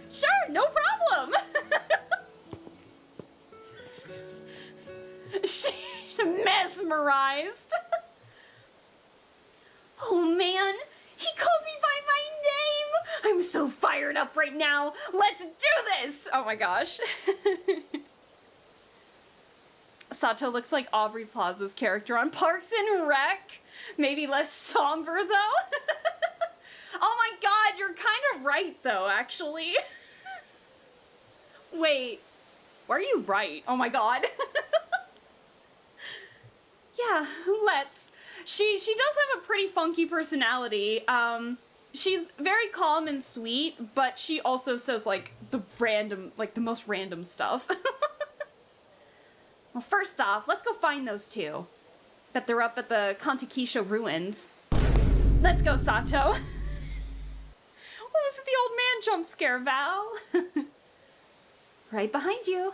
no problem. She's mesmerized. Oh man, he called me by my name. I'm so fired up right now. Let's do this. Oh my gosh. Sato looks like Aubrey Plaza's character on Parks and Rec. Maybe less somber though. Oh my god, you're kind of right though, actually. Wait, were you right? Oh my god. Yeah, let's. She does have a pretty funky personality. She's very calm and sweet, but she also says like the most random stuff. Well, first off, let's go find those two. Bet they're up at the Kantakisha ruins. Let's go, Sato. What was the old man jump scare, Val? Right behind you.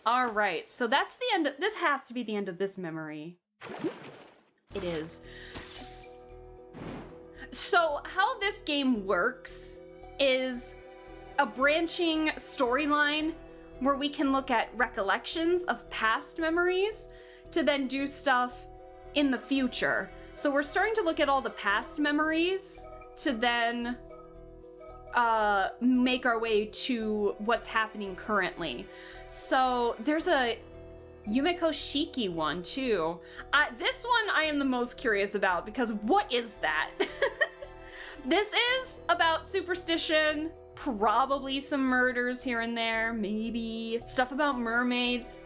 All right, so that's the end. This has to be the end of this memory. It is. So how this game works is a branching storyline where we can look at recollections of past memories to then do stuff in the future. So we're starting to look at all the past memories to then make our way to what's happening currently. So there's a Yumeko Shiki one too. This one I am the most curious about because what is that? This is about superstition, probably some murders here and there, maybe stuff about mermaids.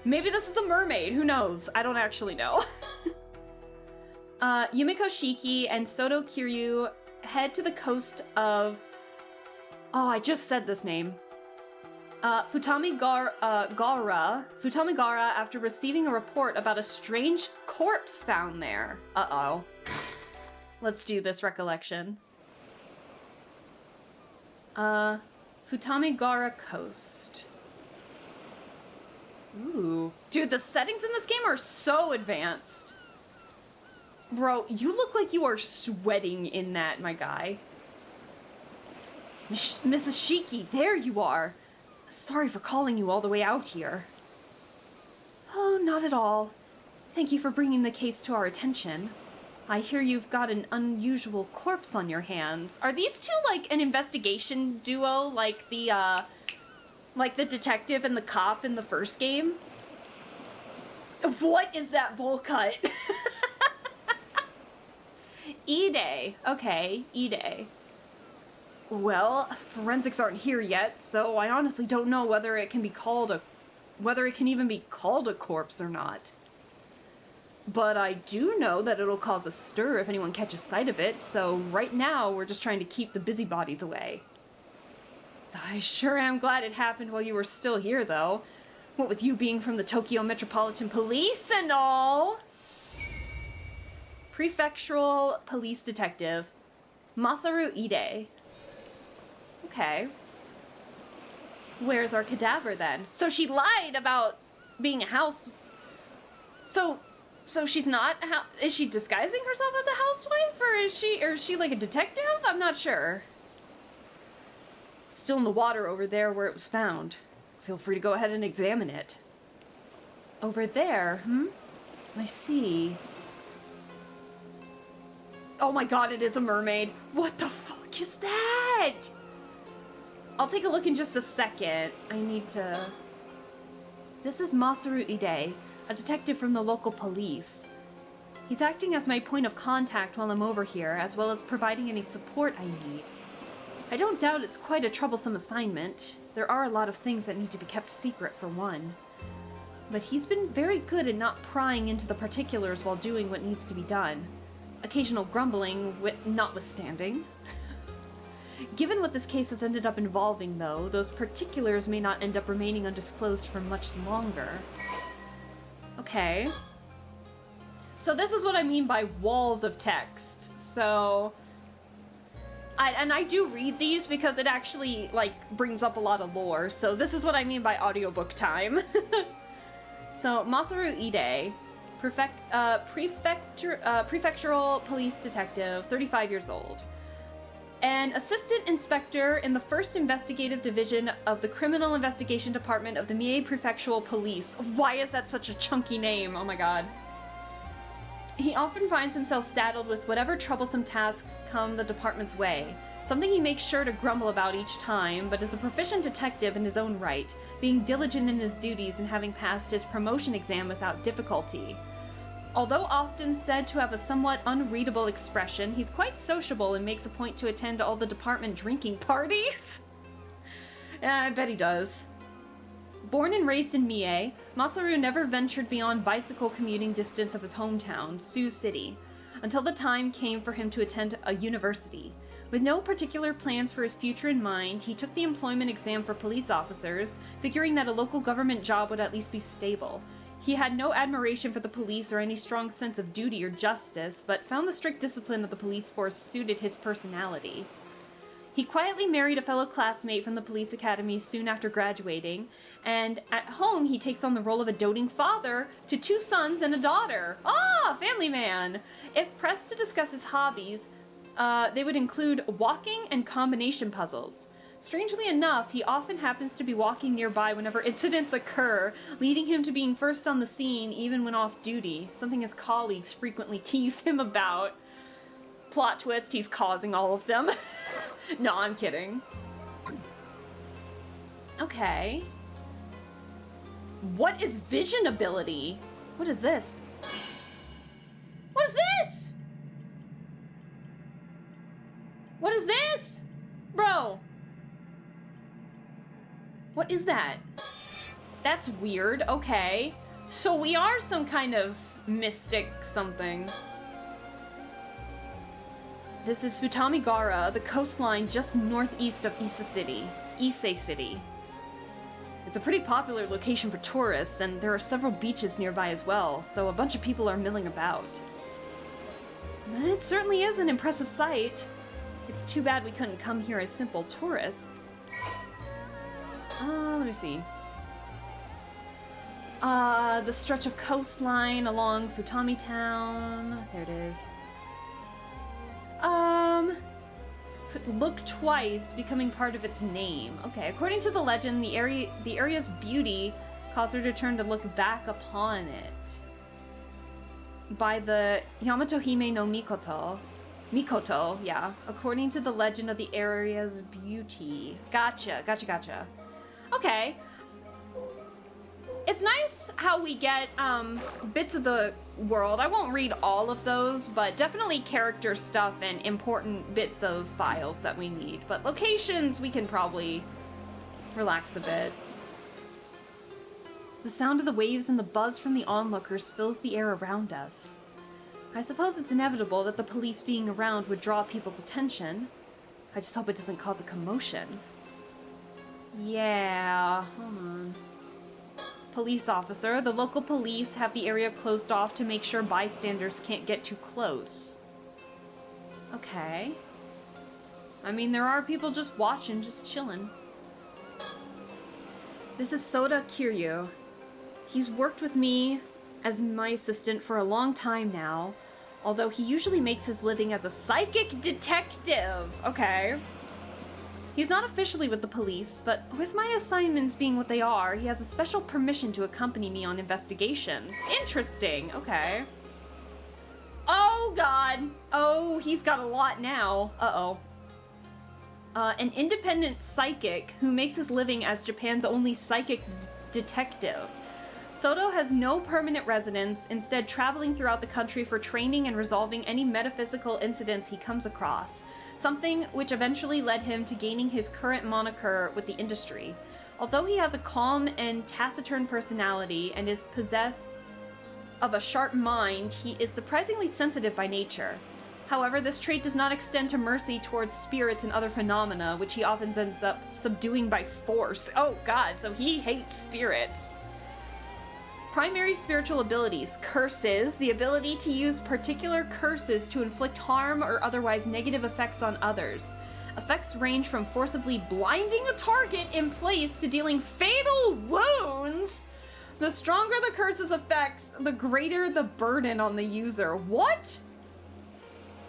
Maybe this is the mermaid, who knows? I don't actually know. Yumeko Shiki and Soto Kiryu head to the coast of... Oh, I just said this name. Futamigara after receiving a report about a strange corpse found there. Uh-oh. Let's do this recollection. Futamigara Coast. Ooh. Dude, the settings in this game are so advanced. Bro, you look like you are sweating in that, my guy. Mrs. Shiki, there you are. Sorry for calling you all the way out here. Oh, not at all. Thank you for bringing the case to our attention. I hear you've got an unusual corpse on your hands. Are these two like an investigation duo, like the detective and the cop in the first game? What is that bowl cut? Ide. Okay, Ide. Well, forensics aren't here yet, so I honestly don't know whether it can even be called a corpse or not. But I do know that it'll cause a stir if anyone catches sight of it, so right now we're just trying to keep the busybodies away. I sure am glad it happened while you were still here, though. What with you being from the Tokyo Metropolitan Police and all. Prefectural Police Detective Masaru Ide. Okay. Where's our cadaver then? So she lied about being a house... So she's not... Is she disguising herself as a housewife? Or is she like a detective? I'm not sure. Still in the water over there where it was found. Feel free to go ahead and examine it. Over there, I see. Oh my god, it is a mermaid. What the fuck is that? I'll take a look in just a second. I need to... This is Masaru Ide, a detective from the local police. He's acting as my point of contact while I'm over here, as well as providing any support I need. I don't doubt it's quite a troublesome assignment. There are a lot of things that need to be kept secret, for one. But he's been very good at not prying into the particulars while doing what needs to be done. occasional grumbling notwithstanding. Given what this case has ended up involving, though, those particulars may not end up remaining undisclosed for much longer. Okay. So this is what I mean by walls of text. So... I do read these because it actually, like, brings up a lot of lore. So this is what I mean by audiobook time. So, Masaru Ide, prefectural police detective, 35 years old. An assistant inspector in the 1st Investigative Division of the Criminal Investigation Department of the Mie Prefectural Police. Why is that such a chunky name? Oh my god. He often finds himself saddled with whatever troublesome tasks come the department's way, something he makes sure to grumble about each time, but is a proficient detective in his own right, being diligent in his duties and having passed his promotion exam without difficulty. Although often said to have a somewhat unreadable expression, he's quite sociable and makes a point to attend all the department drinking parties. Yeah, I bet he does. Born and raised in Mie, Masaru never ventured beyond bicycle commuting distance of his hometown, Sioux City, until the time came for him to attend a university. With no particular plans for his future in mind, he took the employment exam for police officers, figuring that a local government job would at least be stable. He had no admiration for the police or any strong sense of duty or justice, but found the strict discipline of the police force suited his personality. He quietly married a fellow classmate from the police academy soon after graduating, and at home he takes on the role of a doting father to 2 sons and a daughter. Ah, family man! If pressed to discuss his hobbies, they would include walking and combination puzzles. Strangely enough, he often happens to be walking nearby whenever incidents occur, leading him to being first on the scene even when off duty, something his colleagues frequently tease him about. Plot twist, he's causing all of them. No, I'm kidding. Okay. What is vision ability? What is this? What is this? What is this? Bro. What is that? That's weird. Okay. So we are some kind of mystic something. This is Futamigara, the coastline just northeast of Ise City. It's a pretty popular location for tourists, and there are several beaches nearby as well, so a bunch of people are milling about. It certainly is an impressive sight. It's too bad we couldn't come here as simple tourists. Let me see. The stretch of coastline along Futami Town. There it is. Look twice, becoming part of its name. Okay, according to the legend, the area's beauty caused her to turn to look back upon it. By the Yamato Hime no Mikoto. Mikoto, yeah. According to the legend of the area's beauty. Gotcha. Okay. It's nice how we get bits of the world. I won't read all of those, but definitely character stuff and important bits of files that we need. But locations, we can probably relax a bit. The sound of the waves and the buzz from the onlookers fills the air around us. I suppose it's inevitable that the police being around would draw people's attention. I just hope it doesn't cause a commotion. Yeah, hold on. Police officer. The local police have the area closed off to make sure bystanders can't get too close. Okay. I mean, there are people just watching, just chilling. This is Soda Kiryu. He's worked with me as my assistant for a long time now, although he usually makes his living as a psychic detective. Okay. He's not officially with the police, but with my assignments being what they are, he has a special permission to accompany me on investigations. Interesting. Okay. Oh, God. Oh, he's got a lot now. Uh-oh. An independent psychic who makes his living as Japan's only psychic detective. Soto has no permanent residence, instead traveling throughout the country for training and resolving any metaphysical incidents he comes across. Something which eventually led him to gaining his current moniker with the industry. Although he has a calm and taciturn personality and is possessed of a sharp mind, he is surprisingly sensitive by nature. However, this trait does not extend to mercy towards spirits and other phenomena, which he often ends up subduing by force. Oh god, so he hates spirits. Primary spiritual abilities. Curses. The ability to use particular curses to inflict harm or otherwise negative effects on others. Effects range from forcibly blinding a target in place to dealing fatal wounds. The stronger the curse's effects, the greater the burden on the user. What?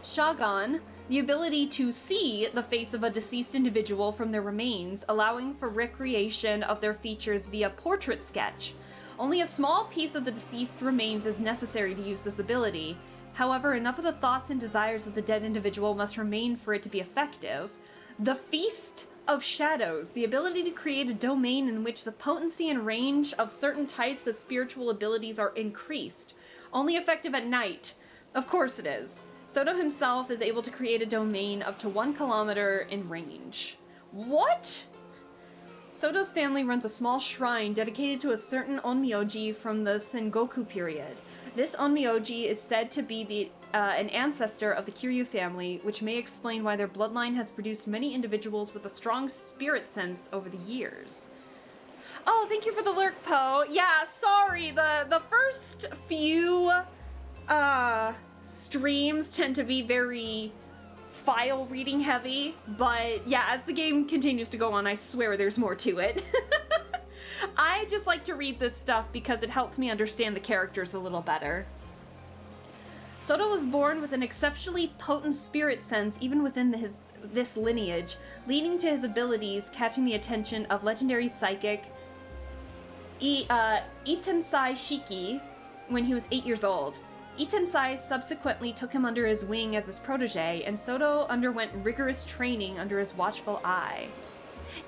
Shagan, the ability to see the face of a deceased individual from their remains, allowing for recreation of their features via portrait sketch. Only a small piece of the deceased remains is necessary to use this ability. However, enough of the thoughts and desires of the dead individual must remain for it to be effective. The Feast of Shadows, the ability to create a domain in which the potency and range of certain types of spiritual abilities are increased. Only effective at night. Of course it is. Soto himself is able to create a domain up to 1 kilometer in range. What? Soto's family runs a small shrine dedicated to a certain onmyoji from the Sengoku period. This onmyoji is said to be an ancestor of the Kiryu family, which may explain why their bloodline has produced many individuals with a strong spirit sense over the years. Oh, thank you for the lurk, Poe. Yeah, sorry, the first few streams tend to be very file reading heavy, but yeah, as the game continues to go on, I swear there's more to it. I just like to read this stuff because it helps me understand the characters a little better. Soto was born with an exceptionally potent spirit sense even within this lineage, leading to his abilities catching the attention of legendary psychic Itensai Shiki when he was 8 years old. Itensai subsequently took him under his wing as his protege, and Soto underwent rigorous training under his watchful eye.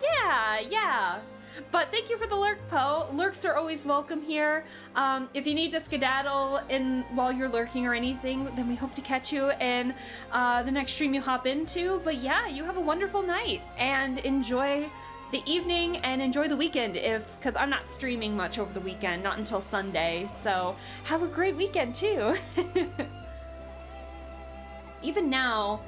Yeah. But thank you for the lurk, Poe. Lurks are always welcome here. If you need to skedaddle while you're lurking or anything, then we hope to catch you in the next stream you hop into. But yeah, you have a wonderful night, and enjoy the evening and enjoy the weekend because I'm not streaming much over the weekend, not until Sunday, so have a great weekend too. Even now,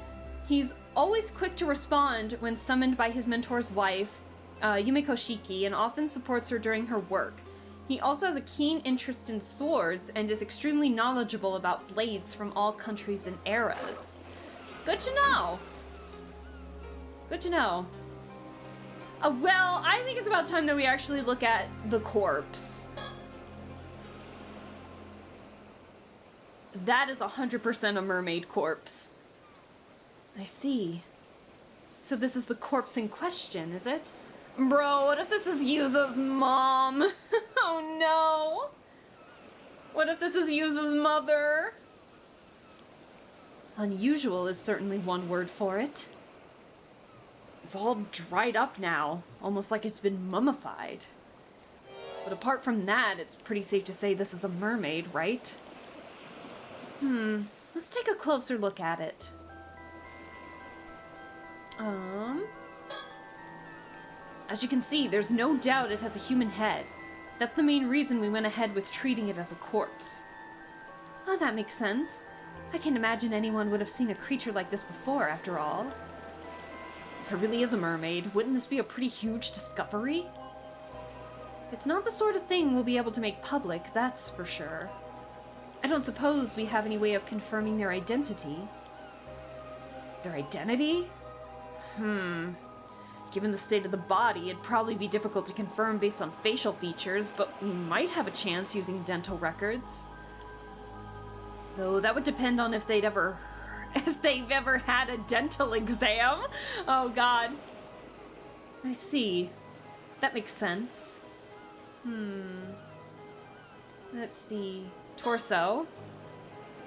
he's always quick to respond when summoned by his mentor's wife, Yumeko Shiki, and often supports her during her work. He also has a keen interest in swords and is extremely knowledgeable about blades from all countries and eras. Good to know. Good to know. Well, I think it's about time that we actually look at the corpse. That is 100% a mermaid corpse. I see. So this is the corpse in question, is it? Bro, what if this is Yuzo's mom? Oh no! What if this is Yuzo's mother? Unusual is certainly one word for it. It's all dried up now, almost like it's been mummified. But apart from that, it's pretty safe to say this is a mermaid, right? Let's take a closer look at it. As you can see, there's no doubt it has a human head. That's the main reason we went ahead with treating it as a corpse. Oh, that makes sense. I can't imagine anyone would have seen a creature like this before, after all. If it really is a mermaid, wouldn't this be a pretty huge discovery? It's not the sort of thing we'll be able to make public, that's for sure. I don't suppose we have any way of confirming their identity. Their identity? Given the state of the body, it'd probably be difficult to confirm based on facial features, but we might have a chance using dental records. Though that would depend on if they've ever had a dental exam. Oh god. I see. That makes sense. Let's see. Torso.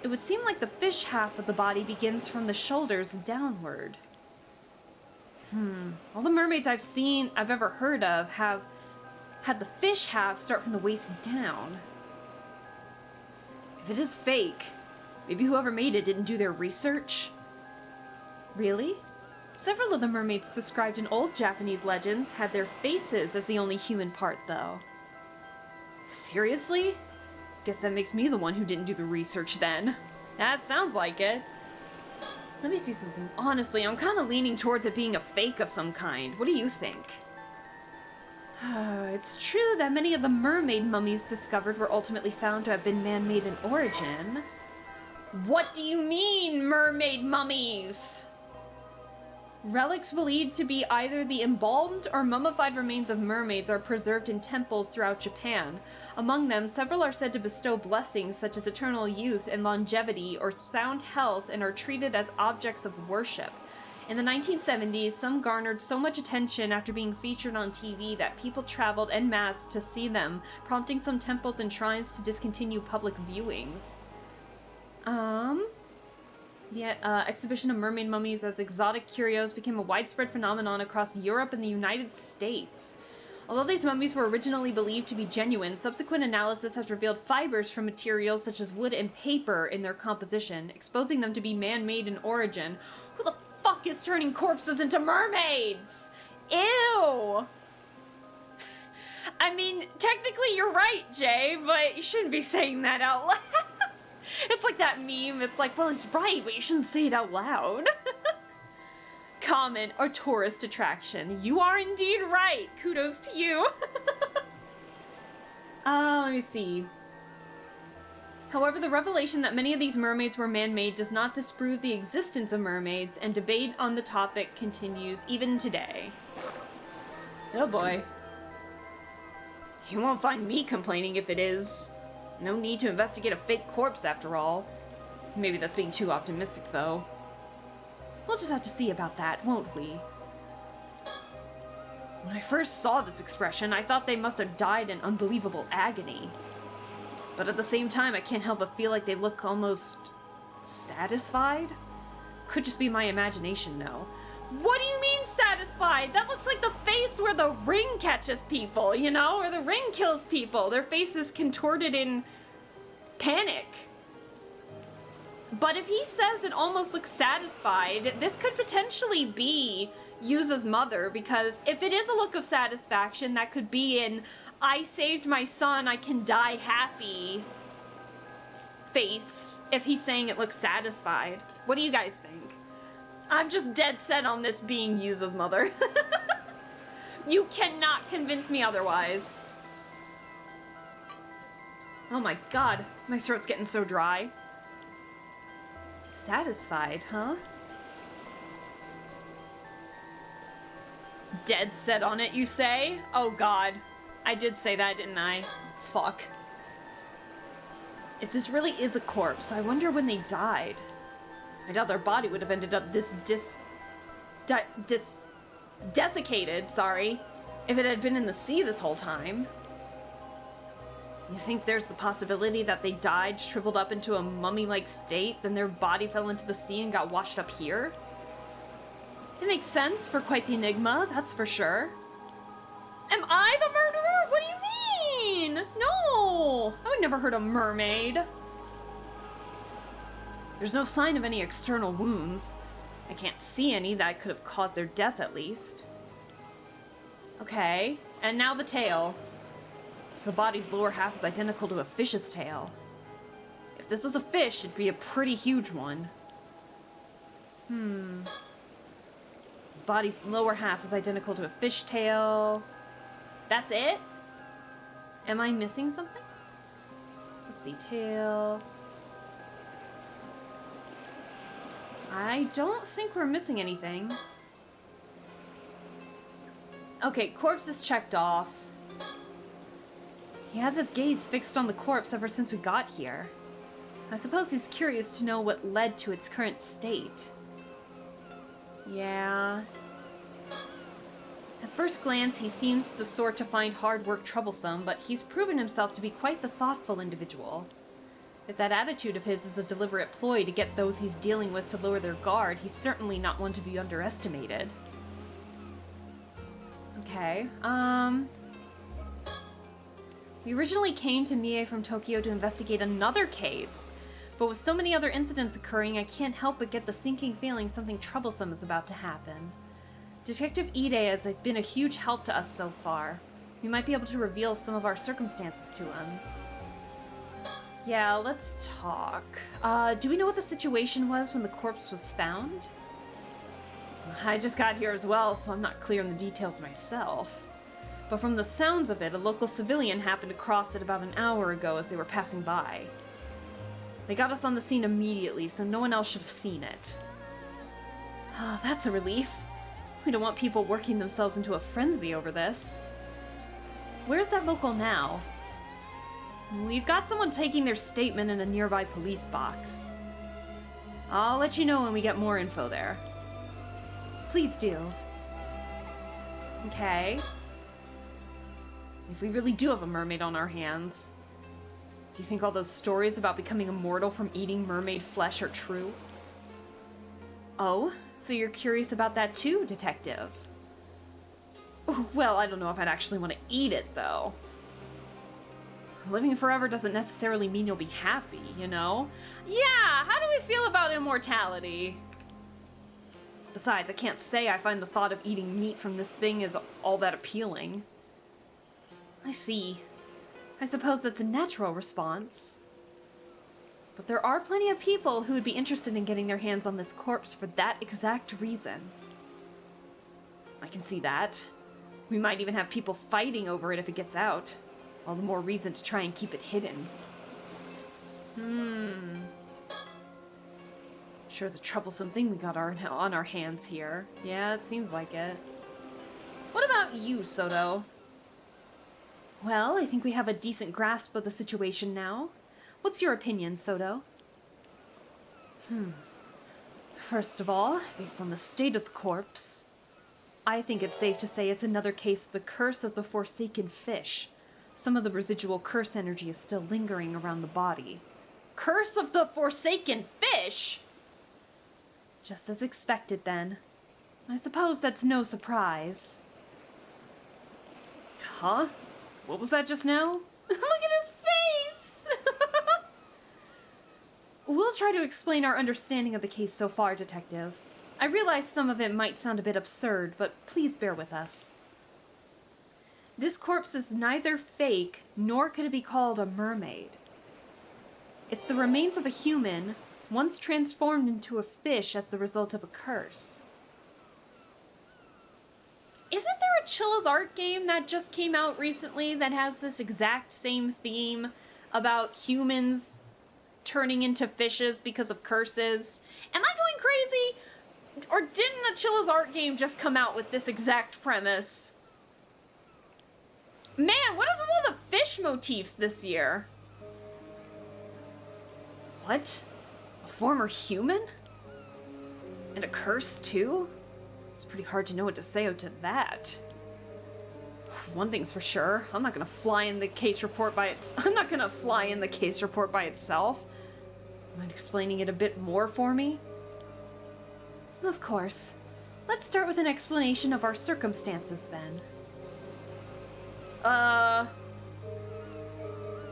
It would seem like the fish half of the body begins from the shoulders downward. All the mermaids I've ever heard of have had the fish half start from the waist down. If it is fake, maybe whoever made it didn't do their research? Really? Several of the mermaids described in old Japanese legends had their faces as the only human part, though. Seriously? Guess that makes me the one who didn't do the research then. That sounds like it. Let me see something. Honestly, I'm kind of leaning towards it being a fake of some kind. What do you think? It's true that many of the mermaid mummies discovered were ultimately found to have been man-made in origin. What do you mean, mermaid mummies? Relics believed to be either the embalmed or mummified remains of mermaids are preserved in temples throughout Japan. Among them, several are said to bestow blessings such as eternal youth and longevity or sound health and are treated as objects of worship. In the 1970s, some garnered so much attention after being featured on TV that people traveled en masse to see them, prompting some temples and shrines to discontinue public viewings. The exhibition of mermaid mummies as exotic curios became a widespread phenomenon across Europe and the United States. Although these mummies were originally believed to be genuine, subsequent analysis has revealed fibers from materials such as wood and paper in their composition, exposing them to be man-made in origin. Who the fuck is turning corpses into mermaids? Ew! I mean, technically you're right, Jay, but you shouldn't be saying that out loud. It's like that meme, it's like, well, he's right, but you shouldn't say it out loud. Comment or tourist attraction. You are indeed right. Kudos to you. Let me see. However, the revelation that many of these mermaids were man-made does not disprove the existence of mermaids, and debate on the topic continues even today. Oh boy. You won't find me complaining if it is. No need to investigate a fake corpse, after all. Maybe that's being too optimistic, though. We'll just have to see about that, won't we? When I first saw this expression, I thought they must have died in unbelievable agony. But at the same time, I can't help but feel like they look almost satisfied? Could just be my imagination, though. What do you mean satisfied? That looks like the face where the ring catches people, you know? Or the ring kills people. Their faces contorted in panic. But if he says it almost looks satisfied, this could potentially be Yuza's mother, because if it is a look of satisfaction, that could be in I saved my son, I can die happy face, if he's saying it looks satisfied. What do you guys think? I'm just dead set on this being Yuza's mother. You cannot convince me otherwise. Oh my god, my throat's getting so dry. Satisfied, huh? Dead set on it, you say? Oh god. I did say that, didn't I? Fuck. If this really is a corpse, I wonder when they died. I doubt their body would have ended up this desiccated, sorry, if it had been in the sea this whole time. You think there's the possibility that they died, shriveled up into a mummy-like state, then their body fell into the sea and got washed up here? It makes sense for quite the enigma, that's for sure. Am I the murderer? What do you mean? No! I would never hurt a mermaid. There's no sign of any external wounds. I can't see any that could have caused their death, at least. Okay, and now the tail. The body's lower half is identical to a fish's tail. If this was a fish, it'd be a pretty huge one. The body's lower half is identical to a fish tail. That's it? Am I missing something? Let's see, tail. I don't think we're missing anything. Okay, corpse is checked off. He has his gaze fixed on the corpse ever since we got here. I suppose he's curious to know what led to its current state. Yeah. At first glance, he seems the sort to find hard work troublesome, but he's proven himself to be quite the thoughtful individual. If that attitude of his is a deliberate ploy to get those he's dealing with to lower their guard, he's certainly not one to be underestimated. Okay, we originally came to Mie from Tokyo to investigate another case, but with so many other incidents occurring, I can't help but get the sinking feeling something troublesome is about to happen. Detective Ide has been a huge help to us so far. We might be able to reveal some of our circumstances to him. Yeah, let's talk. Do we know what the situation was when the corpse was found? I just got here as well, so I'm not clear on the details myself. But from the sounds of it, a local civilian happened to cross it about an hour ago as they were passing by. They got us on the scene immediately, so no one else should have seen it. Oh, that's a relief. We don't want people working themselves into a frenzy over this. Where's that local now? We've got someone taking their statement in a nearby police box. I'll let you know when we get more info there. Please do. Okay. If we really do have a mermaid on our hands, do you think all those stories about becoming immortal from eating mermaid flesh are true? Oh, so you're curious about that too, detective? Well, I don't know if I'd actually want to eat it, though. Living forever doesn't necessarily mean you'll be happy, you know? Yeah, how do we feel about immortality? Besides, I can't say I find the thought of eating meat from this thing is all that appealing. I see. I suppose that's a natural response. But there are plenty of people who would be interested in getting their hands on this corpse for that exact reason. I can see that. We might even have people fighting over it if it gets out. All the more reason to try and keep it hidden. Sure is a troublesome thing we got on our hands here. Yeah, it seems like it. What about you, Soto? Well, I think we have a decent grasp of the situation now. What's your opinion, Soto? First of all, based on the state of the corpse, I think it's safe to say it's another case of the curse of the Forsaken Fish. Some of the residual curse energy is still lingering around the body. Curse of the Forsaken Fish? Just as expected, then. I suppose that's no surprise. Huh? What was that just now? Look at his face! We'll try to explain our understanding of the case so far, Detective. I realize some of it might sound a bit absurd, but please bear with us. This corpse is neither fake, nor could it be called a mermaid. It's the remains of a human, once transformed into a fish as the result of a curse. Isn't there a Chilla's Art game that just came out recently that has this exact same theme about humans turning into fishes because of curses? Am I going crazy? Or didn't the Chilla's Art game just come out with this exact premise? Man, what is with all the fish motifs this year? What? A former human? And a curse, too? It's pretty hard to know what to say to that. One thing's for sure, I'm not gonna fly in the case report by itself. Mind explaining it a bit more for me? Of course. Let's start with an explanation of our circumstances, then.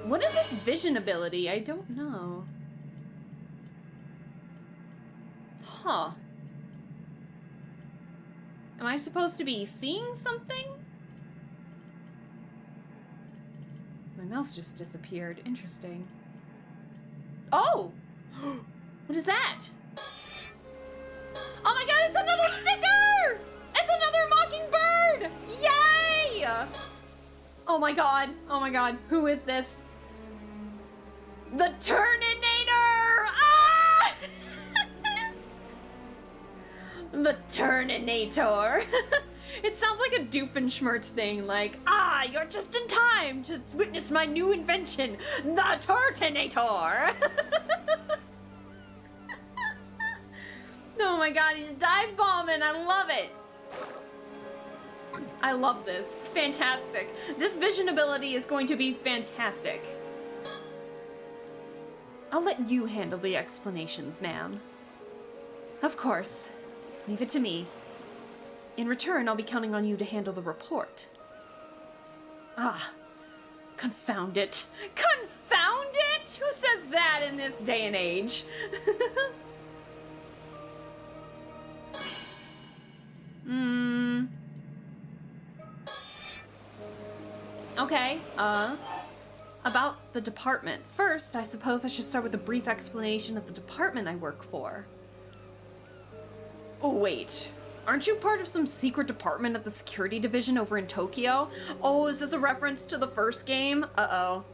What is this vision ability? I don't know. Huh. Am I supposed to be seeing something? My mouse just disappeared. Interesting. Oh! What is that? Oh my god, it's another sticker! It's another mockingbird! Yay! Oh my god. Oh my god. Who is this? The Turninator! Ah! The Turninator. It sounds like a Doofenshmirtz thing, like, you're just in time to witness my new invention, the Turtonator. Oh my god, he's dive bombing, I love it. I love this. Fantastic. This vision ability is going to be fantastic. I'll let you handle the explanations, ma'am. Of course. Leave it to me. In return, I'll be counting on you to handle the report. Confound it. Confound it? Who says that in this day and age? Okay, About the department. First, I suppose I should start with a brief explanation of the department I work for. Oh, wait. Aren't you part of some secret department of the security division over in Tokyo? Oh, is this a reference to the first game? Uh-oh.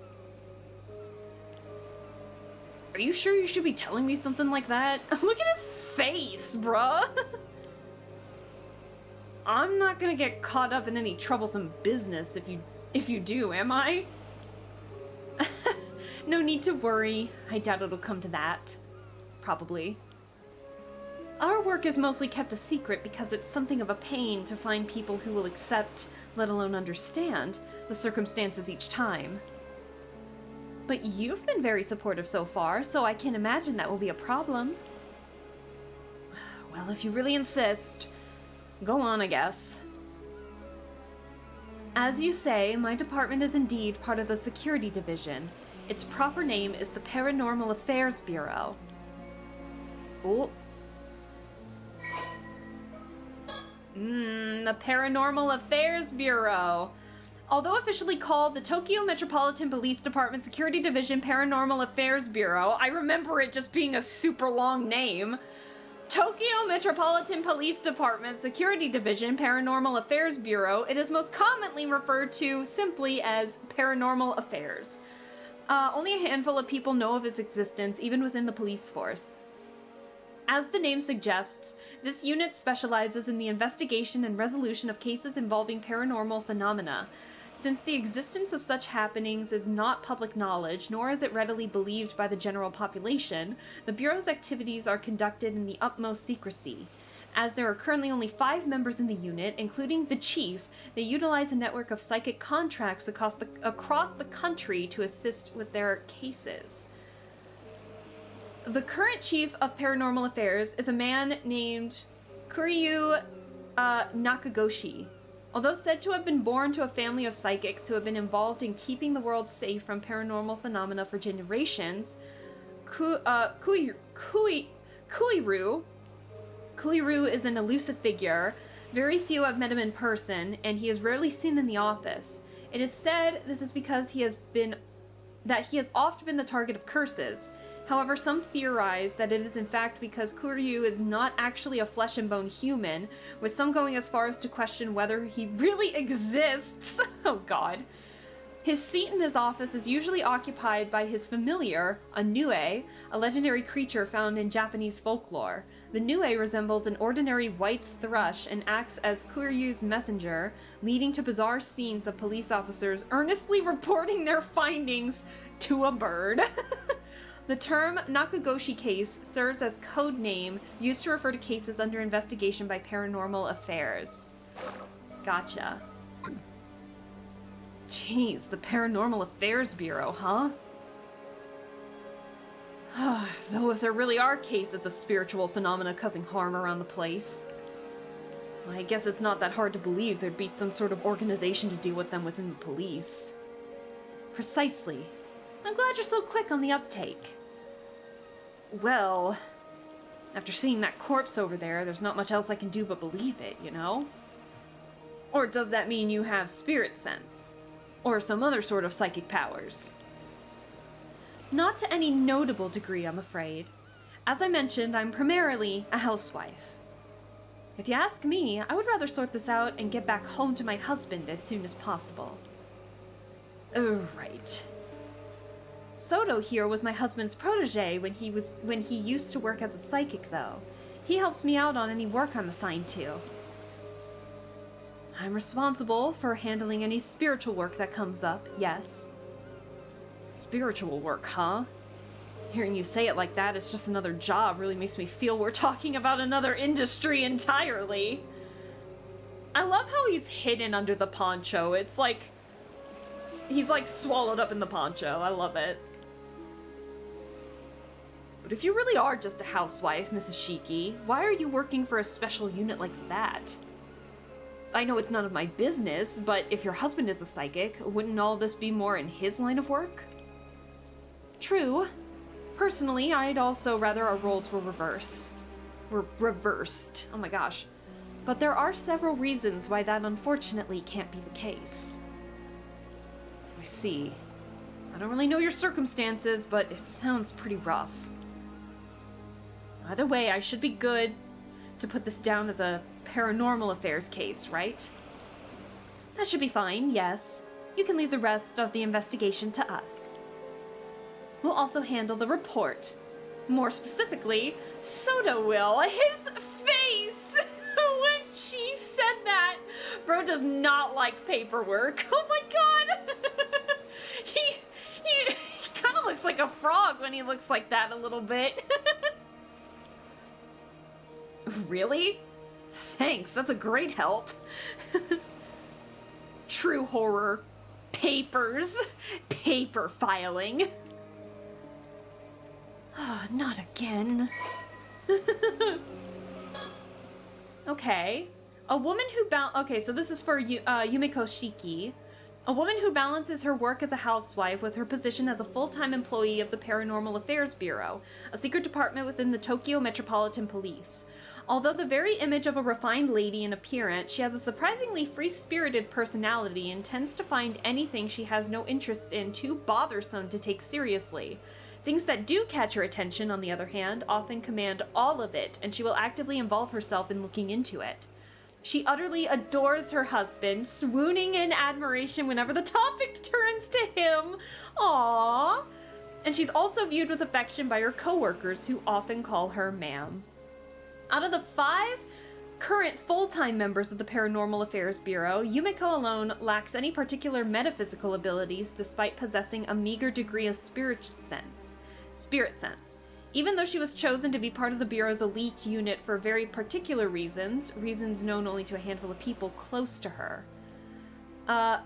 Are you sure you should be telling me something like that? Look at his face, bruh! I'm not gonna get caught up in any troublesome business if you do, am I? No need to worry. I doubt it'll come to that. Probably. Our work is mostly kept a secret because it's something of a pain to find people who will accept, let alone understand, the circumstances each time. But you've been very supportive so far, so I can't imagine that will be a problem. Well, if you really insist, go on, I guess. As you say, my department is indeed part of the security division. Its proper name is the Paranormal Affairs Bureau. Oh. The Paranormal Affairs Bureau. Although officially called the Tokyo Metropolitan Police Department Security Division Paranormal Affairs Bureau, I remember it just being a super long name. Tokyo Metropolitan Police Department Security Division Paranormal Affairs Bureau, it is most commonly referred to simply as Paranormal Affairs. Only a handful of people know of its existence, even within the police force. As the name suggests, this unit specializes in the investigation and resolution of cases involving paranormal phenomena. Since the existence of such happenings is not public knowledge, nor is it readily believed by the general population, the Bureau's activities are conducted in the utmost secrecy. As there are currently only 5 members in the unit, including the chief, they utilize a network of psychic contracts across the country to assist with their cases. The current chief of Paranormal Affairs is a man named Kuryu Nakagoshi. Although said to have been born to a family of psychics who have been involved in keeping the world safe from paranormal phenomena for generations, Koiru is an elusive figure. Very few have met him in person, and he is rarely seen in the office. It is said this is because he has oft been the target of curses. However, some theorize that it is in fact because Kuryu is not actually a flesh and bone human, with some going as far as to question whether he really exists. Oh god. His seat in his office is usually occupied by his familiar, a Nue, a legendary creature found in Japanese folklore. The Nue resembles an ordinary white thrush and acts as Kuryu's messenger, leading to bizarre scenes of police officers earnestly reporting their findings to a bird. The term Nakagoshi case serves as code name used to refer to cases under investigation by Paranormal Affairs. Gotcha. Jeez, the Paranormal Affairs Bureau, huh? Though if there really are cases of spiritual phenomena causing harm around the place, I guess it's not that hard to believe there'd be some sort of organization to deal with them within the police. Precisely. I'm glad you're so quick on the uptake. Well, after seeing that corpse over there's not much else I can do but believe it, you know? Or does that mean you have spirit sense? Or some other sort of psychic powers? Not to any notable degree, I'm afraid. As I mentioned, I'm primarily a housewife. If you ask me, I would rather sort this out and get back home to my husband as soon as possible. Oh, right. Soto here was my husband's protege when he used to work as a psychic, though. He helps me out on any work I'm assigned to. I'm responsible for handling any spiritual work that comes up, yes. Spiritual work, huh? Hearing you say it like that, it's just another job, really makes me feel we're talking about another industry entirely. I love how he's hidden under the poncho. It's like, he's like swallowed up in the poncho. I love it. But if you really are just a housewife, Mrs. Shiki, why are you working for a special unit like that? I know it's none of my business, but if your husband is a psychic, wouldn't all this be more in his line of work? True. Personally, I'd also rather our roles were reversed. Oh my gosh. But there are several reasons why that unfortunately can't be the case. I see. I don't really know your circumstances, but it sounds pretty rough. Either way, I should be good to put this down as a paranormal affairs case, right? That should be fine, yes. You can leave the rest of the investigation to us. We'll also handle the report. More specifically, Soda will. His face when she said that. Bro does not like paperwork. Oh my god. he kind of looks like a frog when he looks like that a little bit. Really? Thanks, that's a great help. True horror. Papers. Paper filing. Not again. Okay. A woman who okay, so this is for Yumiko Shiki. A woman who balances her work as a housewife with her position as a full-time employee of the Paranormal Affairs Bureau, a secret department within the Tokyo Metropolitan Police. Although the very image of a refined lady in appearance, she has a surprisingly free-spirited personality and tends to find anything she has no interest in too bothersome to take seriously. Things that do catch her attention, on the other hand, often command all of it, and she will actively involve herself in looking into it. She utterly adores her husband, swooning in admiration whenever the topic turns to him. Aww. And she's also viewed with affection by her coworkers, who often call her ma'am. Out of the 5 current full-time members of the Paranormal Affairs Bureau, Yumiko alone lacks any particular metaphysical abilities despite possessing a meager degree of spirit sense. Even though she was chosen to be part of the Bureau's elite unit for very particular reasons known only to a handful of people close to her.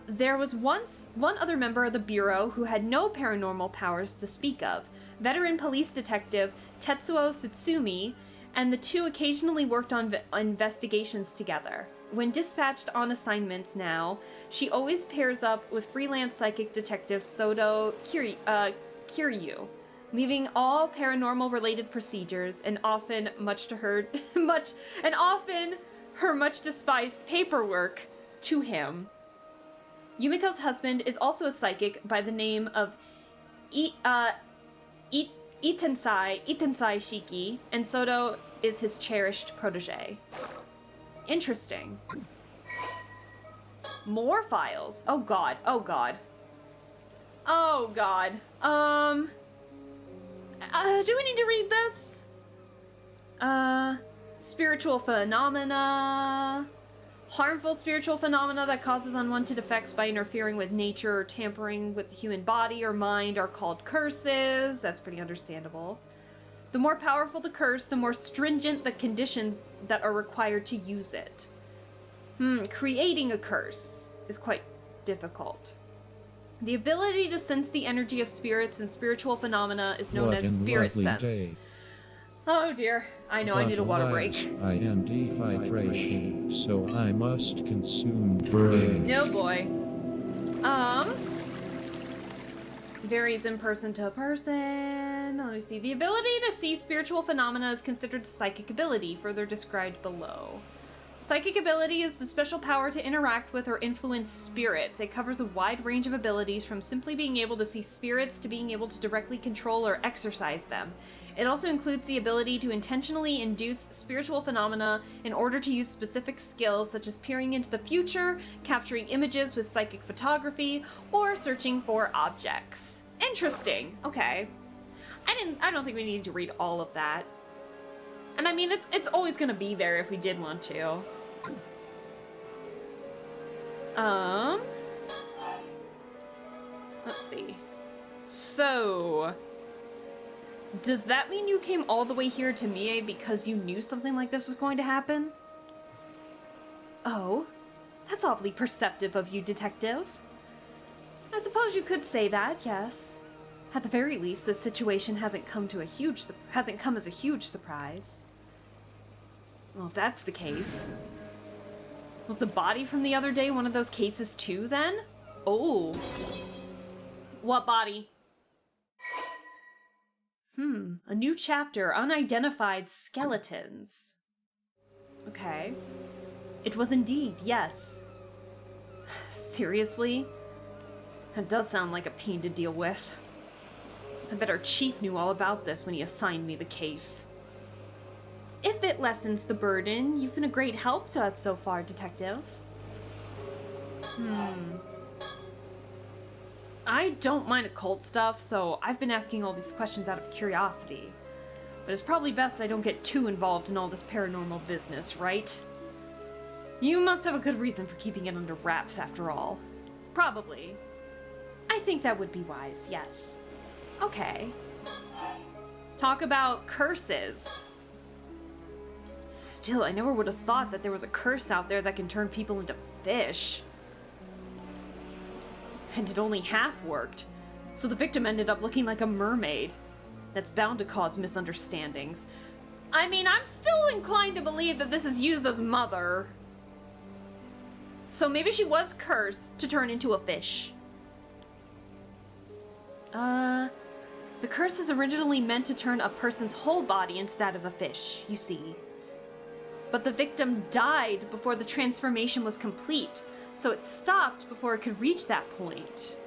There was once one other member of the Bureau who had no paranormal powers to speak of, veteran police detective Tetsuo Tsutsumi, and the two occasionally worked on investigations together. When dispatched on assignments now, she always pairs up with freelance psychic detective Sodo Kiryu, leaving all paranormal-related procedures and often her much despised paperwork to him. Yumiko's husband is also a psychic by the name of Itensai Shiki, and Sodo is his cherished protege. Interesting. More files. Oh god. Oh god. Oh god. Do we need to read this? Spiritual phenomena. Harmful spiritual phenomena that causes unwanted effects by interfering with nature or tampering with the human body or mind are called curses. That's pretty understandable. The more powerful the curse, the more stringent the conditions that are required to use it. Creating a curse is quite difficult. The ability to sense the energy of spirits and spiritual phenomena is known as spirit sense. Day. Oh dear, I know, I need a water break. I am dehydration, so I must consume brain. No boy. Varies in person to person. Let me see. The ability to see spiritual phenomena is considered a psychic ability, further described below. Psychic ability is the special power to interact with or influence spirits. It covers a wide range of abilities, from simply being able to see spirits to being able to directly control or exorcise them. It also includes the ability to intentionally induce spiritual phenomena in order to use specific skills, such as peering into the future, capturing images with psychic photography, or searching for objects. Interesting. Okay. I don't think we need to read all of that. And I mean, it's always gonna be there if we did want to. Let's see. So, does that mean you came all the way here to Mie because you knew something like this was going to happen? Oh, that's awfully perceptive of you, detective. I suppose you could say that, yes. At the very least, this situation hasn't come as a huge surprise. Well, if that's the case, was the body from the other day one of those cases too, then? Oh. What body? A new chapter, unidentified skeletons. Okay. It was indeed, yes. Seriously? That does sound like a pain to deal with. I bet our chief knew all about this when he assigned me the case. If it lessens the burden, you've been a great help to us so far, Detective. I don't mind occult stuff, so I've been asking all these questions out of curiosity. But it's probably best I don't get too involved in all this paranormal business, right? You must have a good reason for keeping it under wraps, after all. Probably. I think that would be wise, yes. Okay. Talk about curses. Still, I never would have thought that there was a curse out there that can turn people into fish. And it only half worked, so the victim ended up looking like a mermaid. That's bound to cause misunderstandings. I mean, I'm still inclined to believe that this is Yuza's mother. So maybe she was cursed to turn into a fish. The curse is originally meant to turn a person's whole body into that of a fish, you see. But the victim died before the transformation was complete, so it stopped before it could reach that point.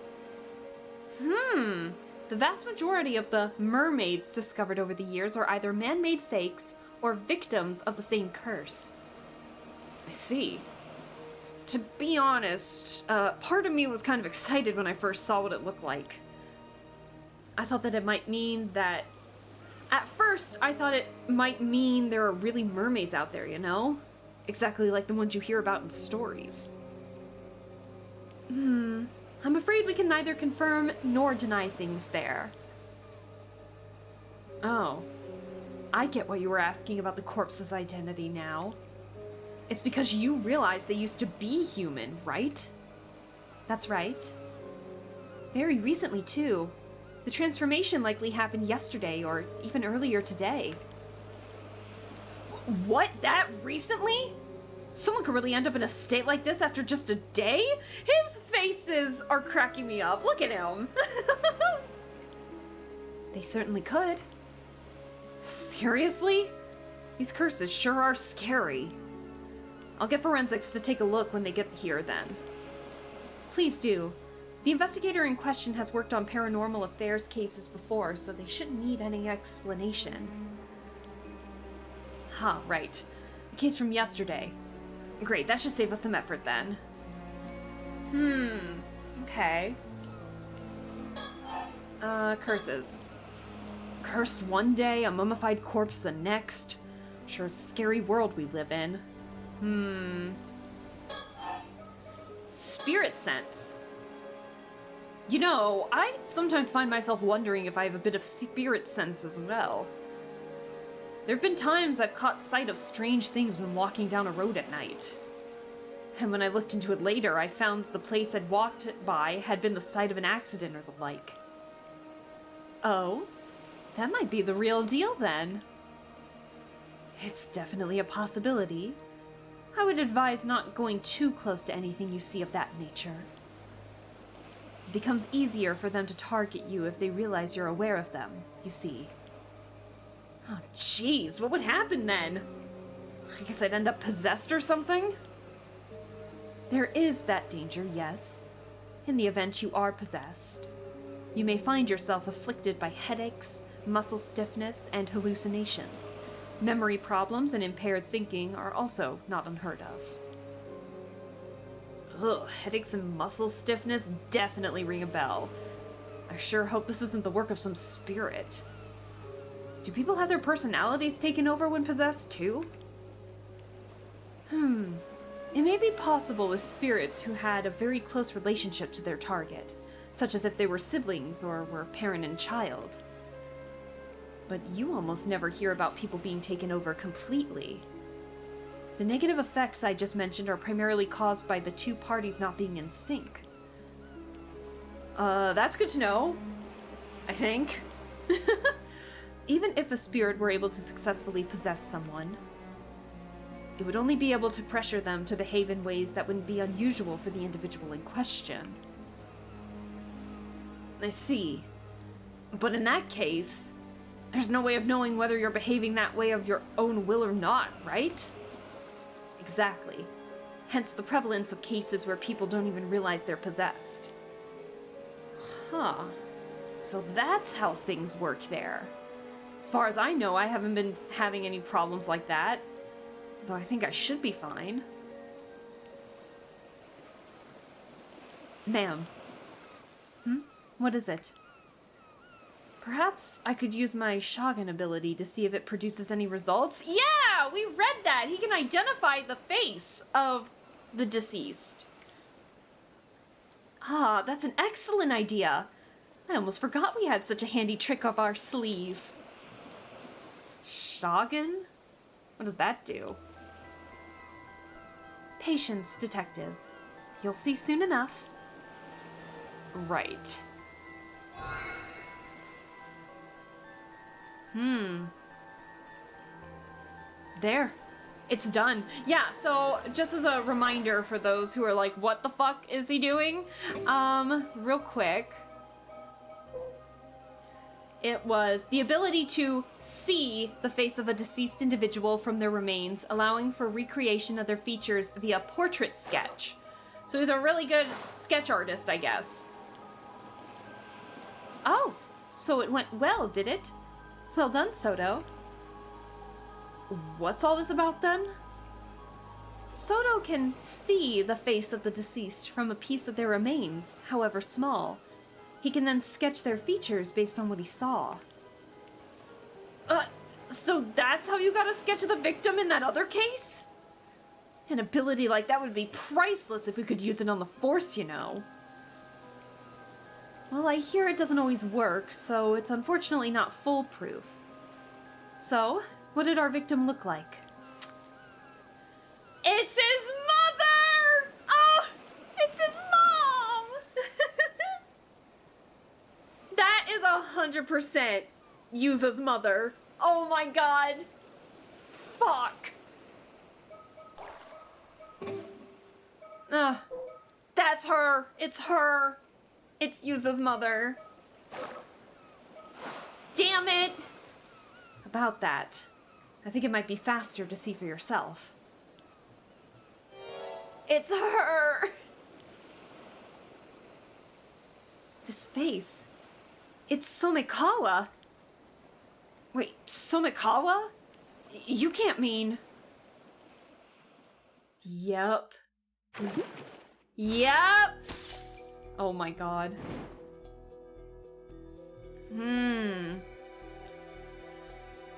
The vast majority of the mermaids discovered over the years are either man-made fakes or victims of the same curse. I see. To be honest, part of me was kind of excited when I first saw what it looked like. I thought that it might mean that... At first, I thought it might mean there are really mermaids out there, you know? Exactly like the ones you hear about in stories. I'm afraid we can neither confirm nor deny things there. Oh. I get what you were asking about the corpse's identity now. It's because you realize they used to be human, right? That's right. Very recently, too. The transformation likely happened yesterday, or even earlier today. What? That recently? Someone could really end up in a state like this after just a day? His faces are cracking me up. Look at him. They certainly could. Seriously? These curses sure are scary. I'll get forensics to take a look when they get here then. Please do. The investigator in question has worked on paranormal affairs cases before, so they shouldn't need any explanation. Right. The case from yesterday. Great, that should save us some effort then. Okay. Curses. Cursed one day, a mummified corpse the next. Sure, it's a scary world we live in. Spirit sense. You know, I sometimes find myself wondering if I have a bit of spirit sense as well. There have been times I've caught sight of strange things when walking down a road at night. And when I looked into it later, I found the place I'd walked by had been the site of an accident or the like. Oh? That might be the real deal then. It's definitely a possibility. I would advise not going too close to anything you see of that nature. It becomes easier for them to target you if they realize you're aware of them, you see. Oh, jeez, what would happen then? I guess I'd end up possessed or something? There is that danger, yes. In the event you are possessed. You may find yourself afflicted by headaches, muscle stiffness, and hallucinations. Memory problems and impaired thinking are also not unheard of. Ugh, headaches and muscle stiffness definitely ring a bell. I sure hope this isn't the work of some spirit. Do people have their personalities taken over when possessed too? It may be possible with spirits who had a very close relationship to their target, such as if they were siblings or were parent and child. But you almost never hear about people being taken over completely. The negative effects I just mentioned are primarily caused by the two parties not being in sync. That's good to know. I think. Even if a spirit were able to successfully possess someone, it would only be able to pressure them to behave in ways that wouldn't be unusual for the individual in question. I see. But in that case, there's no way of knowing whether you're behaving that way of your own will or not, right? Exactly. Hence the prevalence of cases where people don't even realize they're possessed. Huh. So that's how things work there. As far as I know, I haven't been having any problems like that. Though I think I should be fine. Ma'am. What is it? Perhaps I could use my Shogun ability to see if it produces any results? Yeah! We read that! He can identify the face of the deceased. Ah, that's an excellent idea. I almost forgot we had such a handy trick up our sleeve. Shogun? What does that do? Patience, detective. You'll see soon enough. Right. There. It's done. Yeah, so just as a reminder for those who are like, what the fuck is he doing? Real quick. It was the ability to see the face of a deceased individual from their remains, allowing for recreation of their features via portrait sketch. So he's a really good sketch artist, I guess. Oh, so it went well, did it? Well done, Soto. What's all this about, then? Soto can see the face of the deceased from a piece of their remains, however small. He can then sketch their features based on what he saw. So that's how you got a sketch of the victim in that other case? An ability like that would be priceless if we could use it on the Force, you know. Well, I hear it doesn't always work, so it's unfortunately not foolproof. So, what did our victim look like? It's his mother! Oh, it's his mom! That is 100% Yuza's mother. Oh my god. Fuck. That's her. It's her. It's Yuza's mother. Damn it! About that, I think it might be faster to see for yourself. It's her! This face. It's Somikawa. Wait, Somikawa? You can't mean... Yep. Yep! Oh my god.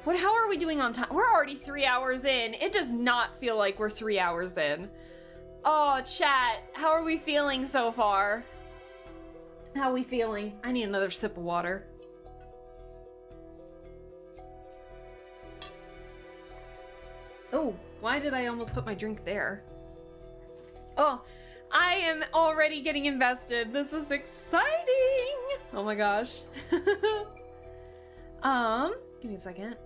How are we doing on time? We're already 3 hours in. It does not feel like we're 3 hours in. Oh, chat. How are we feeling so far? How are we feeling? I need another sip of water. Oh, why did I almost put my drink there? Oh, I am already getting invested. This is exciting. Oh my gosh. Give me a second.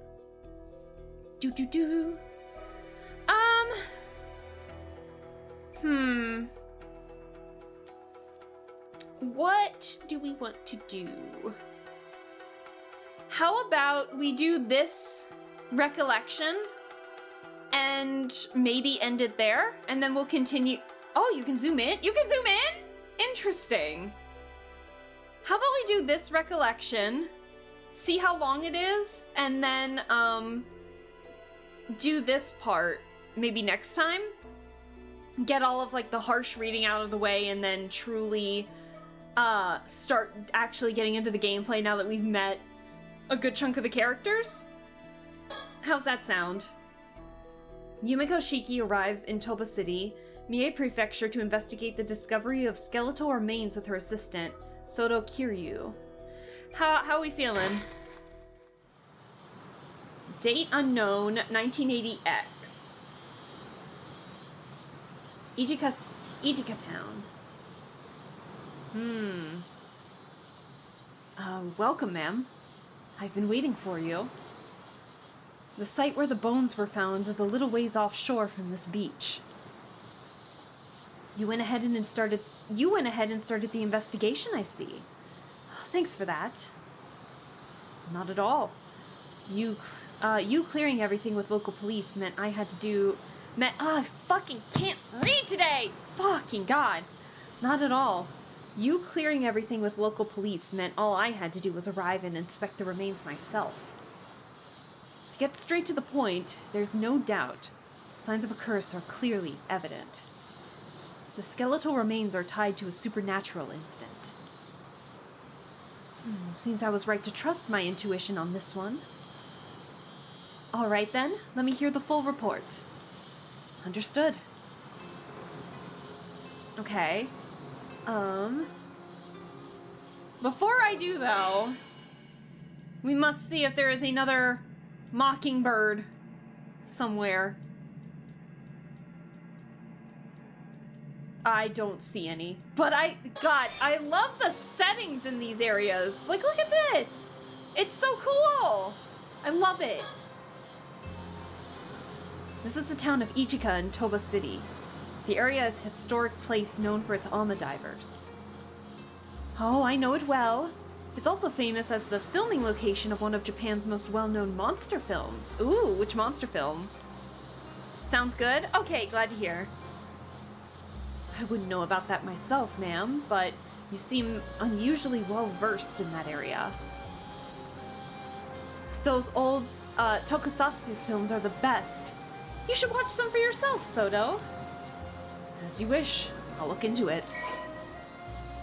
What do we want to do? How about we do this recollection and maybe end it there, and then we'll continue. Oh, you can zoom in? You can zoom in? Interesting. How about we do this recollection, see how long it is, and then, do this part maybe next time? Get all of, like, the harsh reading out of the way, and then truly, start actually getting into the gameplay now that we've met a good chunk of the characters? How's that sound? Yumiko Shiki arrives in Toba City, Mie Prefecture, to investigate the discovery of skeletal remains with her assistant, Soto Kiryu. How are we feeling? Date unknown, 1980X. Ijika Town. Welcome, ma'am. I've been waiting for you. The site where the bones were found is a little ways offshore from this beach. You went ahead and started the investigation, I see. Thanks for that. Not at all. You clearing everything with local police meant I fucking can't read today! Fucking God. Not at all. You clearing everything with local police meant all I had to do was arrive and inspect the remains myself. To get straight to the point, there's no doubt. Signs of a curse are clearly evident. The skeletal remains are tied to a supernatural incident. Seems I was right to trust my intuition on this one. All right then, let me hear the full report. Understood. Okay. Before I do, though, we must see if there is another mockingbird somewhere. I don't see any. But God, I love the settings in these areas. Like, look at this. It's so cool. I love it. This is the town of Ichika in Toba City. The area is a historic place known for its alma divers. Oh, I know it well. It's also famous as the filming location of one of Japan's most well-known monster films. Ooh, which monster film? Sounds good? Okay, glad to hear. I wouldn't know about that myself, ma'am, but you seem unusually well-versed in that area. Those old, tokusatsu films are the best. You should watch some for yourself, Soto. As you wish. I'll look into it.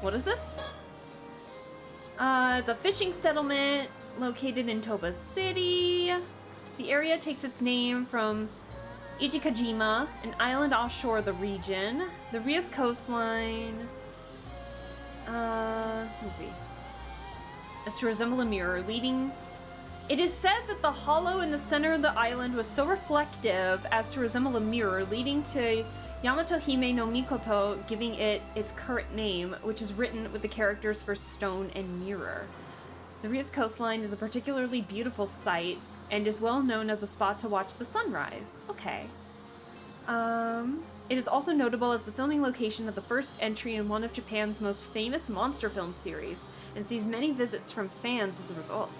What is this? It's a fishing settlement located in Toba City. The area takes its name from Ichikajima, an island offshore the region. The Ria's coastline... let me see. Is to resemble a mirror, leading... It is said that the hollow in the center of the island was so reflective as to resemble a mirror, leading to Yamato Hime no Mikoto giving it its current name, which is written with the characters for stone and mirror. The Ria's coastline is a particularly beautiful sight and is well known as a spot to watch the sunrise. Okay. It is also notable as the filming location of the first entry in one of Japan's most famous monster film series, and sees many visits from fans as a result.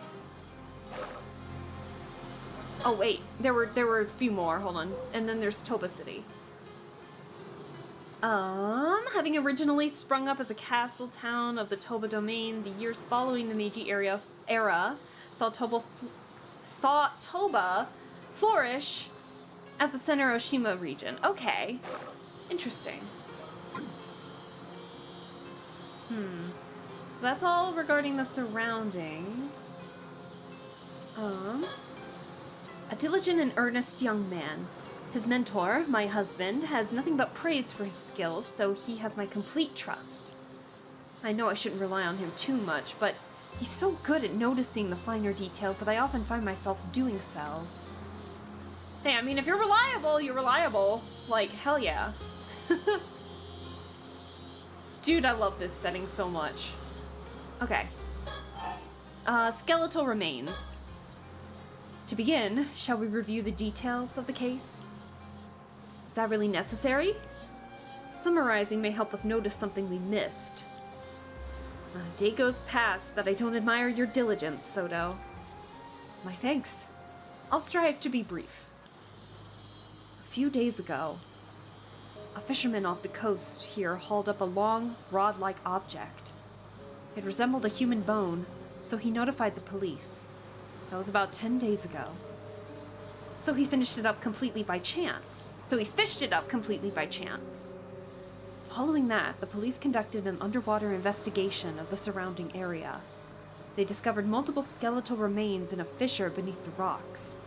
Oh wait, there were a few more, hold on. And then there's Toba City. Having originally sprung up as a castle town of the Toba domain, the years following the Meiji era saw Toba flourish as the center of Shima region. Okay. Interesting. So that's all regarding the surroundings. A diligent and earnest young man. His mentor, my husband, has nothing but praise for his skills, so he has my complete trust. I know I shouldn't rely on him too much, but he's so good at noticing the finer details that I often find myself doing so. Hey, I mean, if you're reliable, you're reliable. Like, hell yeah. Dude, I love this setting so much. Okay. Skeletal remains. To begin, shall we review the details of the case? Is that really necessary? Summarizing may help us notice something we missed. Not a day goes past that I don't admire your diligence, Soto. My thanks. I'll strive to be brief. A few days ago, a fisherman off the coast here hauled up a long, rod-like object. It resembled a human bone, so he notified the police. That was about 10 days ago. So he fished it up completely by chance. Following that, the police conducted an underwater investigation of the surrounding area. They discovered multiple skeletal remains in a fissure beneath the rocks.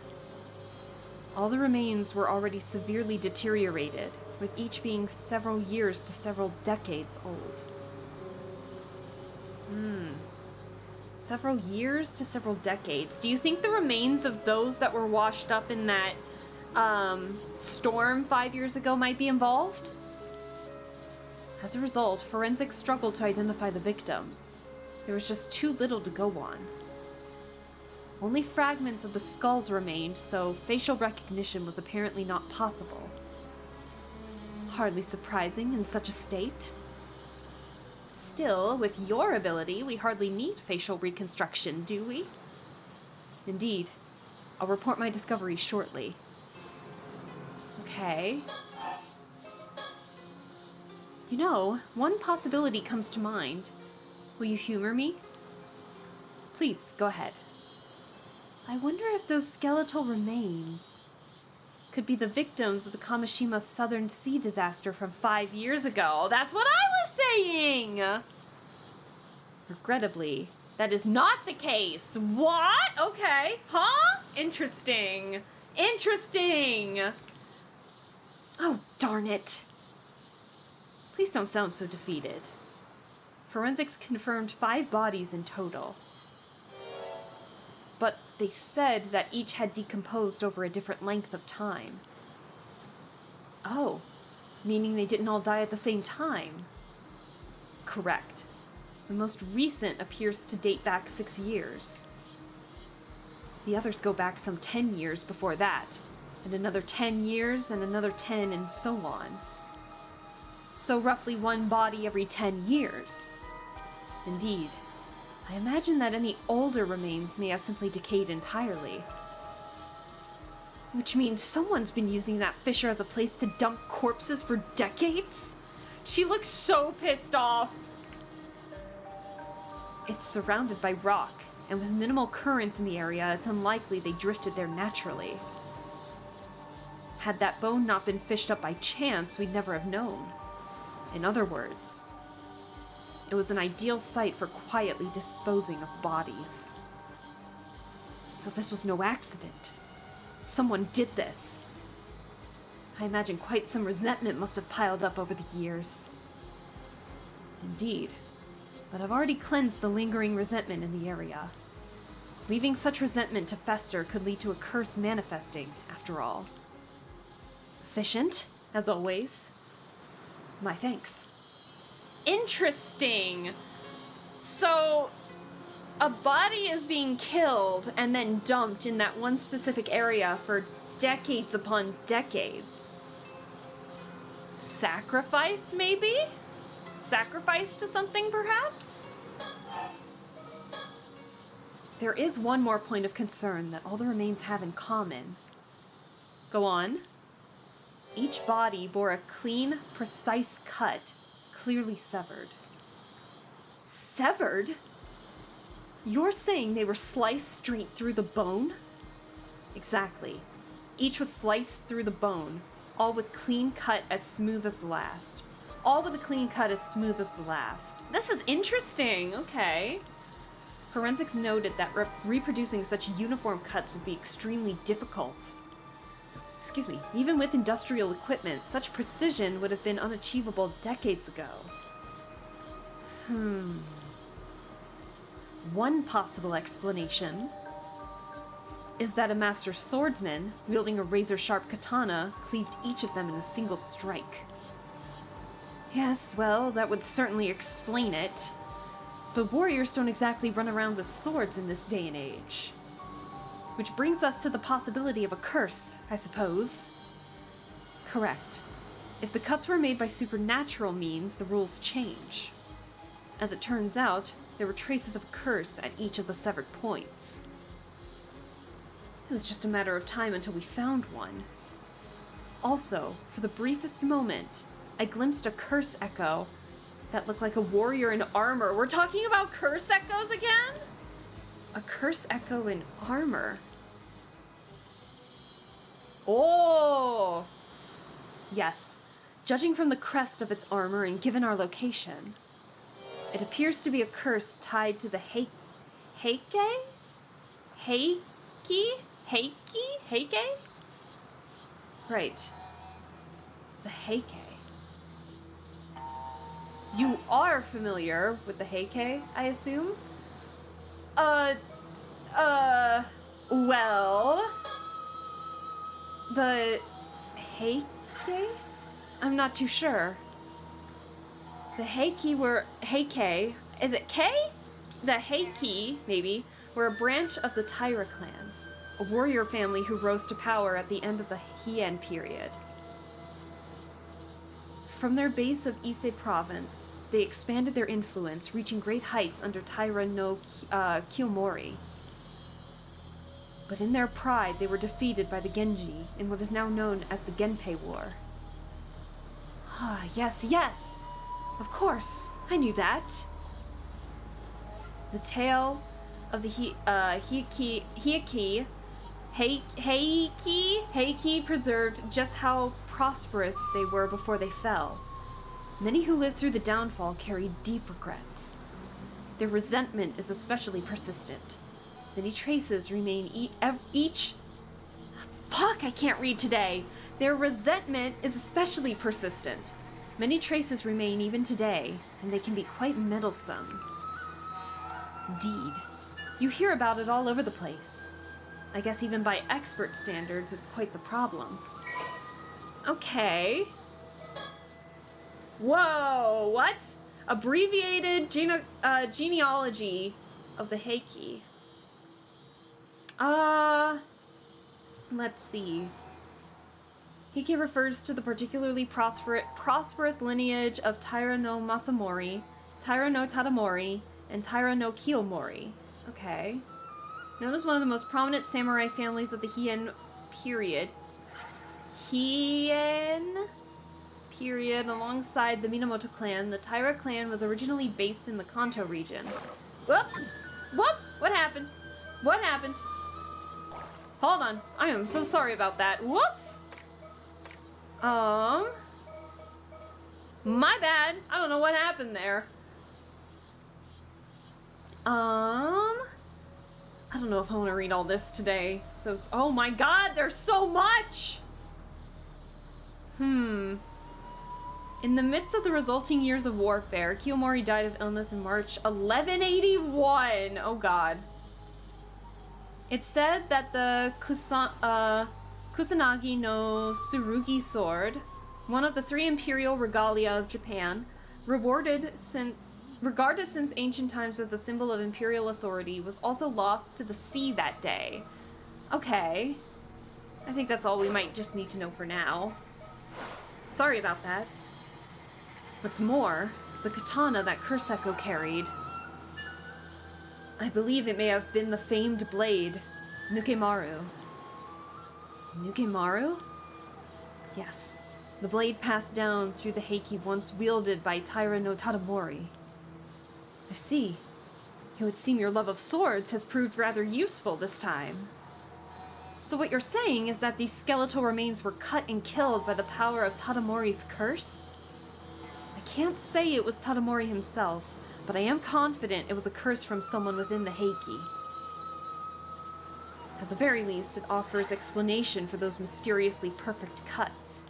All the remains were already severely deteriorated, with each being several years to several decades old. Several years to several decades. Do you think the remains of those that were washed up in that storm 5 years ago might be involved? As a result, forensics struggled to identify the victims. There was just too little to go on. Only fragments of the skulls remained, so facial recognition was apparently not possible. Hardly surprising in such a state. Still, with your ability, we hardly need facial reconstruction, do we? Indeed. I'll report my discovery shortly. Okay. You know, one possibility comes to mind. Will you humor me? Please, go ahead. I wonder if those skeletal remains could be the victims of the Kamishima Southern Sea disaster from 5 years ago. That's what I was saying! Regrettably, that is not the case. What? Okay. Huh? Interesting. Interesting. Oh, darn it. Please don't sound so defeated. Forensics confirmed 5 bodies in total. But they said that each had decomposed over a different length of time. Oh, meaning they didn't all die at the same time. Correct. The most recent appears to date back 6 years. The others go back some 10 years before that, and another 10 years, and another 10, and so on. So roughly 1 body every 10 years. Indeed. I imagine that any older remains may have simply decayed entirely. Which means someone's been using that fissure as a place to dump corpses for decades? She looks so pissed off. It's surrounded by rock, and with minimal currents in the area, it's unlikely they drifted there naturally. Had that bone not been fished up by chance, we'd never have known. In other words, it was an ideal site for quietly disposing of bodies. So this was no accident. Someone did this. I imagine quite some resentment must have piled up over the years. Indeed. But I've already cleansed the lingering resentment in the area. Leaving such resentment to fester could lead to a curse manifesting, after all. Efficient, as always. My thanks. Interesting. So, a body is being killed and then dumped in that one specific area for decades upon decades. Sacrifice, maybe? Sacrifice to something, perhaps? There is one more point of concern that all the remains have in common. Go on. Each body bore a clean, precise cut, clearly severed. Severed? You're saying they were sliced straight through the bone? Exactly. Each was sliced through the bone, all with clean cut as smooth as the last. All with a clean cut as smooth as the last. This is interesting, okay. Forensics noted that reproducing such uniform cuts would be extremely difficult. Excuse me, even with industrial equipment, such precision would have been unachievable decades ago. One possible explanation is that a master swordsman, wielding a razor-sharp katana, cleaved each of them in a single strike. Yes, well, that would certainly explain it. But warriors don't exactly run around with swords in this day and age. Which brings us to the possibility of a curse, I suppose. Correct. If the cuts were made by supernatural means, the rules change. As it turns out, there were traces of a curse at each of the severed points. It was just a matter of time until we found one. Also, for the briefest moment, I glimpsed a curse echo that looked like a warrior in armor. We're talking about curse echoes again? A curse echo in armor. Oh! Yes, judging from the crest of its armor and given our location, it appears to be a curse tied to the Heike? Right. The Heike. You are familiar with the Heike, I assume? Well... The Heike? I'm not too sure. The Heike were... Heike? Is it K? The Heike, maybe, were a branch of the Taira clan, a warrior family who rose to power at the end of the Heian period. From their base of Ise province, they expanded their influence, reaching great heights under Taira no Kiyomori. But in their pride, they were defeated by the Genji in what is now known as the Genpei War. Ah, yes, yes! Of course, I knew that. The tale of the Heiki preserved just how prosperous they were before they fell. Many who lived through the downfall carried deep regrets. Their resentment is especially persistent. Many traces remain each... Fuck, I can't read today. Their resentment is especially persistent. Many traces remain even today, and they can be quite meddlesome. Indeed. You hear about it all over the place. I guess even by expert standards, it's quite the problem. Okay. Whoa, what? Abbreviated genealogy of the Heiki. Let's see. Heiki refers to the particularly prosperous lineage of Taira no Masamori, Taira no Tadamori, and Taira no Kiyomori. Okay. Known as one of the most prominent samurai families of the Heian period. Alongside the Minamoto clan, the Taira clan was originally based in the Kanto region. Whoops! Whoops! What happened? What happened? Hold on. I am so sorry about that. Whoops! My bad. I don't know what happened there. I don't know if I want to read all this today. Oh my god, there's so much! In the midst of the resulting years of warfare, Kiyomori died of illness in March 1181. Oh god. It's said that the Kusanagi no Tsurugi sword, one of the 3 imperial regalia of Japan, regarded since ancient times as a symbol of imperial authority, was also lost to the sea that day. Okay. I think that's all we might just need to know for now. Sorry about that. What's more, the katana that Kurseko carried. I believe it may have been the famed blade, Nukemaru. Nukemaru? Yes. The blade passed down through the Heiki once wielded by Taira no Tadamori. I see. It would seem your love of swords has proved rather useful this time. So what you're saying is that these skeletal remains were cut and killed by the power of Tadamori's curse? I can't say it was Tadamori himself, but I am confident it was a curse from someone within the Heiki. At the very least, it offers explanation for those mysteriously perfect cuts.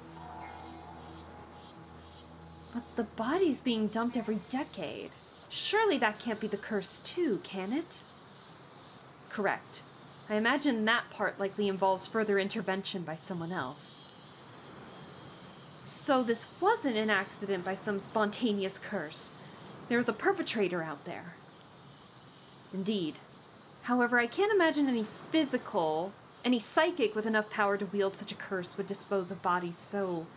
But the body's being dumped every decade. Surely that can't be the curse too, can it? Correct. I imagine that part likely involves further intervention by someone else. So this wasn't an accident by some spontaneous curse. There was a perpetrator out there. Indeed. However, I can't imagine any psychic with enough power to wield such a curse would dispose of bodies so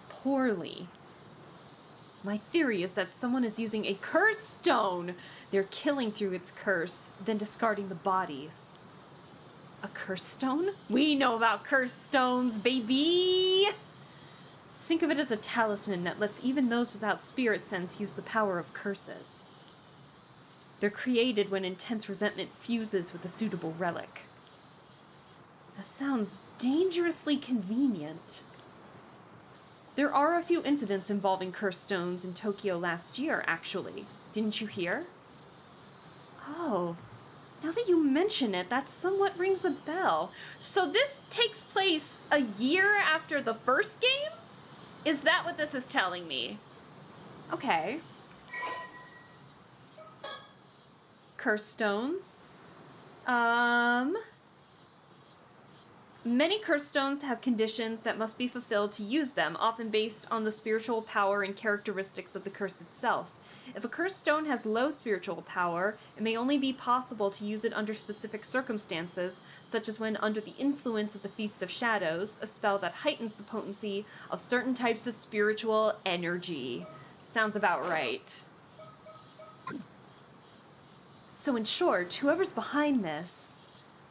poorly. My theory is that someone is using a curse stone. They're killing through its curse, then discarding the bodies. A curse stone? We know about curse stones, baby! Think of it as a talisman that lets even those without spirit sense use the power of curses. They're created when intense resentment fuses with a suitable relic. That sounds dangerously convenient. There are a few incidents involving cursed stones in Tokyo last year, actually. Didn't you hear? Oh, now that you mention it, that somewhat rings a bell. So this takes place a year after the first game? Is that what this is telling me? Okay. Cursed stones. Many cursed stones have conditions that must be fulfilled to use them, often based on the spiritual power and characteristics of the curse itself. If a cursed stone has low spiritual power, it may only be possible to use it under specific circumstances, such as when under the influence of the Feast of Shadows, a spell that heightens the potency of certain types of spiritual energy. Sounds about right. So in short, whoever's behind this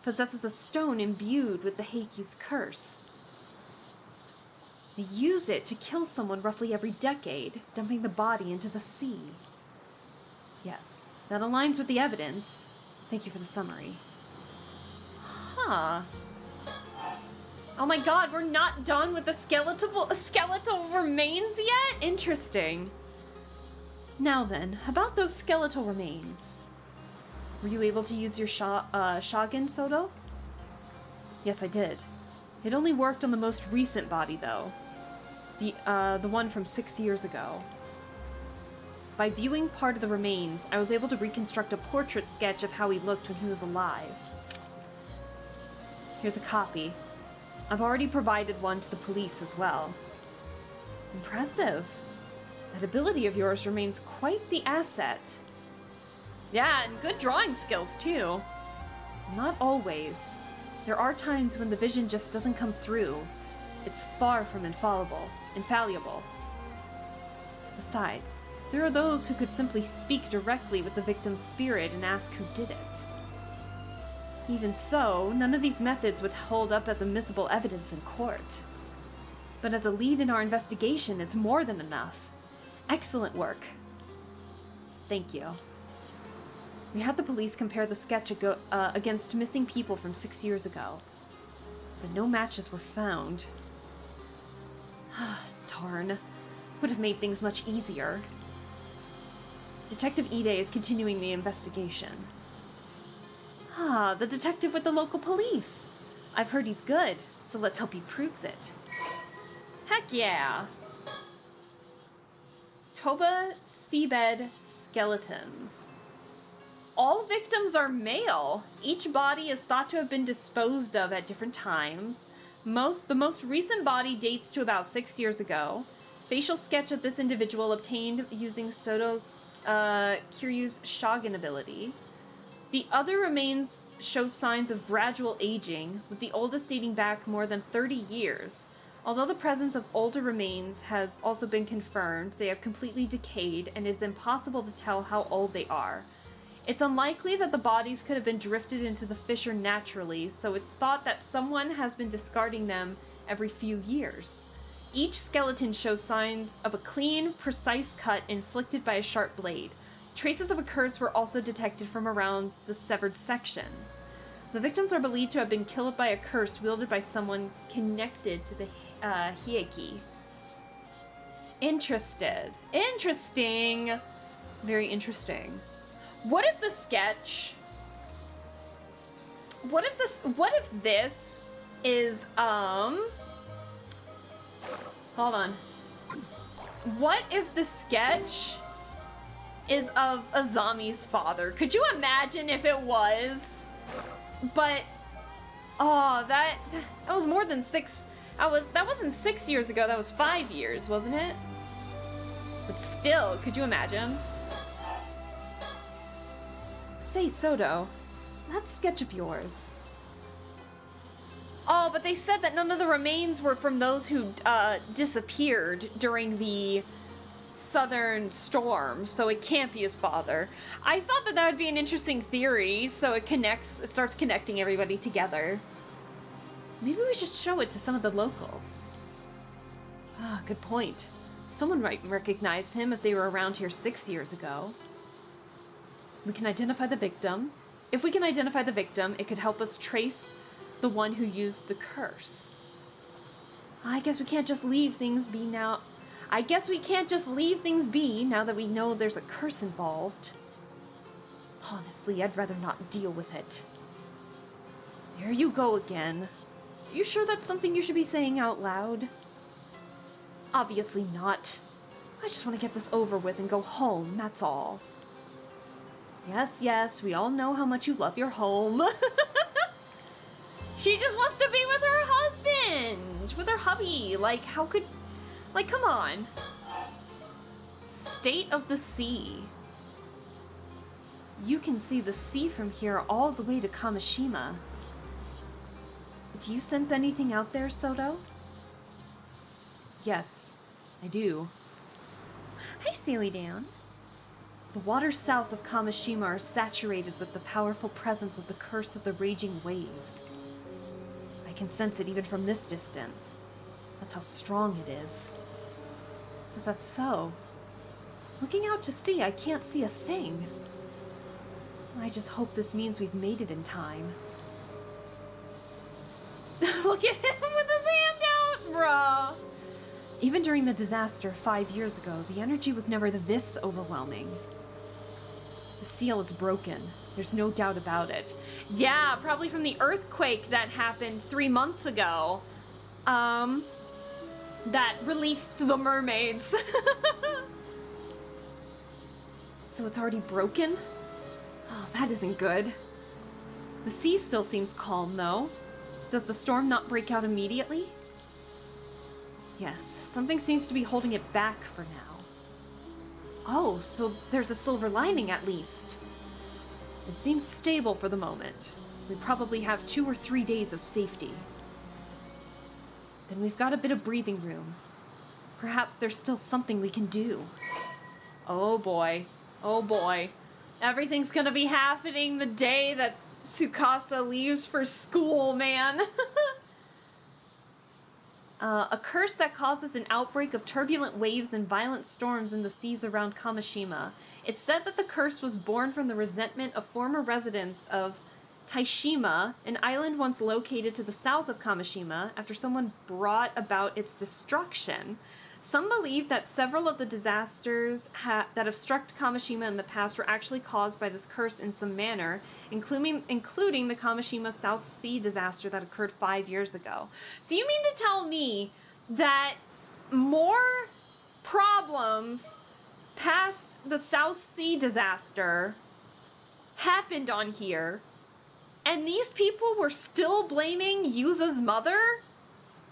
possesses a stone imbued with the Heiki's curse. They use it to kill someone roughly every decade, dumping the body into the sea. Yes, that aligns with the evidence. Thank you for the summary. Huh. Oh my god, we're not done with the skeletal remains yet? Interesting. Now then, about those skeletal remains. Were you able to use your shotgun, Soto? Yes, I did. It only worked on the most recent body, though. The one from 6 years ago. By viewing part of the remains, I was able to reconstruct a portrait sketch of how he looked when he was alive. Here's a copy. I've already provided one to the police as well. Impressive. That ability of yours remains quite the asset. Yeah, and good drawing skills, too. Not always. There are times when the vision just doesn't come through. It's far from infallible. Besides, there are those who could simply speak directly with the victim's spirit and ask who did it. Even so, none of these methods would hold up as admissible evidence in court. But as a lead in our investigation, it's more than enough. Excellent work. Thank you. We had the police compare the sketch against missing people from 6 years ago, but no matches were found. Darn. Would have made things much easier. Detective Ide is continuing the investigation. The detective with the local police. I've heard he's good, so let's hope he proves it. Heck yeah! Toba seabed skeletons. All victims are male. Each body is thought to have been disposed of at different times. The most recent body dates to about 6 years ago. Facial sketch of this individual obtained using Soto Kiryu's Shogun ability. The other remains show signs of gradual aging, with the oldest dating back more than 30 years. Although the presence of older remains has also been confirmed, they have completely decayed and it is impossible to tell how old they are. It's unlikely that the bodies could have been drifted into the fissure naturally, so it's thought that someone has been discarding them every few years. Each skeleton shows signs of a clean, precise cut inflicted by a sharp blade. Traces of a curse were also detected from around the severed sections. The victims are believed to have been killed by a curse wielded by someone connected to the Hieki. Interesting. Very interesting. What if the sketch... What if this is, Hold on. What if the sketch is of Azami's father? Could you imagine if it was? But, that was more than 6... That wasn't 6 years ago, that was 5 years, wasn't it? But still, could you imagine? Say, Soto, that sketch of yours. Oh, but they said that none of the remains were from those who disappeared during the southern storm, so it can't be his father. I thought that would be an interesting theory, so it starts connecting everybody together. Maybe we should show it to some of the locals. Good point. Someone might recognize him if they were around here 6 years ago. We can identify the victim. If we can identify the victim, it could help us trace the one who used the curse. I guess we can't just leave things be now. I guess we can't just leave things be now that we know there's a curse involved. Honestly, I'd rather not deal with it. Here you go again. You sure that's something you should be saying out loud? Obviously not. I just want to get this over with and go home, that's all. Yes, we all know how much you love your home. She just wants to be with her husband, with her hubby. Come on. State of the sea. You can see the sea from here all the way to Kamishima. Do you sense anything out there, Soto? Yes, I do. Hi, Saily Dan. The waters south of Kamishima are saturated with the powerful presence of the curse of the raging waves. I can sense it even from this distance. That's how strong it is. Is that so? Looking out to sea, I can't see a thing. I just hope this means we've made it in time. Look at him with his hand out, bruh! Even during the disaster 5 years ago, the energy was never this overwhelming. The seal is broken. There's no doubt about it. Yeah, probably from the earthquake that happened 3 months ago. That released the mermaids. So it's already broken? Oh, that isn't good. The sea still seems calm, though. Does the storm not break out immediately? Yes, something seems to be holding it back for now. Oh, so there's a silver lining at least. It seems stable for the moment. We probably have 2 or 3 days of safety. Then we've got a bit of breathing room. Perhaps there's still something we can do. Oh boy. Oh boy. Everything's gonna be happening the day that Tsukasa leaves for school, man. A curse that causes an outbreak of turbulent waves and violent storms in the seas around Kamishima. It's said that the curse was born from the resentment of former residents of Taishima, an island once located to the south of Kamishima, after someone brought about its destruction. Some believe that several of the disasters that have struck Kamishima in the past were actually caused by this curse in some manner, including the Kamishima South Sea disaster that occurred 5 years ago. So you mean to tell me that more problems past the South Sea disaster happened on here, and these people were still blaming Yuza's mother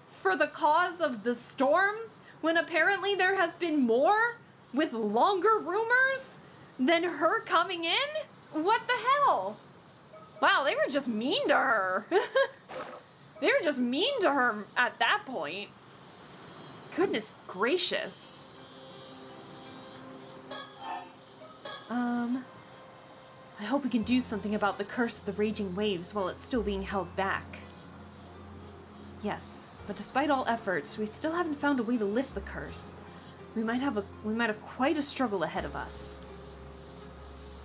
for the cause of the storm, when apparently there has been more with longer rumors than her coming in? What the hell? Wow, they were just mean to her. They were just mean to her at that point. Goodness gracious. I hope we can do something about the curse of the raging waves while it's still being held back. Yes, but despite all efforts, we still haven't found a way to lift the curse. We might have quite a struggle ahead of us.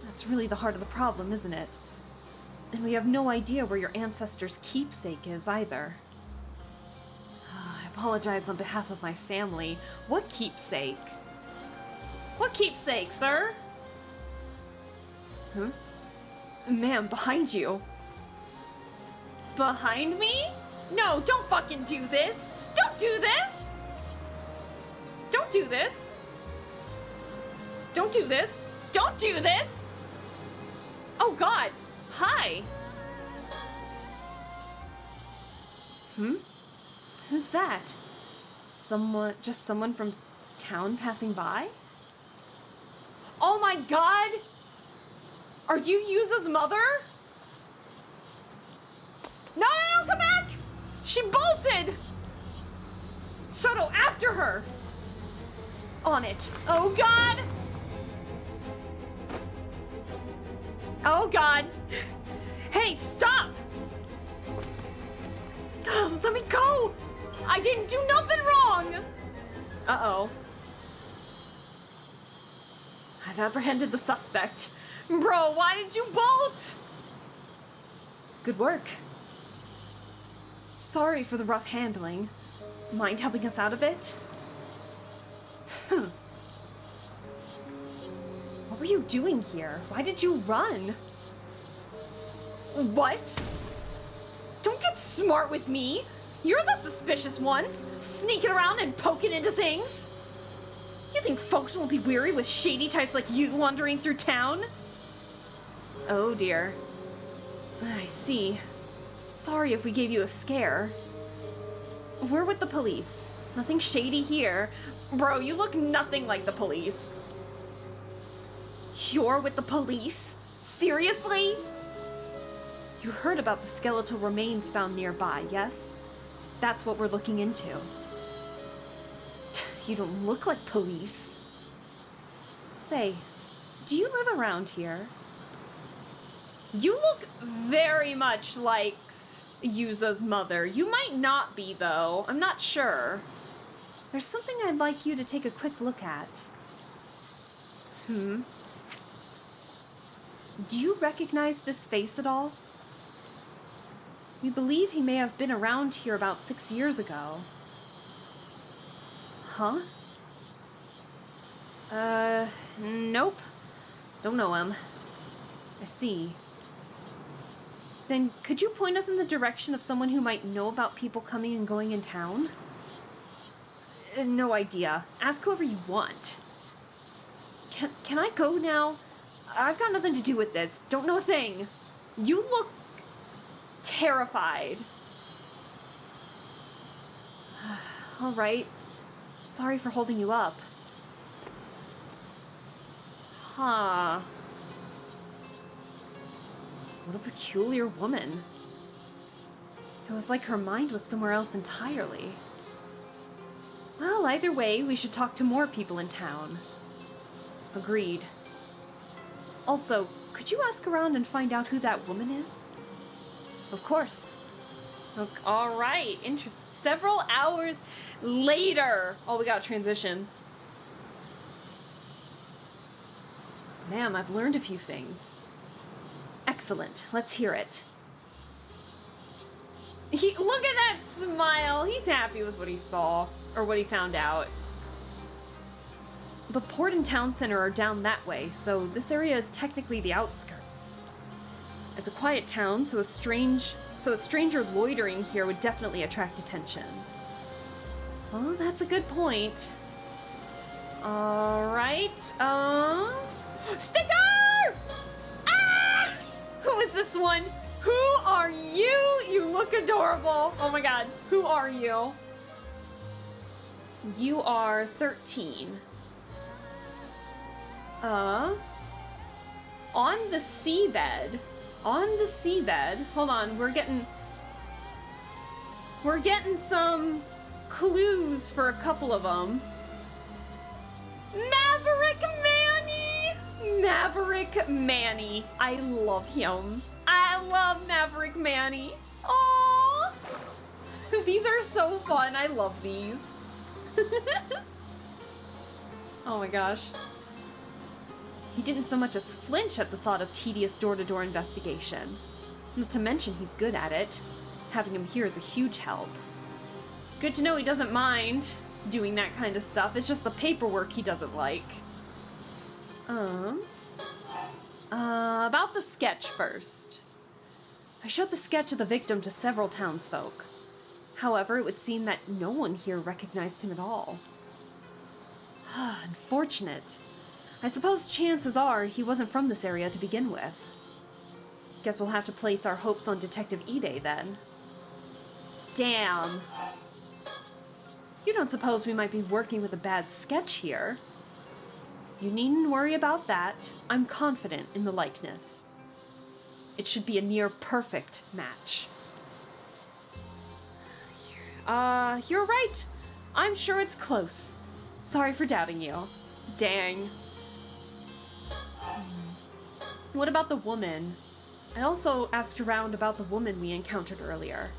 That's really the heart of the problem, isn't it? And we have no idea where your ancestors' keepsake is either. I apologize on behalf of my family. What keepsake? What keepsake, sir? Huh? Ma'am, behind you. Behind me? No, don't fucking do this! Don't do this! Don't do this! Don't do this! Don't do this! Oh god! Hi! Who's that? Just someone from town passing by? Oh my god! Are you Yuza's mother? No, come back! She bolted! Soto, after her! On it. Oh god! Oh god! Hey, stop! Let me go! I didn't do nothing wrong! Uh-oh. I've apprehended the suspect. Bro, why did you bolt? Good work. Sorry for the rough handling. Mind helping us out a bit? What were you doing here? Why did you run? What? Don't get smart with me! You're the suspicious ones, sneaking around and poking into things! You think folks won't be weary with shady types like you wandering through town? Oh dear. I see. Sorry if we gave you a scare. We're with the police. Nothing shady here. Bro, you look nothing like the police. You're with the police? Seriously? You heard about the skeletal remains found nearby, yes? That's what we're looking into. You don't look like police. Say, do you live around here? You look very much like Yuza's mother. You might not be, though. I'm not sure. There's something I'd like you to take a quick look at. Do you recognize this face at all? We believe he may have been around here about 6 years ago. Huh? Nope. Don't know him. I see. Then could you point us in the direction of someone who might know about people coming and going in town? No idea. Ask whoever you want. Can I go now? I've got nothing to do with this. Don't know a thing. You look terrified. All right. Sorry for holding you up. Huh. What a peculiar woman. It was like her mind was somewhere else entirely. Well, either way, we should talk to more people in town. Agreed. Also, could you ask around and find out who that woman is? Of course. Okay, all right, interesting. Several hours later. Oh, we got a transition. Ma'am, I've learned a few things. Excellent. Let's hear it. Look at that smile. He's happy with what he saw, or what he found out. The port and town center are down that way, so this area is technically the outskirts. It's a quiet town, so a stranger loitering here would definitely attract attention. Well, that's a good point. Alright, Sticker! Ah! Who is this one? Who are you? You look adorable. Oh my god, who are you? You are 13. On the seabed. On the seabed. Hold on, we're getting some clues for a couple of them. Maverick Manny! Maverick Manny. I love him. I love Maverick Manny. Aww. These are so fun. I love these. Oh my gosh. He didn't so much as flinch at the thought of tedious door-to-door investigation. Not to mention he's good at it. Having him here is a huge help. Good to know he doesn't mind doing that kind of stuff. It's just the paperwork he doesn't like. About the sketch first. I showed the sketch of the victim to several townsfolk. However, it would seem that no one here recognized him at all. Unfortunate. I suppose chances are he wasn't from this area to begin with. Guess we'll have to place our hopes on Detective Ide then. Damn. You don't suppose we might be working with a bad sketch here? You needn't worry about that. I'm confident in the likeness. It should be a near-perfect match. You're right. I'm sure it's close. Sorry for doubting you. Dang. What about the woman? I also asked around about the woman we encountered earlier.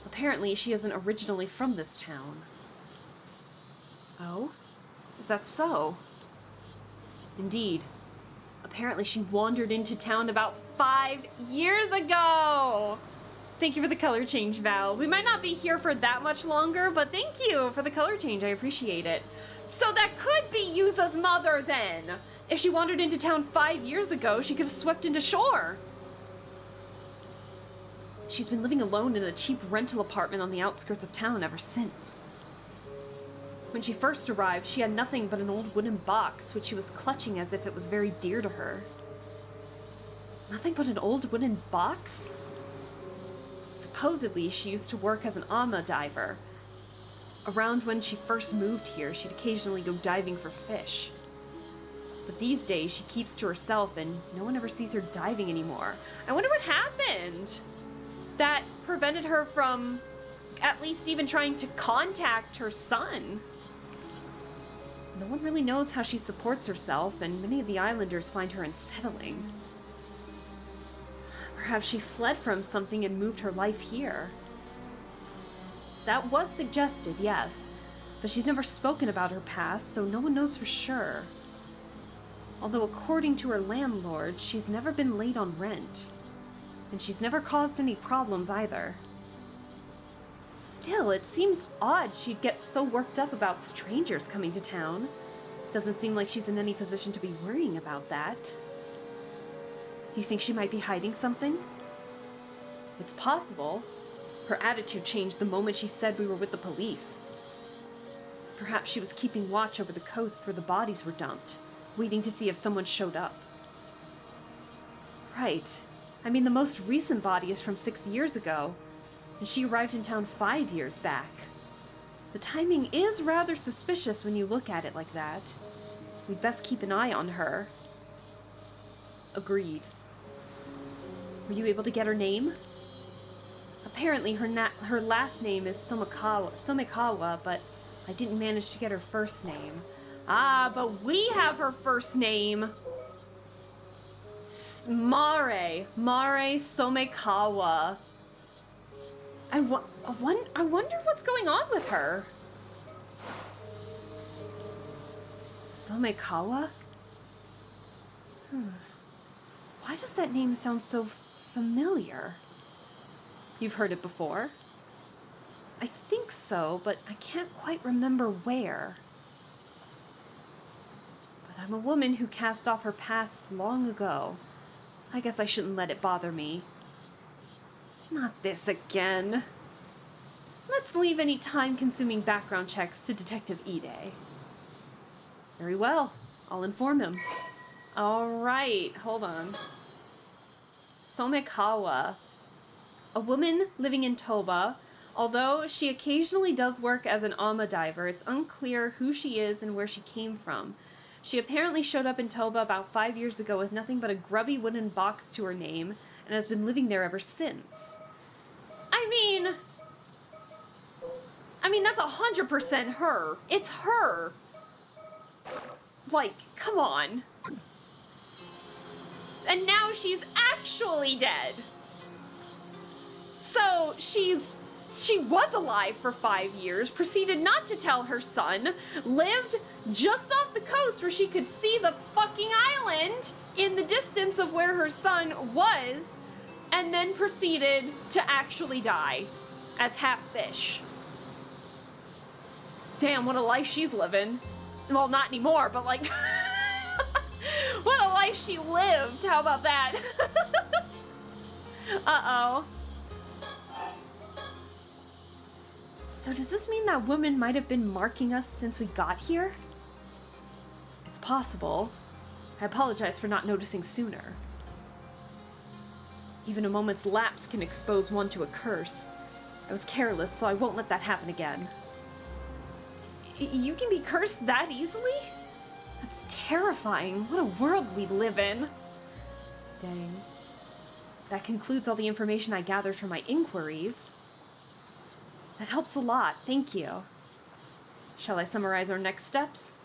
Apparently, she isn't originally from this town. Oh? Is that so? Indeed. Apparently, she wandered into town about 5 years ago! Thank you for the color change, Val. We might not be here for that much longer, but thank you for the color change. I appreciate it. So that could be Yuza's mother, then! If she wandered into town 5 years ago, she could have swept into shore. She's been living alone in a cheap rental apartment on the outskirts of town ever since. When she first arrived, she had nothing but an old wooden box, which she was clutching as if it was very dear to her. Nothing but an old wooden box? Supposedly, she used to work as an ama diver. Around when she first moved here, she'd occasionally go diving for fish. But these days, she keeps to herself and no one ever sees her diving anymore. I wonder what happened that prevented her from at least even trying to contact her son. No one really knows how she supports herself, and many of the islanders find her unsettling. Perhaps she fled from something and moved her life here. That was suggested, yes, but she's never spoken about her past, so no one knows for sure. Although according to her landlord, she's never been late on rent. And she's never caused any problems either. Still, it seems odd she'd get so worked up about strangers coming to town. Doesn't seem like she's in any position to be worrying about that. You think she might be hiding something? It's possible. Her attitude changed the moment she said we were with the police. Perhaps she was keeping watch over the coast where the bodies were dumped, waiting to see if someone showed up. Right. I mean, the most recent body is from 6 years ago, and she arrived in town 5 years back. The timing is rather suspicious when you look at it like that. We'd best keep an eye on her. Agreed. Were you able to get her name? Apparently her last name is Somekawa, but I didn't manage to get her first name. Ah, but we have her first name! Mare Somekawa. I wonder what's going on with her. Somekawa? Why does that name sound so familiar? You've heard it before? I think so, but I can't quite remember where. But I'm a woman who cast off her past long ago. I guess I shouldn't let it bother me. Not this again. Let's leave any time-consuming background checks to Detective Ide. Very well. I'll inform him. Alright, hold on. Somekawa. A woman living in Toba. Although she occasionally does work as an Ama diver, it's unclear who she is and where she came from. She apparently showed up in Toba about 5 years ago with nothing but a grubby wooden box to her name, and has been living there ever since. I mean, that's 100% her. It's her. Like, come on. And now she's actually dead. So, she was alive for 5 years, proceeded not to tell her son, lived just off the coast where she could see the fucking island in the distance of where her son was, and then proceeded to actually die as half fish. Damn, what a life she's living. Well, not anymore, but like, what a life she lived. How about that? Uh-oh. So does this mean that woman might have been marking us since we got here? It's possible. I apologize for not noticing sooner. Even a moment's lapse can expose one to a curse. I was careless, so I won't let that happen again. You can be cursed that easily? That's terrifying. What a world we live in. Dang. That concludes all the information I gathered from my inquiries. That helps a lot, thank you. Shall I summarize our next steps?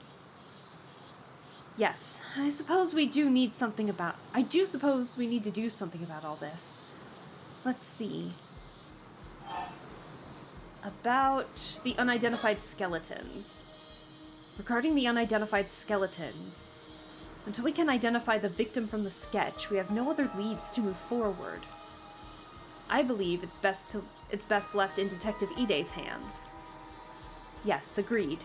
Yes, I suppose we do need something about... I do suppose we need to do something about all this. Let's see. About the unidentified skeletons. Regarding the unidentified skeletons, until we can identify the victim from the sketch, we have no other leads to move forward. I believe it's best left in Detective Ide's hands. Yes, agreed.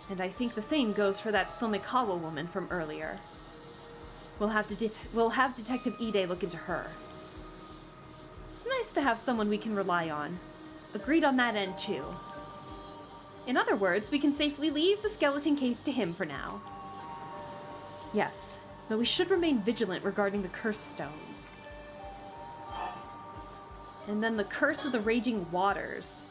And I think the same goes for that Somekawa woman from earlier. We'll have Detective Ide look into her. It's nice to have someone we can rely on. Agreed on that end, too. In other words, we can safely leave the skeleton case to him for now. Yes, but we should remain vigilant regarding the cursed stones. And then the Curse of the Raging Waters.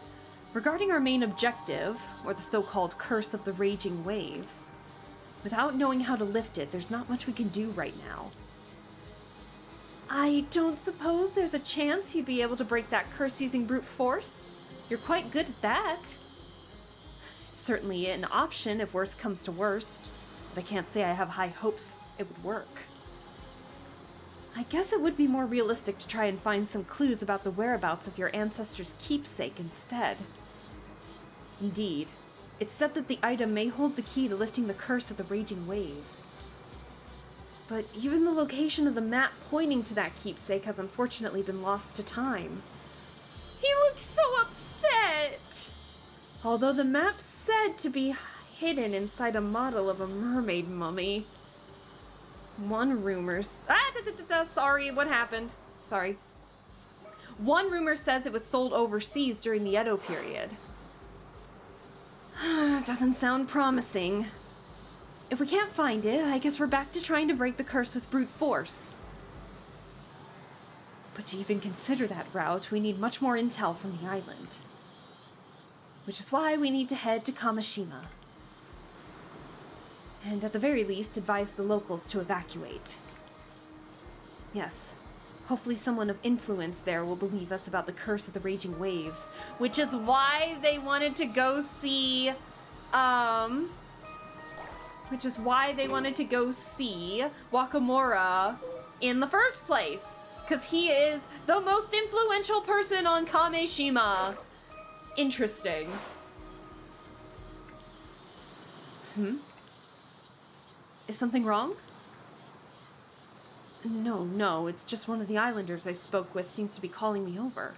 Regarding our main objective, or the so-called Curse of the Raging Waves, without knowing how to lift it, there's not much we can do right now. I don't suppose there's a chance you'd be able to break that curse using brute force? You're quite good at that. It's certainly an option if worst comes to worst, but I can't say I have high hopes it would work. I guess it would be more realistic to try and find some clues about the whereabouts of your ancestors' keepsake instead. Indeed, it's said that the item may hold the key to lifting the curse of the raging waves. But even the location of the map pointing to that keepsake has unfortunately been lost to time. He looks so upset! Although the map's said to be hidden inside a model of a mermaid mummy. One rumors... Sorry, what happened? Sorry. One rumor says it was sold overseas during the Edo period. Doesn't sound promising. If we can't find it, I guess we're back to trying to break the curse with brute force. But to even consider that route, we need much more intel from the island. Which is why we need to head to Kamishima. And at the very least, advise the locals to evacuate. Yes, hopefully someone of influence there will believe us about the curse of the raging waves, which is why they wanted to go see, Wakamura in the first place. Because he is the most influential person on Kamishima. Interesting. Is something wrong? No, it's just one of the islanders I spoke with seems to be calling me over.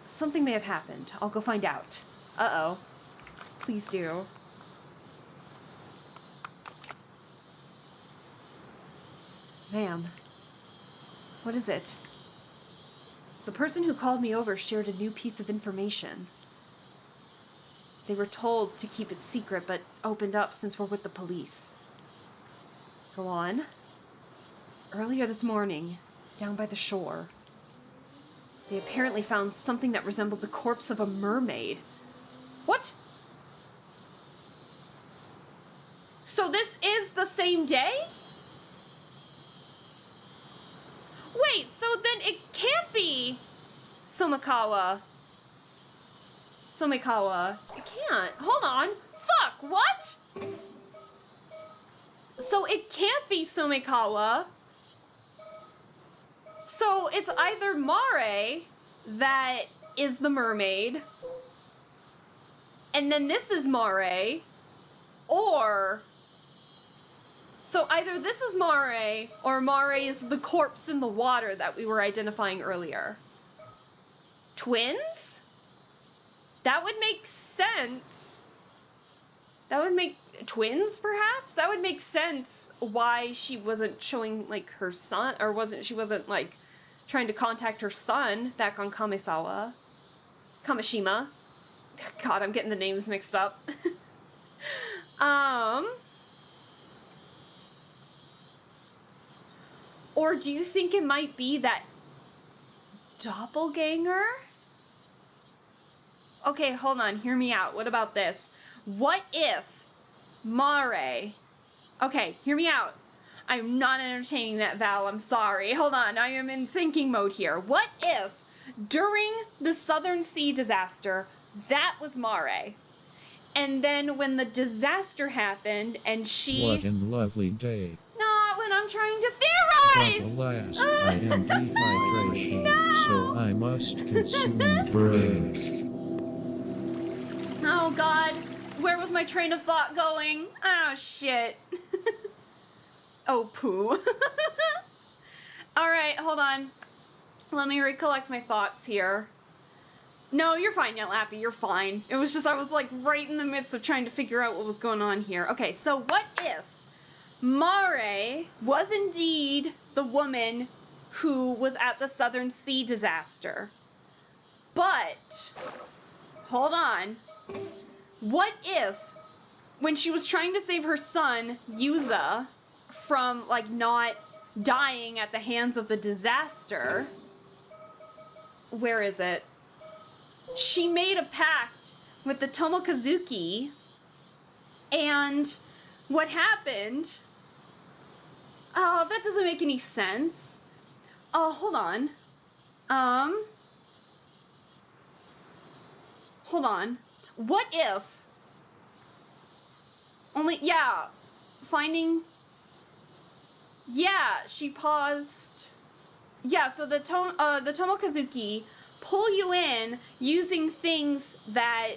Something may have happened. I'll go find out. Uh-oh. Please do. Ma'am. What is it? The person who called me over shared a new piece of information. They were told to keep it secret, but opened up since we're with the police. Go on. Earlier this morning, down by the shore, they apparently found something that resembled the corpse of a mermaid. What? So this is the same day? Wait, so then it can't be Somikawa. It can't. Hold on. Fuck, what? So it can't be Somikawa. So it's either Mare that is the mermaid, and then this is Mare, or... So either this is Mare, or Mare is the corpse in the water that we were identifying earlier. Twins? That would make sense. That would make... Twins, perhaps? That would make sense why she wasn't showing, like, her son, or she wasn't, like, trying to contact her son back on Kamishima. God, I'm getting the names mixed up. Or do you think it might be that doppelganger? Okay, hold on, hear me out. What about this? What if Mare... Okay, hear me out. I'm not entertaining that, Val, I'm sorry. Hold on, I am in thinking mode here. What if, during the Southern Sea disaster, that was Mare? And then when the disaster happened and she... What a lovely day. Not when I'm trying to But theorize! alas, I am dehydration, so I must consume drink. Oh god, where was my train of thought going? Oh shit. Oh poo. Alright, hold on. Let me recollect my thoughts here. No, you're fine, Yell Appy, you're fine. It was just I was like right in the midst of trying to figure out what was going on here. Okay, so what if Mare was indeed the woman who was at the Southern Sea disaster? But, hold on. What if, when she was trying to save her son, Yuza, from, like, not dying at the hands of the disaster, where is it? She made a pact with the Tomokazuki, and what happened... Oh, that doesn't make any sense. Oh, hold on. Hold on. What if... Finding... Yeah, she paused. Yeah, so the Tomokazuki pull you in using things that,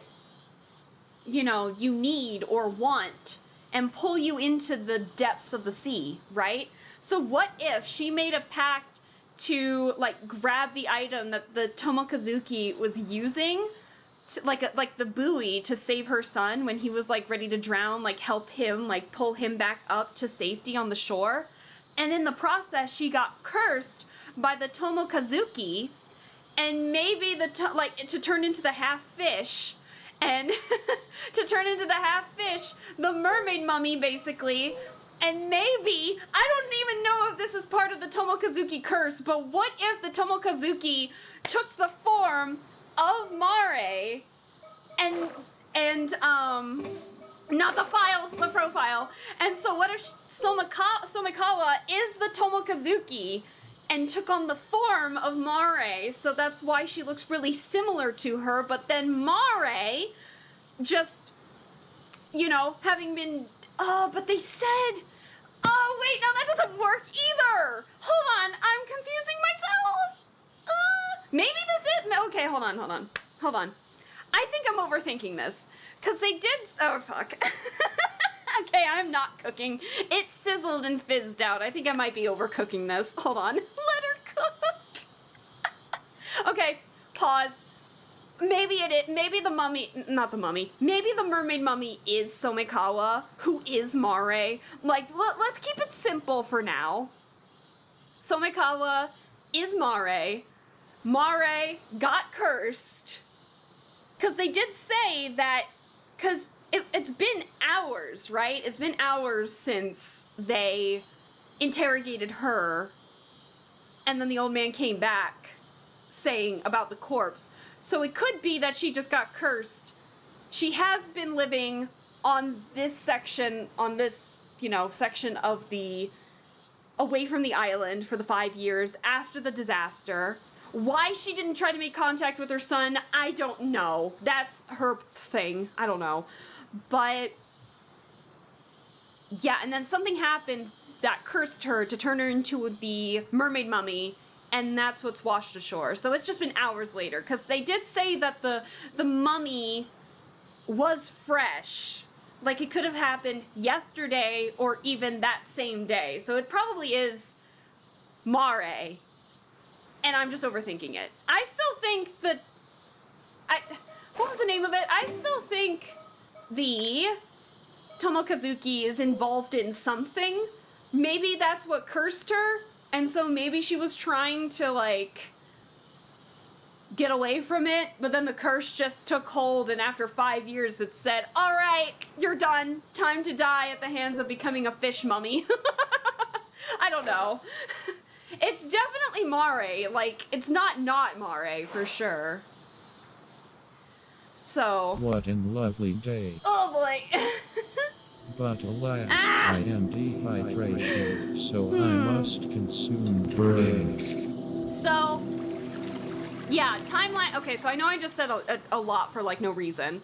you know, you need or want, and pull you into the depths of the sea, right? So what if she made a pact to, like, grab the item that the Tomokazuki was using, to, like the buoy, to save her son when he was, like, ready to drown, like, help him, like, pull him back up to safety on the shore? And in the process, she got cursed by the Tomokazuki, and maybe to turn into the half fish, and to turn into the half fish, the mermaid mummy, basically. And maybe, I don't even know if this is part of the Tomokazuki curse, but what if the Tomokazuki took the form of Mare, and not the files, the profile. And so what if Somikawa is the Tomokazuki and took on the form of Mare, so that's why she looks really similar to her, but then Mare, just, you know, having been, but they said, wait, no, that doesn't work either! Hold on, I'm confusing myself! Maybe this is, okay, hold on. I think I'm overthinking this, because they did, oh, fuck. Okay, I'm not cooking. It sizzled and fizzed out. I think I might be overcooking this. Hold on. Let her cook. Okay, pause. Maybe maybe the mummy, not the mummy, maybe the mermaid mummy is Somikawa, who is Mare. Like, let's keep it simple for now. Somikawa is Mare. Mare got cursed. Because they did say that, because it's been hours, right? It's been hours since they interrogated her, and then the old man came back saying about the corpse. So it could be that she just got cursed. She has been living on this section, section of away from the island for the 5 years after the disaster. Why she didn't try to make contact with her son, I don't know. That's her thing. I don't know. But, yeah, and then something happened that cursed her to turn her into the mermaid mummy, and that's what's washed ashore. So it's just been hours later, because they did say that the mummy was fresh. Like, it could have happened yesterday or even that same day. So it probably is Mare. And I'm just overthinking it. I still think that... what was the name of it? I still think the Tomokazuki is involved in something. Maybe that's what cursed her, and so maybe she was trying to, like, get away from it, but then the curse just took hold, and after 5 years it said, alright, you're done. Time to die at the hands of becoming a fish mummy. I don't know. It's definitely Mare. Like, it's not Mare, for sure. So... What a lovely day. Oh boy. But alas, I am dehydration, so I must consume drink. So, yeah, timeline. Okay, so I know I just said a lot for, like, no reason.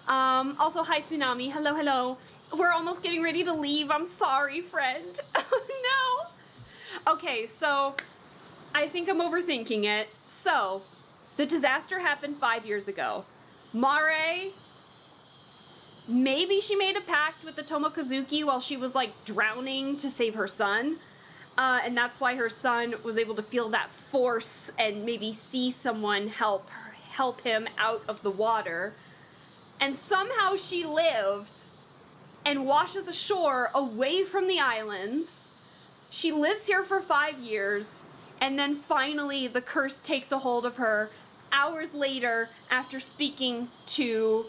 Also, hi, Tsunami. Hello, hello. We're almost getting ready to leave. I'm sorry, friend. Oh, no. Okay, so I think I'm overthinking it. So, the disaster happened 5 years ago. Mare, maybe she made a pact with the Tomokazuki while she was, like, drowning to save her son. And that's why her son was able to feel that force and maybe see someone help him out of the water. And somehow she lived and washes ashore away from the islands. She lives here for 5 years, and then finally the curse takes a hold of her hours later after speaking to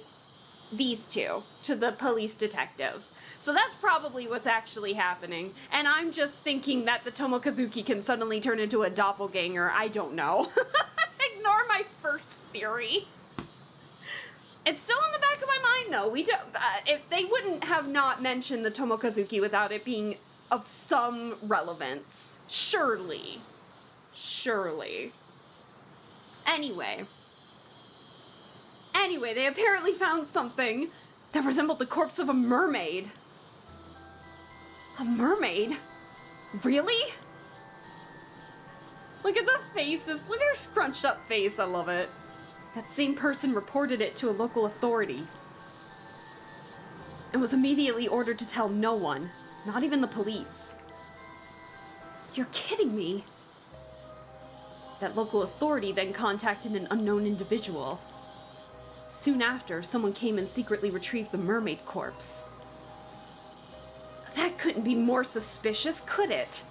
these two, to the police detectives. So that's probably what's actually happening. And I'm just thinking that the Tomokazuki can suddenly turn into a doppelganger. I don't know. Ignore my first theory. It's still in the back of my mind, though. We don't, if they wouldn't have not mentioned the Tomokazuki without it being of some relevance. Surely. Anyway, they apparently found something that resembled the corpse of a mermaid. A mermaid? Really? Look at the faces. Look at her scrunched up face. I love it. That same person reported it to a local authority and was immediately ordered to tell no one, not even the police. You're kidding me. That local authority then contacted an unknown individual. Soon after, someone came and secretly retrieved the mermaid corpse. That couldn't be more suspicious, could it?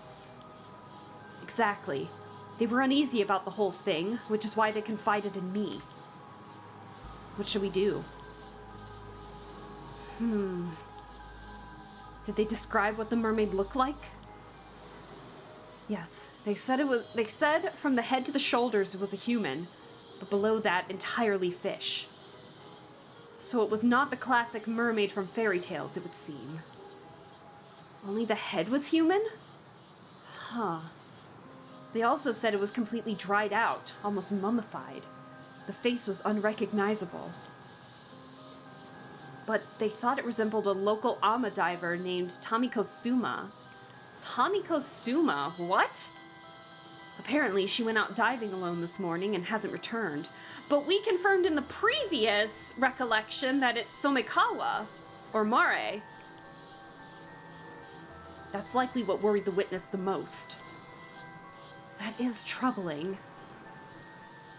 Exactly. They were uneasy about the whole thing, which is why they confided in me. What should we do? Did they describe what the mermaid looked like? Yes, they said from the head to the shoulders it was a human, but below that entirely fish. So it was not the classic mermaid from fairy tales, it would seem. Only the head was human? Huh. They also said it was completely dried out, almost mummified. The face was unrecognizable. But they thought it resembled a local ama diver named Tamiko Suma. Tamiko Suma? What? Apparently, she went out diving alone this morning and hasn't returned. But we confirmed in the previous recollection that it's Somikawa, or Mare. That's likely what worried the witness the most. That is troubling.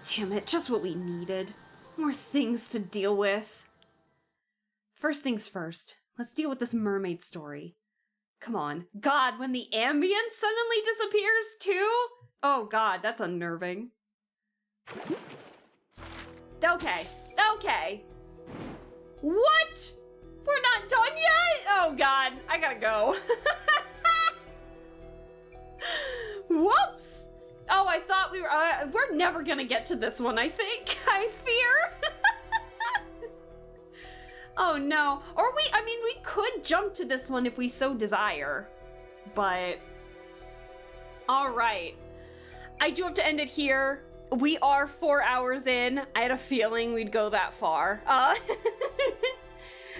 Damn it, just what we needed. More things to deal with. First things first, let's deal with this mermaid story. Come on. God, when the ambience suddenly disappears too? Oh God, that's unnerving. Okay. What? We're not done yet? Oh God, I gotta go. Whoops! Oh, I thought we were, we're never gonna get to this one, I think. I fear. Oh no. Or we could jump to this one if we so desire. But, alright. I do have to end it here. We are 4 hours in. I had a feeling we'd go that far.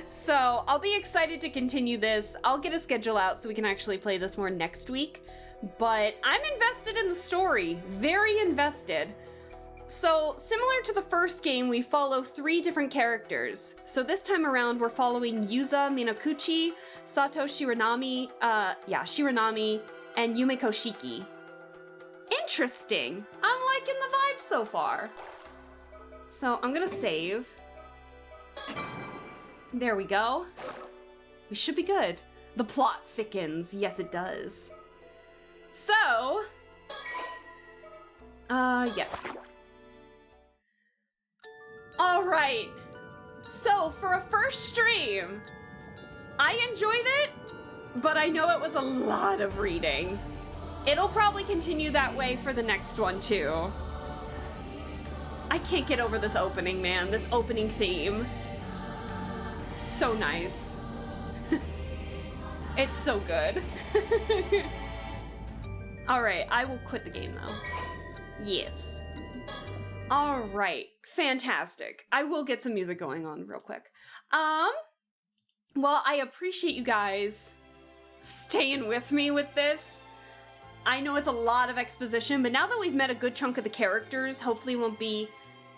So, I'll be excited to continue this. I'll get a schedule out so we can actually play this more next week. But I'm invested in the story. Very invested. So, similar to the first game, we follow 3 different characters. So this time around, we're following Yuza Minakuchi, Sato Shiranami, Shiranami, and Yumeko Shiki. Interesting. I'm liking the vibe so far. So, I'm gonna save. There we go. We should be good. The plot thickens. Yes, it does. So, yes. Alright, so for a first stream, I enjoyed it, but I know it was a lot of reading. It'll probably continue that way for the next one too. I can't get over this opening, man, this opening theme. So nice. It's so good. Alright, I will quit the game though. Yes. Alright, fantastic. I will get some music going on real quick. Well, I appreciate you guys staying with me with this. I know it's a lot of exposition, but now that we've met a good chunk of the characters, hopefully it won't be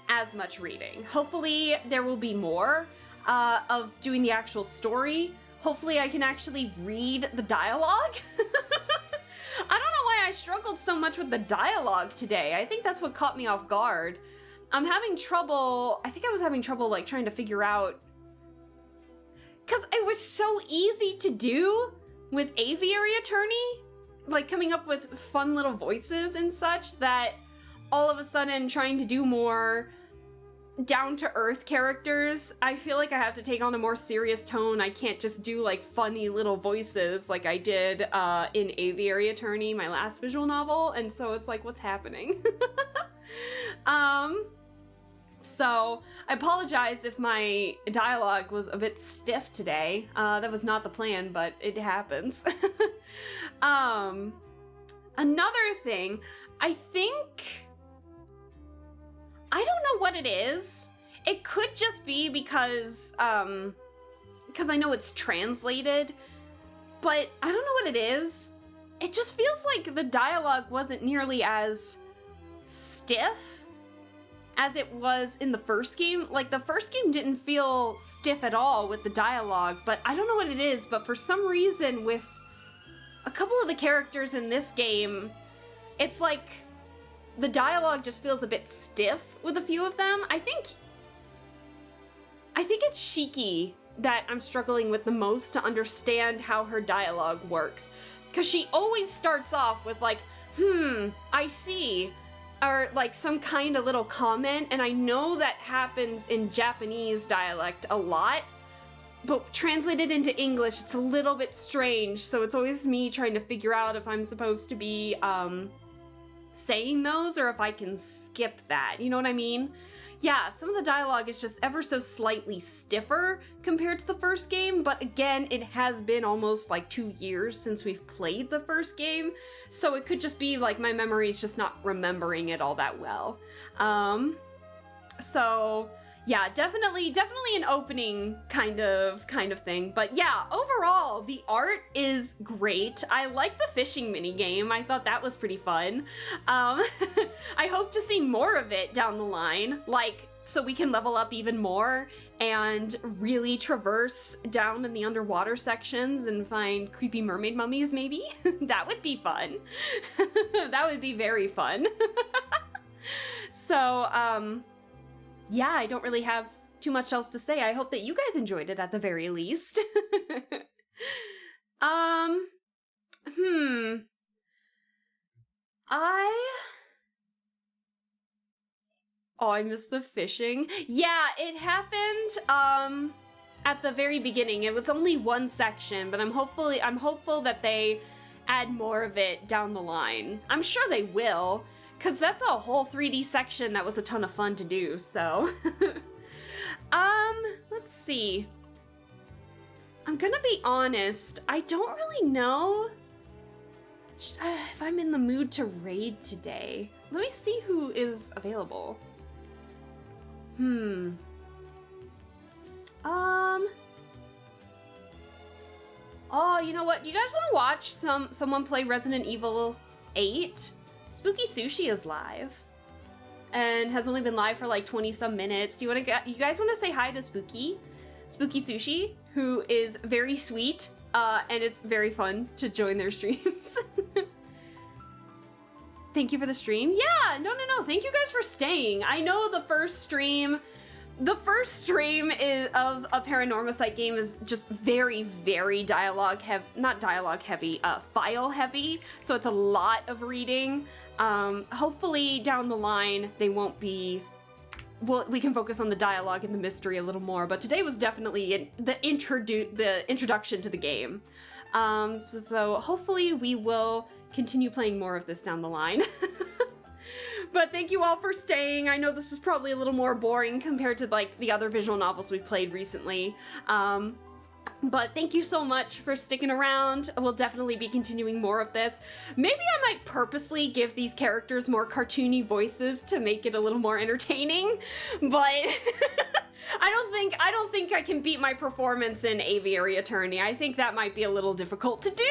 as much reading. Hopefully there will be more of doing the actual story. Hopefully I can actually read the dialogue. I don't know why I struggled so much with the dialogue today. I think that's what caught me off guard. I think I was having trouble like trying to figure out, because it was so easy to do with Aviary Attorney, like coming up with fun little voices and such, that all of a sudden trying to do more down-to-earth characters, I feel like I have to take on a more serious tone. I can't just do like funny little voices like I did in Aviary Attorney, my last visual novel, and so it's like, what's happening? So I apologize if my dialogue was a bit stiff today. That was not the plan, but it happens. Another thing, I don't know what it is. It could just be because I know it's translated, but I don't know what it is. it just feels like the dialogue wasn't nearly as stiff as it was in the first game. Like, the first game didn't feel stiff at all with the dialogue, but I don't know what it is, but for some reason with a couple of the characters in this game, it's like the dialogue just feels a bit stiff with a few of them. I think it's Shiki that I'm struggling with the most to understand how her dialogue works. Because she always starts off with like, I see, or like some kind of little comment, and I know that happens in Japanese dialect a lot, but translated into English, it's a little bit strange, so it's always me trying to figure out if I'm supposed to be, saying those, or if I can skip that, you know what I mean? Yeah, some of the dialogue is just ever so slightly stiffer compared to the first game, but again, it has been almost like 2 years since we've played the first game, so it could just be like my memory's just not remembering it all that well. So yeah, definitely an opening kind of thing. But yeah, overall, the art is great. I like the fishing minigame. I thought that was pretty fun. I hope to see more of it down the line, like, so we can level up even more and really traverse down in the underwater sections and find creepy mermaid mummies, maybe? That would be fun. That would be very fun. So, yeah, I don't really have too much else to say. I hope that you guys enjoyed it at the very least. I missed the fishing. Yeah, it happened, at the very beginning. It was only one section, but I'm hopeful that they add more of it down the line. I'm sure they will, because that's a whole 3D section that was a ton of fun to do, so. Let's see. I'm gonna be honest, I don't really know if I'm in the mood to raid today. Let me see who is available. Oh, you know what? Do you guys want to watch someone play Resident Evil 8? Spooky Sushi is live and has only been live for like 20 some minutes. Do you guys want to say hi to Spooky Sushi, who is very sweet, and it's very fun to join their streams. Thank you for the stream. Yeah, no. Thank you guys for staying. I know the first stream is of a Paranormasight game is just very, very file heavy. So it's a lot of reading. Hopefully down the line they won't be. Well, we can focus on the dialogue and the mystery a little more. But today was definitely the introduction to the game. So hopefully we will continue playing more of this down the line. But thank you all for staying. I know this is probably a little more boring compared to like the other visual novels we've played recently. But thank you so much for sticking around. We'll definitely be continuing more of this. Maybe I might purposely give these characters more cartoony voices to make it a little more entertaining, but I don't think I can beat my performance in Aviary Attorney. I think that might be a little difficult to do.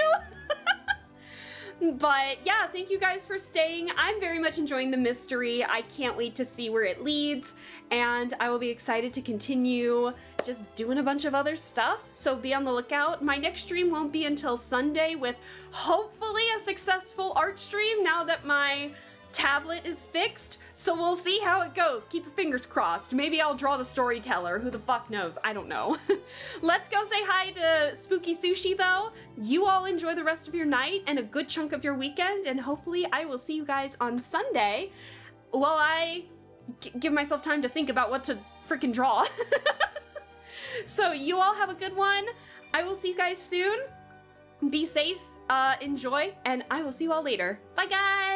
But yeah, thank you guys for staying. I'm very much enjoying the mystery. I can't wait to see where it leads, and I will be excited to continue just doing a bunch of other stuff, so be on the lookout. My next stream won't be until Sunday with hopefully a successful art stream now that my tablet is fixed, so we'll see how it goes. Keep your fingers crossed. Maybe I'll draw the storyteller. Who the fuck knows? I don't know. Let's go say hi to Spooky Sushi, though. You all enjoy the rest of your night and a good chunk of your weekend, and hopefully I will see you guys on Sunday while I give myself time to think about what to freaking draw. So you all have a good one. I will see you guys soon. Be safe, enjoy, and I will see you all later. Bye, guys!